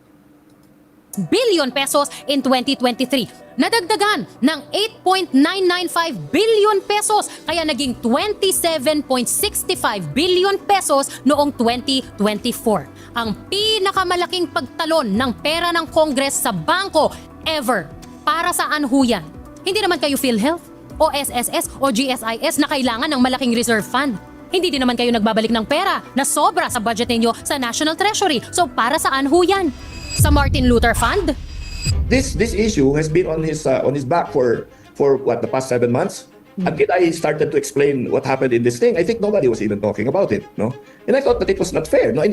Billion pesos in 2023. Nadagdagan ng 8.995 billion pesos kaya naging 27.65 billion pesos noong 2024. Ang pinakamalaking pagtalon ng pera ng Congress sa bangko ever. Para saan ho yan? Hindi naman kayo PhilHealth o SSS o GSIS na kailangan ng malaking reserve fund. Hindi din naman kayo nagbabalik ng pera na sobra sa budget ninyo sa National Treasury. So para saan ho yan? Sa Martin Luther Fund? This issue has been on his back for what, the past 7 months. Until I started to explain what happened in this thing, I think nobody was even talking about it, no? And I thought that it was not fair, no?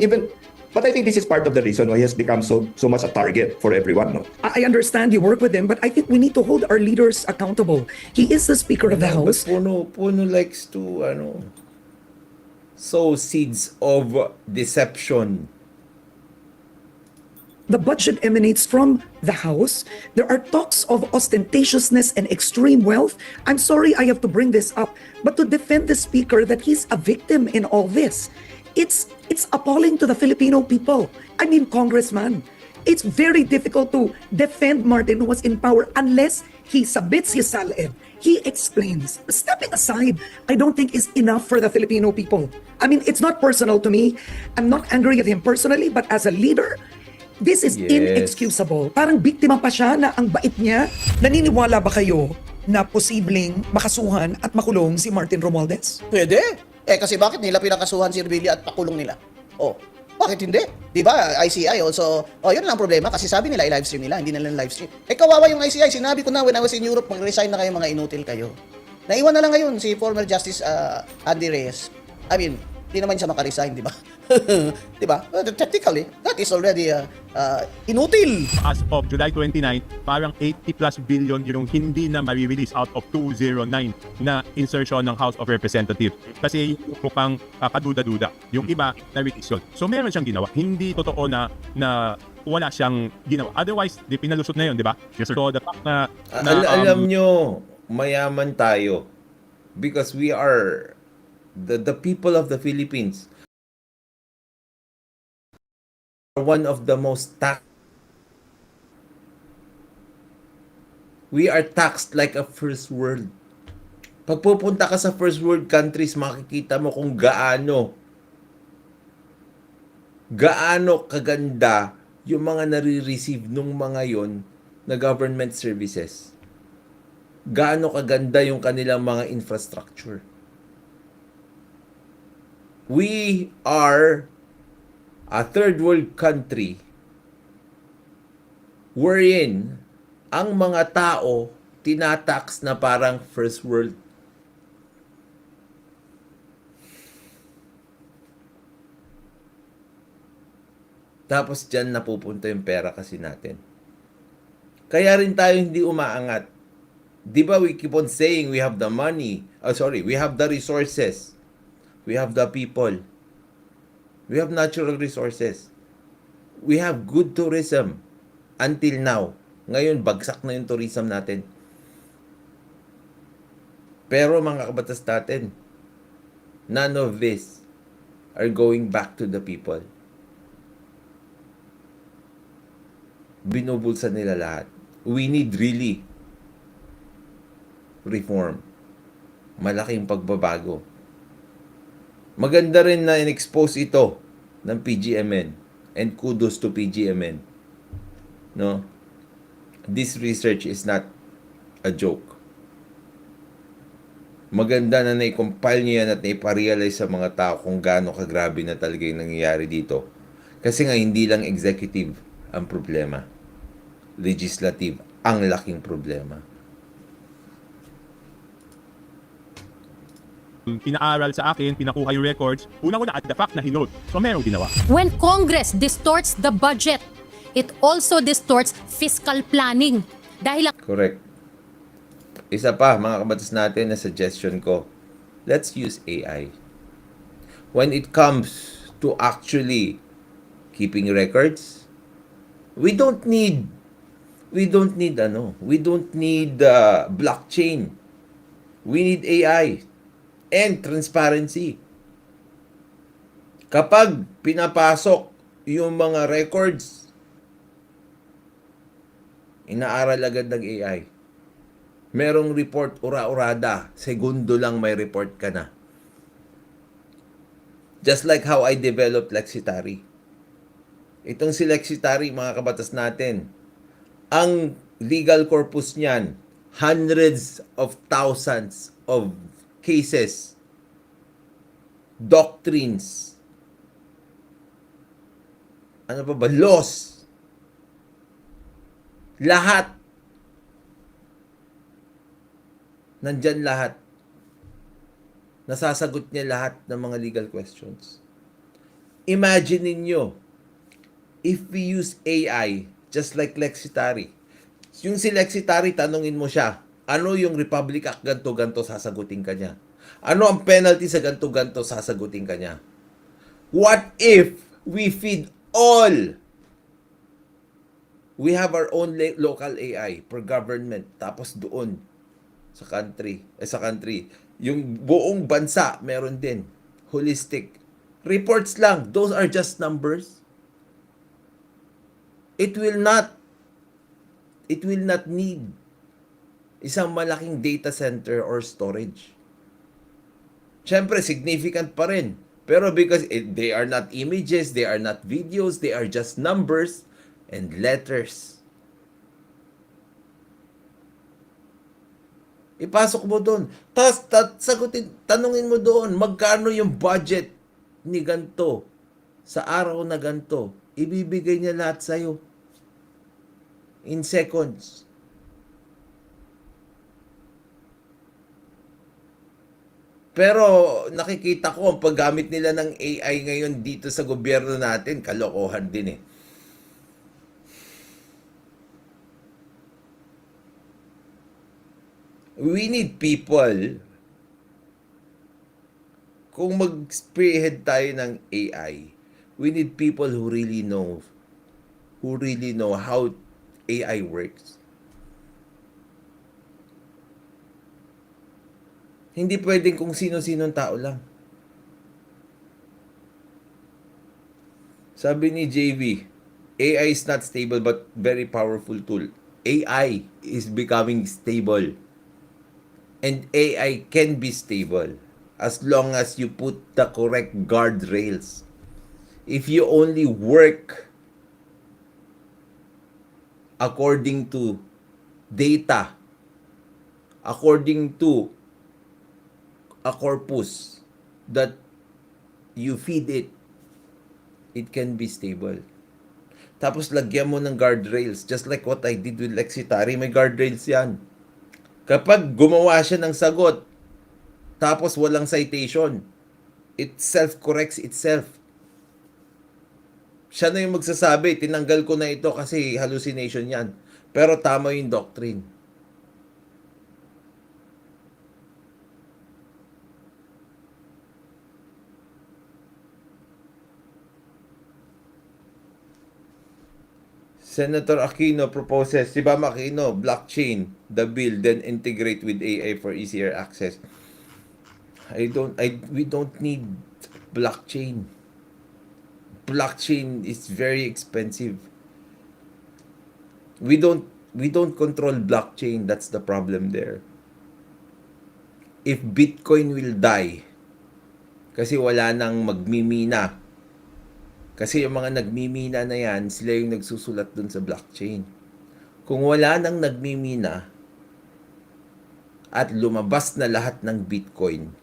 But I think this is part of the reason why he has become so much a target for everyone, no? I understand you work with him, but I think we need to hold our leaders accountable. He is the Speaker of the House. Puno likes to sow seeds of deception. The budget emanates from the House. There are talks of ostentatiousness and extreme wealth. I'm sorry I have to bring this up, but to defend the Speaker that he's a victim in all this, it's appalling to the Filipino people. I mean, Congressman, it's very difficult to defend Martin, who was in power, unless he submits his salib. He explains. Stepping aside, I don't think is enough for the Filipino people. I mean, it's not personal to me. I'm not angry at him personally, but as a leader, this is inexcusable. Parang biktima pa siya na ang bait niya. Naniniwala ba kayo na posibleng makasuhan at makulong si Martin Romualdez? Pwede. Kasi bakit nila pinakasuhan si Revilla at pakulong nila? Bakit hindi? Di ba? ICI also, yun lang ang problema kasi sabi nila i-livestream nila, hindi nila livestream. Kawawa yung ICI. Sinabi ko na when I was in Europe, mag-resign na kayo, mga inutil kayo. Naiwan na lang ngayon si former Justice Andy Reyes. I mean, di naman siya makaresign, di ba? Di ba? Technically, that is already inutil. As of July 29, parang 80 plus billion yung hindi na ma-release out of 209 na insertion ng House of Representatives. Kasi mukhang kaduda-duda. Yung iba na-release yun. So meron siyang ginawa. Hindi totoo na wala siyang ginawa. Otherwise, di pinalusot na yun, di ba? Yes, sir. So the fact na alam nyo, mayaman tayo because we are the people of the Philippines. One of the most taxed. We are taxed like a first world. Pag pupunta ka sa first world countries, makikita mo kung gaano kaganda yung mga nare-receive nung mga yon na government services. Gaano kaganda yung kanilang mga infrastructure. We are a third world country wherein ang mga tao tinatax na parang first world. Tapos dyan napupunta yung pera kasi natin. Kaya rin tayo hindi umaangat. Di ba we keep on saying we have the money, we have the resources, we have the people. We have natural resources. We have good tourism until now. Ngayon, bagsak na yung tourism natin. Pero mga kabatas natin, none of this are going back to the people. Binubulsa nila lahat. We need really reform. Malaking pagbabago. Maganda rin na in-expose ito ng Pgmn. And kudos to Pgmn. No? This research is not a joke. Maganda na na-compile niya yan at na-realize sa mga tao kung gaano kagrabe na talaga yung nangyayari dito. Kasi nga hindi lang executive ang problema. Legislative ang laking problema. Pinaaral sa akin, pinakuha yung records, unang-una at the fact na hinold. So merong ginawa. When Congress distorts the budget, it also distorts fiscal planning. Dahil Correct. Isa pa, mga kabatas natin na suggestion ko, let's use AI. When it comes to actually keeping records, we don't need blockchain. We need AI and transparency. Kapag pinapasok yung mga records, inaaral agad ng AI. Merong report ura-urada, segundo lang may report ka na. Just like how I developed Lexitary. Itong si Lexitary, mga kabatas natin, ang legal corpus niyan, hundreds of thousands of cases, doctrines, ano pa ba, laws, lahat, nandyan lahat, nasasagot niya lahat ng mga legal questions. Imagine ninyo, if we use AI, just like Lexitary, yung si Lexitary, tanungin mo siya, ano yung Republic Act ganto-ganto, sasagutin ka niya. Ano ang penalty sa ganto-ganto, sasagutin ka niya. What if we feed all? We have our own local AI per government, tapos doon sa country, yung buong bansa meron din, holistic. Reports lang, those are just numbers. It will not need isang malaking data center or storage. Siyempre, significant pa rin. Pero because they are not images, they are not videos, they are just numbers and letters. Ipasok mo doon. Tapos, tanungin mo doon, magkano yung budget ni ganto sa araw na ganto. Ibibigay niya lahat sa'yo. In seconds. Pero nakikita ko ang paggamit nila ng AI ngayon dito sa gobyerno natin, kalokohan din eh. We need people, kung mag-spearhead tayo ng AI, we need people who really know how AI works. Hindi pwedeng kung sino-sinong tao lang. Sabi ni JV, AI is not stable but very powerful tool. AI is becoming stable. And AI can be stable as long as you put the correct guardrails. If you only work according to data, according to a corpus that you feed it, it can be stable. Tapos lagyan mo ng guardrails, just like what I did with Lexitary, may guardrails yan. Kapag gumawa siya ng sagot, tapos walang citation, it self-corrects itself. Siya na yung magsasabi, tinanggal ko na ito kasi hallucination yan. Pero tama yung doctrine. Senator Aquino proposes, si Bam Aquino, blockchain, the bill, then integrate with AI for easier access. We don't need blockchain. Blockchain is very expensive. We don't control blockchain. That's the problem there. If Bitcoin will die, kasi wala nang magmimina. Kasi yung mga nagmimina na yan, sila yung nagsusulat dun sa blockchain. Kung wala nang nagmimina at lumabas na lahat ng Bitcoin,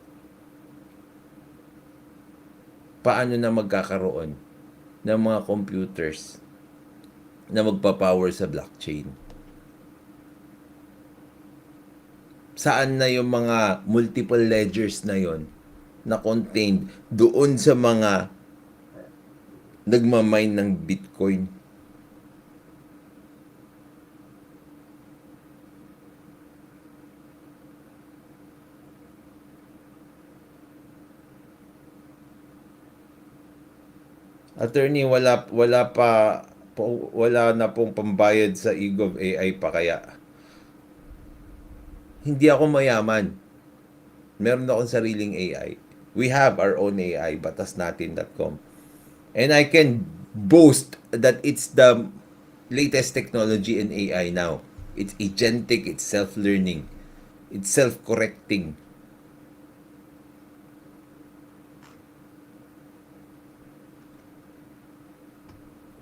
paano na magkakaroon ng mga computers na magpapower sa blockchain? Saan na yung mga multiple ledgers na yon na contained doon sa mga nagmamine ng Bitcoin? Attorney, wala na pong pambayad sa EGOV AI pa kaya. Hindi ako mayaman. Meron akong sariling AI. We have our own AI, BATASnatin.com. And I can boast that it's the latest technology in AI now. It's agentic, it's self-learning, it's self-correcting.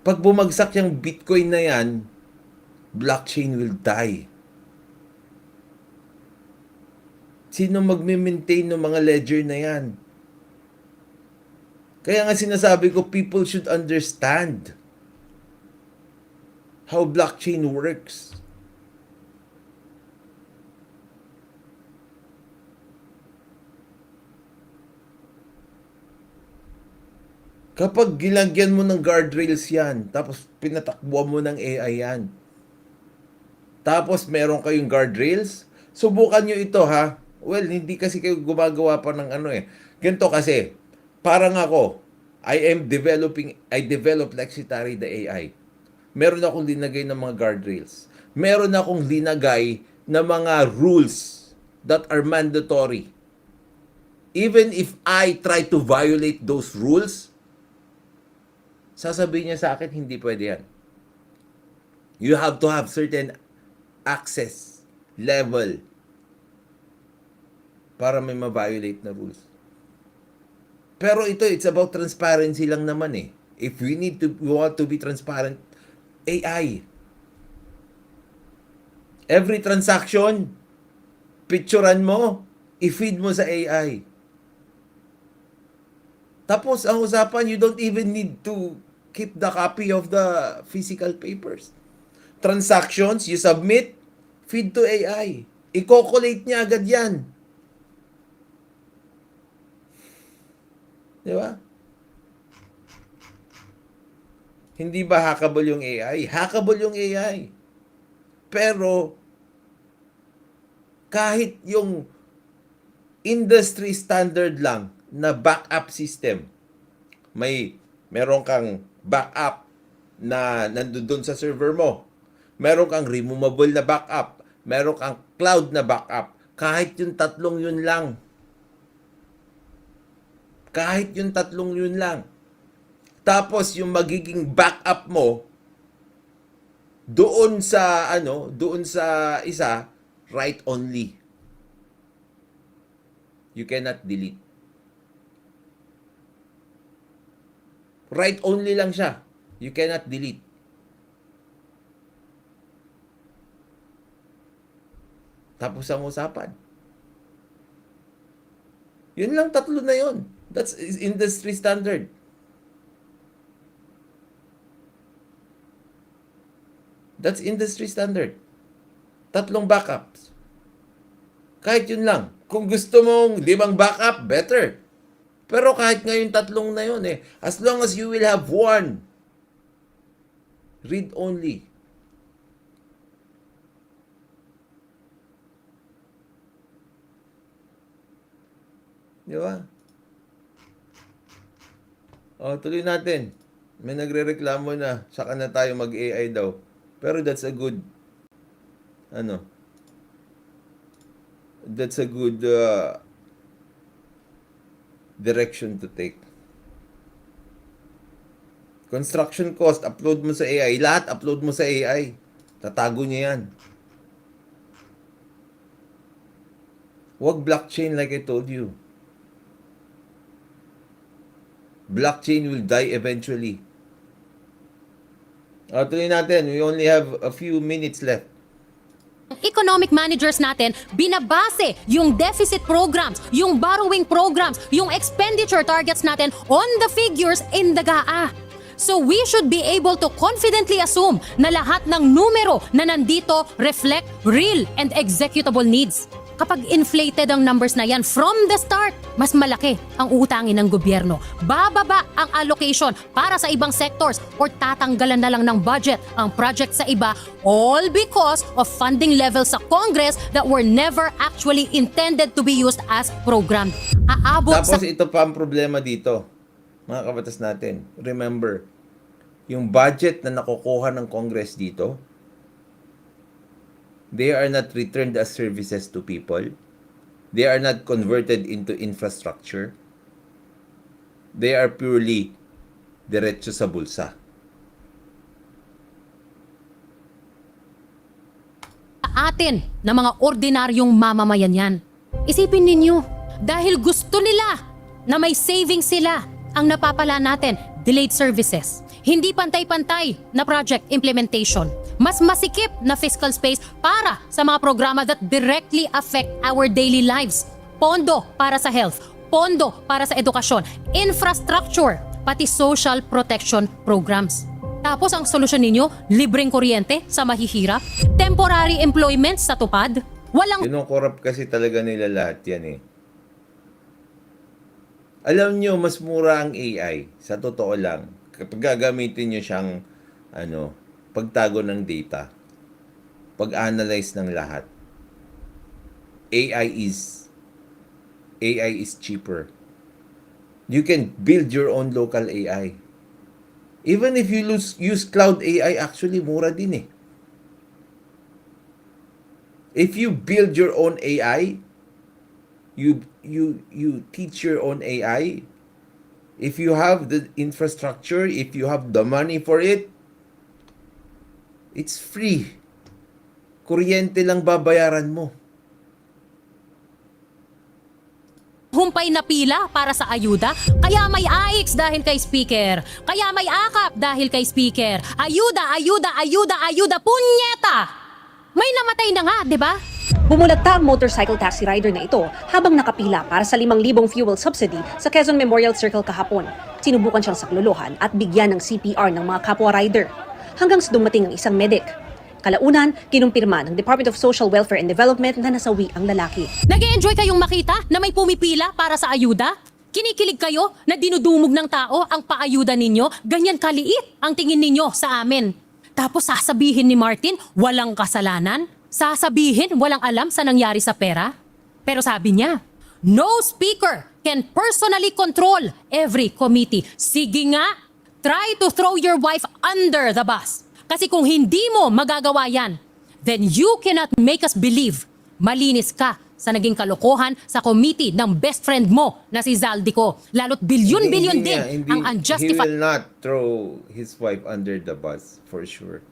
Pag bumagsak yung Bitcoin na yan, blockchain will die. Sino magme-maintain ng mga ledger na yan? Kaya nga sinasabi ko, people should understand how blockchain works. Kapag gilagyan mo ng guardrails yan, tapos pinatakbuhan mo ng AI yan, tapos meron kayong guardrails, subukan nyo ito ha. Well, hindi kasi kayo gumagawa pa ng ano eh. Ganito kasi, parang ako, I develop Lexitary the AI. Meron akong linagay ng mga guardrails. Meron akong linagay na mga rules that are mandatory. Even if I try to violate those rules, sasabihin niya sa akin, hindi pwede yan. You have to have certain access level para may ma-violate na rules. Pero ito, it's about transparency lang naman eh. If we want to be transparent, AI. Every transaction, picturean mo, i-feed mo sa AI. Tapos, ang usapan, you don't even need to keep the copy of the physical papers. Transactions, you submit, feed to AI. I-calculate niya agad yan. Di ba? Hindi ba hackable yung AI? Hackable yung AI. Pero, kahit yung industry standard lang na backup system, meron kang backup na nandun sa server mo, meron kang removable na backup, meron kang cloud na backup, kahit yung tatlong yun lang, tapos yung magiging backup mo doon sa isa, write only. You cannot delete. Write only lang siya. You cannot delete. Tapos ang usapan. Yun lang, tatlo na yun. That's industry standard. That's industry standard. Tatlong backups. Kahit yun lang. Kung gusto mong 5 backup, better. Pero kahit ngayon tatlong na yun eh. As long as you will have one. Read only. Di ba? O, tuloy natin. May nagrereklamo na, saka na tayo mag-AI daw. Pero that's a good, that's a good direction to take. Construction cost, upload mo sa AI. Lahat upload mo sa AI. Tatago niya yan. Huwag blockchain like I told you. Blockchain will die eventually. Tuloy natin. We only have a few minutes left. Economic managers natin, binabase yung deficit programs, yung borrowing programs, yung expenditure targets natin on the figures in the GAA. So we should be able to confidently assume na lahat ng numero na nandito reflect real and executable needs. Kapag inflated ang numbers na yan from the start, mas malaki ang utangin ng gobyerno. Bababa ang allocation para sa ibang sectors or tatanggalan na lang ng budget ang project sa iba, all because of funding levels sa Congress that were never actually intended to be used as program. Tapos ito pa ang problema dito, mga kabatas natin. Remember, yung budget na nakukuha ng Congress dito, they are not returned as services to people. They are not converted into infrastructure. They are purely diretso sa bulsa. Atin na mga ordinaryong mamamayan yan. Isipin ninyo, dahil gusto nila na may savings sila, ang napapala natin, delayed services. Hindi pantay-pantay na project implementation. Mas masikip na fiscal space para sa mga programa that directly affect our daily lives. Pondo para sa health, pondo para sa edukasyon, infrastructure, pati social protection programs. Tapos ang solusyon ninyo, libreng kuryente sa mahihirap, temporary employment sa tupad, walang... Kinukorap kasi talaga nila lahat yan eh. Alam nyo, mas mura ang AI, sa totoo lang. Kapag gagamitin nyo siyang, pagtago ng data, pag-analyze ng lahat, AI is cheaper. You can build your own local AI. Even if you use cloud AI, actually mura din eh. If you build your own AI, you teach your own AI, if you have the infrastructure, if you have the money for it, it's free. Kuryente lang babayaran mo. Humpay na pila para sa ayuda, kaya may AIX dahil kay speaker, kaya may AKAP dahil kay speaker. Ayuda, ayuda, ayuda, ayuda, punyeta! May namatay na nga, di ba? Bumulagta ang motorcycle taxi rider na ito habang nakapila para sa 5,000 fuel subsidy sa Quezon Memorial Circle kahapon. Sinubukan siyang saklolohan at bigyan ng CPR ng mga kapwa rider. Hanggang sa dumating ang isang medic. Kalaunan, kinumpirma ng Department of Social Welfare and Development na nasawi ang lalaki. Nag-e-enjoy kayong makita na may pumipila para sa ayuda? Kinikilig kayo na dinudumog ng tao ang paayuda ninyo? Ganyan kaliit ang tingin ninyo sa amin. Tapos sasabihin ni Martin, walang kasalanan? Sasabihin, walang alam sa nangyari sa pera? Pero sabi niya, no speaker can personally control every committee. Sige nga, try to throw your wife under the bus. Kasi kung hindi mo magagawa yan, then you cannot make us believe malinis ka sa naging kalokohan sa committee ng best friend mo na si Zaldico. Lalo't bilyon-bilyon din ang unjustified. He will not throw his wife under the bus, for sure.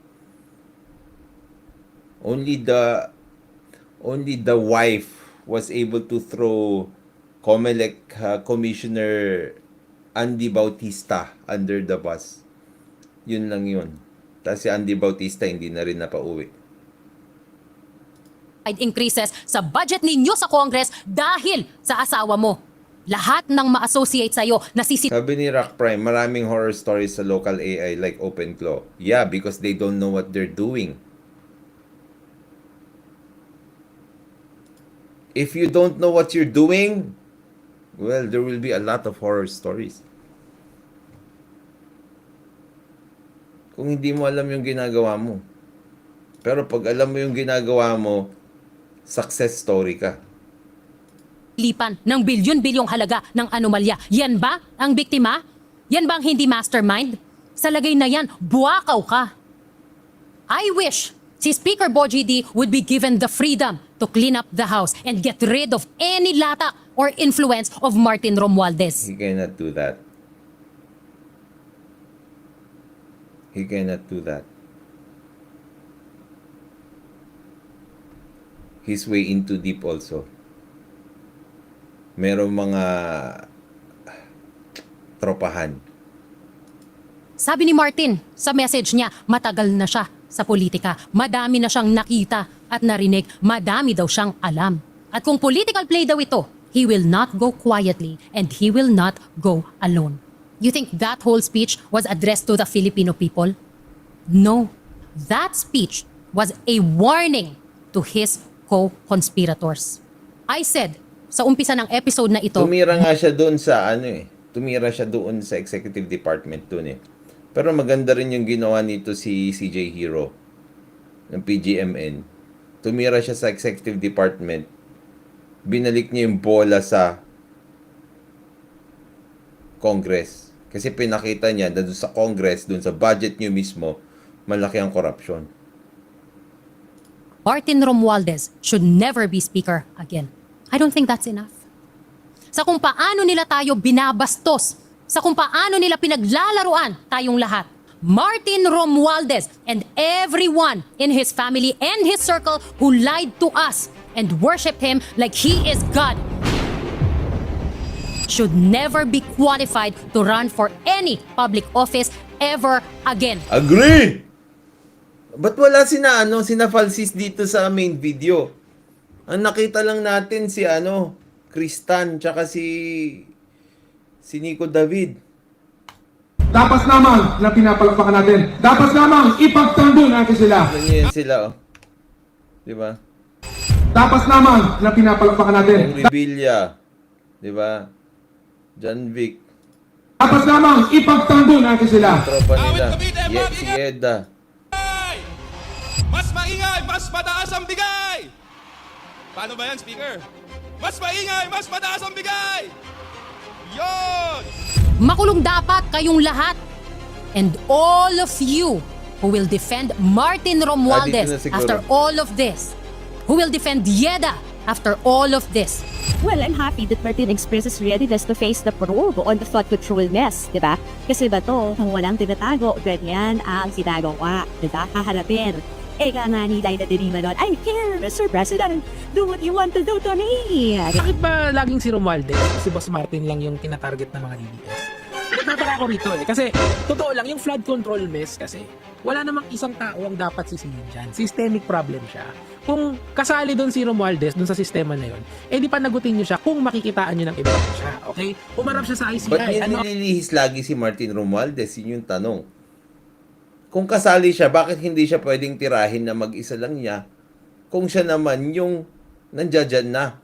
Only the wife was able to throw COMELEC Commissioner Andy Bautista under the bus. Yun lang yun. Tapos si Andy Bautista hindi na rin napauwi. Increases sa budget ninyo sa Congress dahil sa asawa mo. Lahat ng ma-associate sa'yo Sabi ni Rock Prime, maraming horror stories sa local AI like OpenClaw. Yeah, because they don't know what they're doing. If you don't know what you're doing, well, there will be a lot of horror stories. Kung hindi mo alam yung ginagawa mo. Pero pag alam mo yung ginagawa mo, success story ka. lipan ng bilyon-bilyong halaga ng anomalya. Yan ba ang biktima? Yan ba ang hindi mastermind? Sa lagay na yan, buwakaw ka. I wish si Speaker Boji D would be given the freedom to clean up the house and get rid of any lata or influence of Martin Romualdez. He cannot do that. He cannot do that. He's way in too deep also. Merong mga tropahan. Sabi ni Martin sa message niya, matagal na siya sa politika. Madami na siyang nakita at narinig. Madami daw siyang alam. At kung political play daw ito, he will not go quietly and he will not go alone. You think that whole speech was addressed to the Filipino people? No. That speech was a warning to his co-conspirators. I said, sa umpisa ng episode na ito, Tumira nga siya doon sa tumira siya doon sa executive department doon eh. Pero maganda rin yung ginawa nito si CJ Hero ng Pgmn. Tumira siya sa executive department. Binalik niya yung bola sa Congress. Kasi pinakita niya na doon sa Congress, doon sa budget niyo mismo, malaki ang korupsyon. Martin Romualdez should never be speaker again. I don't think that's enough. Sa kung paano nila tayo binabastos, sa kung paano nila pinaglalaruan tayong lahat, Martin Romualdez and everyone in his family and his circle who lied to us and worshiped him like he is God should never be qualified to run for any public office ever again. Agree! Ba't wala sina Falsis dito sa main video? Ang nakita lang natin si Kristan, tsaka si Nico David. Dapat lamang na pinapalakpakan natin. Dapat lamang ipagtanggol natin sila. Ganyan sila, oh. Di ba? Dapat lamang na pinapalakpakan natin. Ang Revilla. Di ba? John Vic. Dapat lamang ipagtanggol natin sila. Tropa nila. Si Eda. Mas maingay, mas mataas ang bigay! Paano ba yan, Speaker? Mas maingay, mas mataas ang bigay! Yon! Makulong dapat kayong lahat. And all of you who will defend Martin Romualdez dito na siguro. after all of this, who will defend Yeda after all of this. Well, I'm happy that Martin expresses readiness to face the probe on the flood control mess, di ba? Kasi ba to, kung walang tinatago, ganyan ang sinagawa, di ba? Haharapin. Eka nga ni Dina Derima doon, I'm here, Mr. President. Do what you want to do to me. Bakit ba laging si Romualdez, si Boss Martin lang yung tinatarget ng mga DDS? Nagtataka ko rito eh. Kasi, totoo lang, yung flood control mess kasi, wala namang isang tao ang dapat sisihin dyan. Systemic problem siya. Kung kasali doon si Romualdez, doon sa sistema na yun, eh di panagutin nyo siya kung makikitaan nyo ng iba siya. Okay? Umarap siya sa ICI. Ba't nililihis lagi si Martin Romualdez? Yun yung tanong. Kung kasali siya, bakit hindi siya pwedeng tirahin na mag-isa lang niya kung siya naman yung nandiyan na?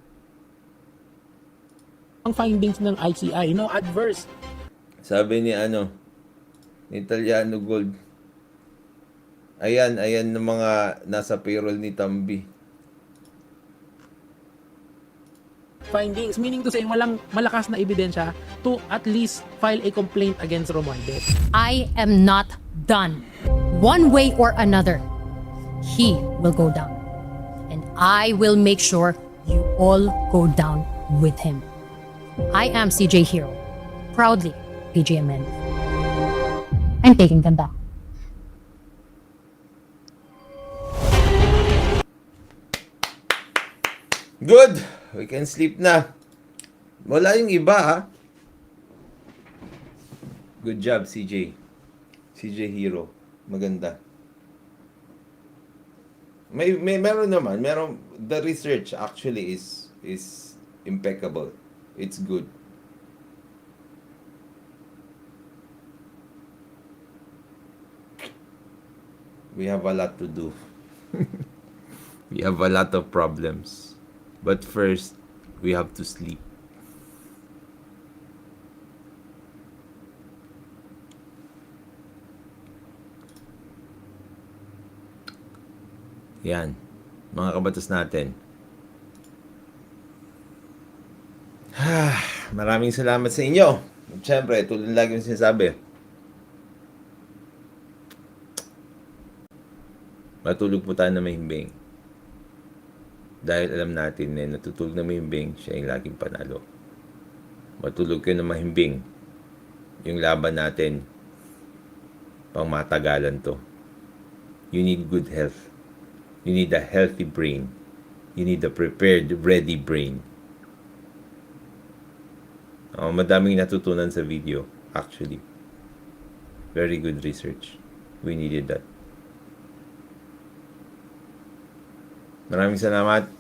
Ang findings ng ICI, no? Adverse. Sabi ni Italiano Gold. Ayan ng mga nasa payroll ni Tambi. Findings, meaning to say, walang malakas na ebidensya to at least file a complaint against Romualdez. I am not done. One way or another, he will go down. And I will make sure you all go down with him. I am CJ Hero. Proudly, Pgmn. I'm taking them back. Good! We can sleep na. Wala yung iba, ha? Good job, CJ. CJ Hero. Maganda. Meron naman. The research actually is impeccable. It's good. We have a lot to do. We have a lot of problems. But first, we have to sleep. Yan. Mga kabatas natin. Maraming salamat sa inyo. At syempre, tulad lagi yung sinasabi, Matulog po tayo na mahimbing. Dahil alam natin na natutulog na mahimbing, siya yung laging panalo. Matulog kayo na mahimbing. Yung laban natin, pang matagalan to. You need good health. You need a healthy brain. You need a prepared, ready brain. Madaming natutunan sa video, actually. Very good research. We needed that. Maraming salamat.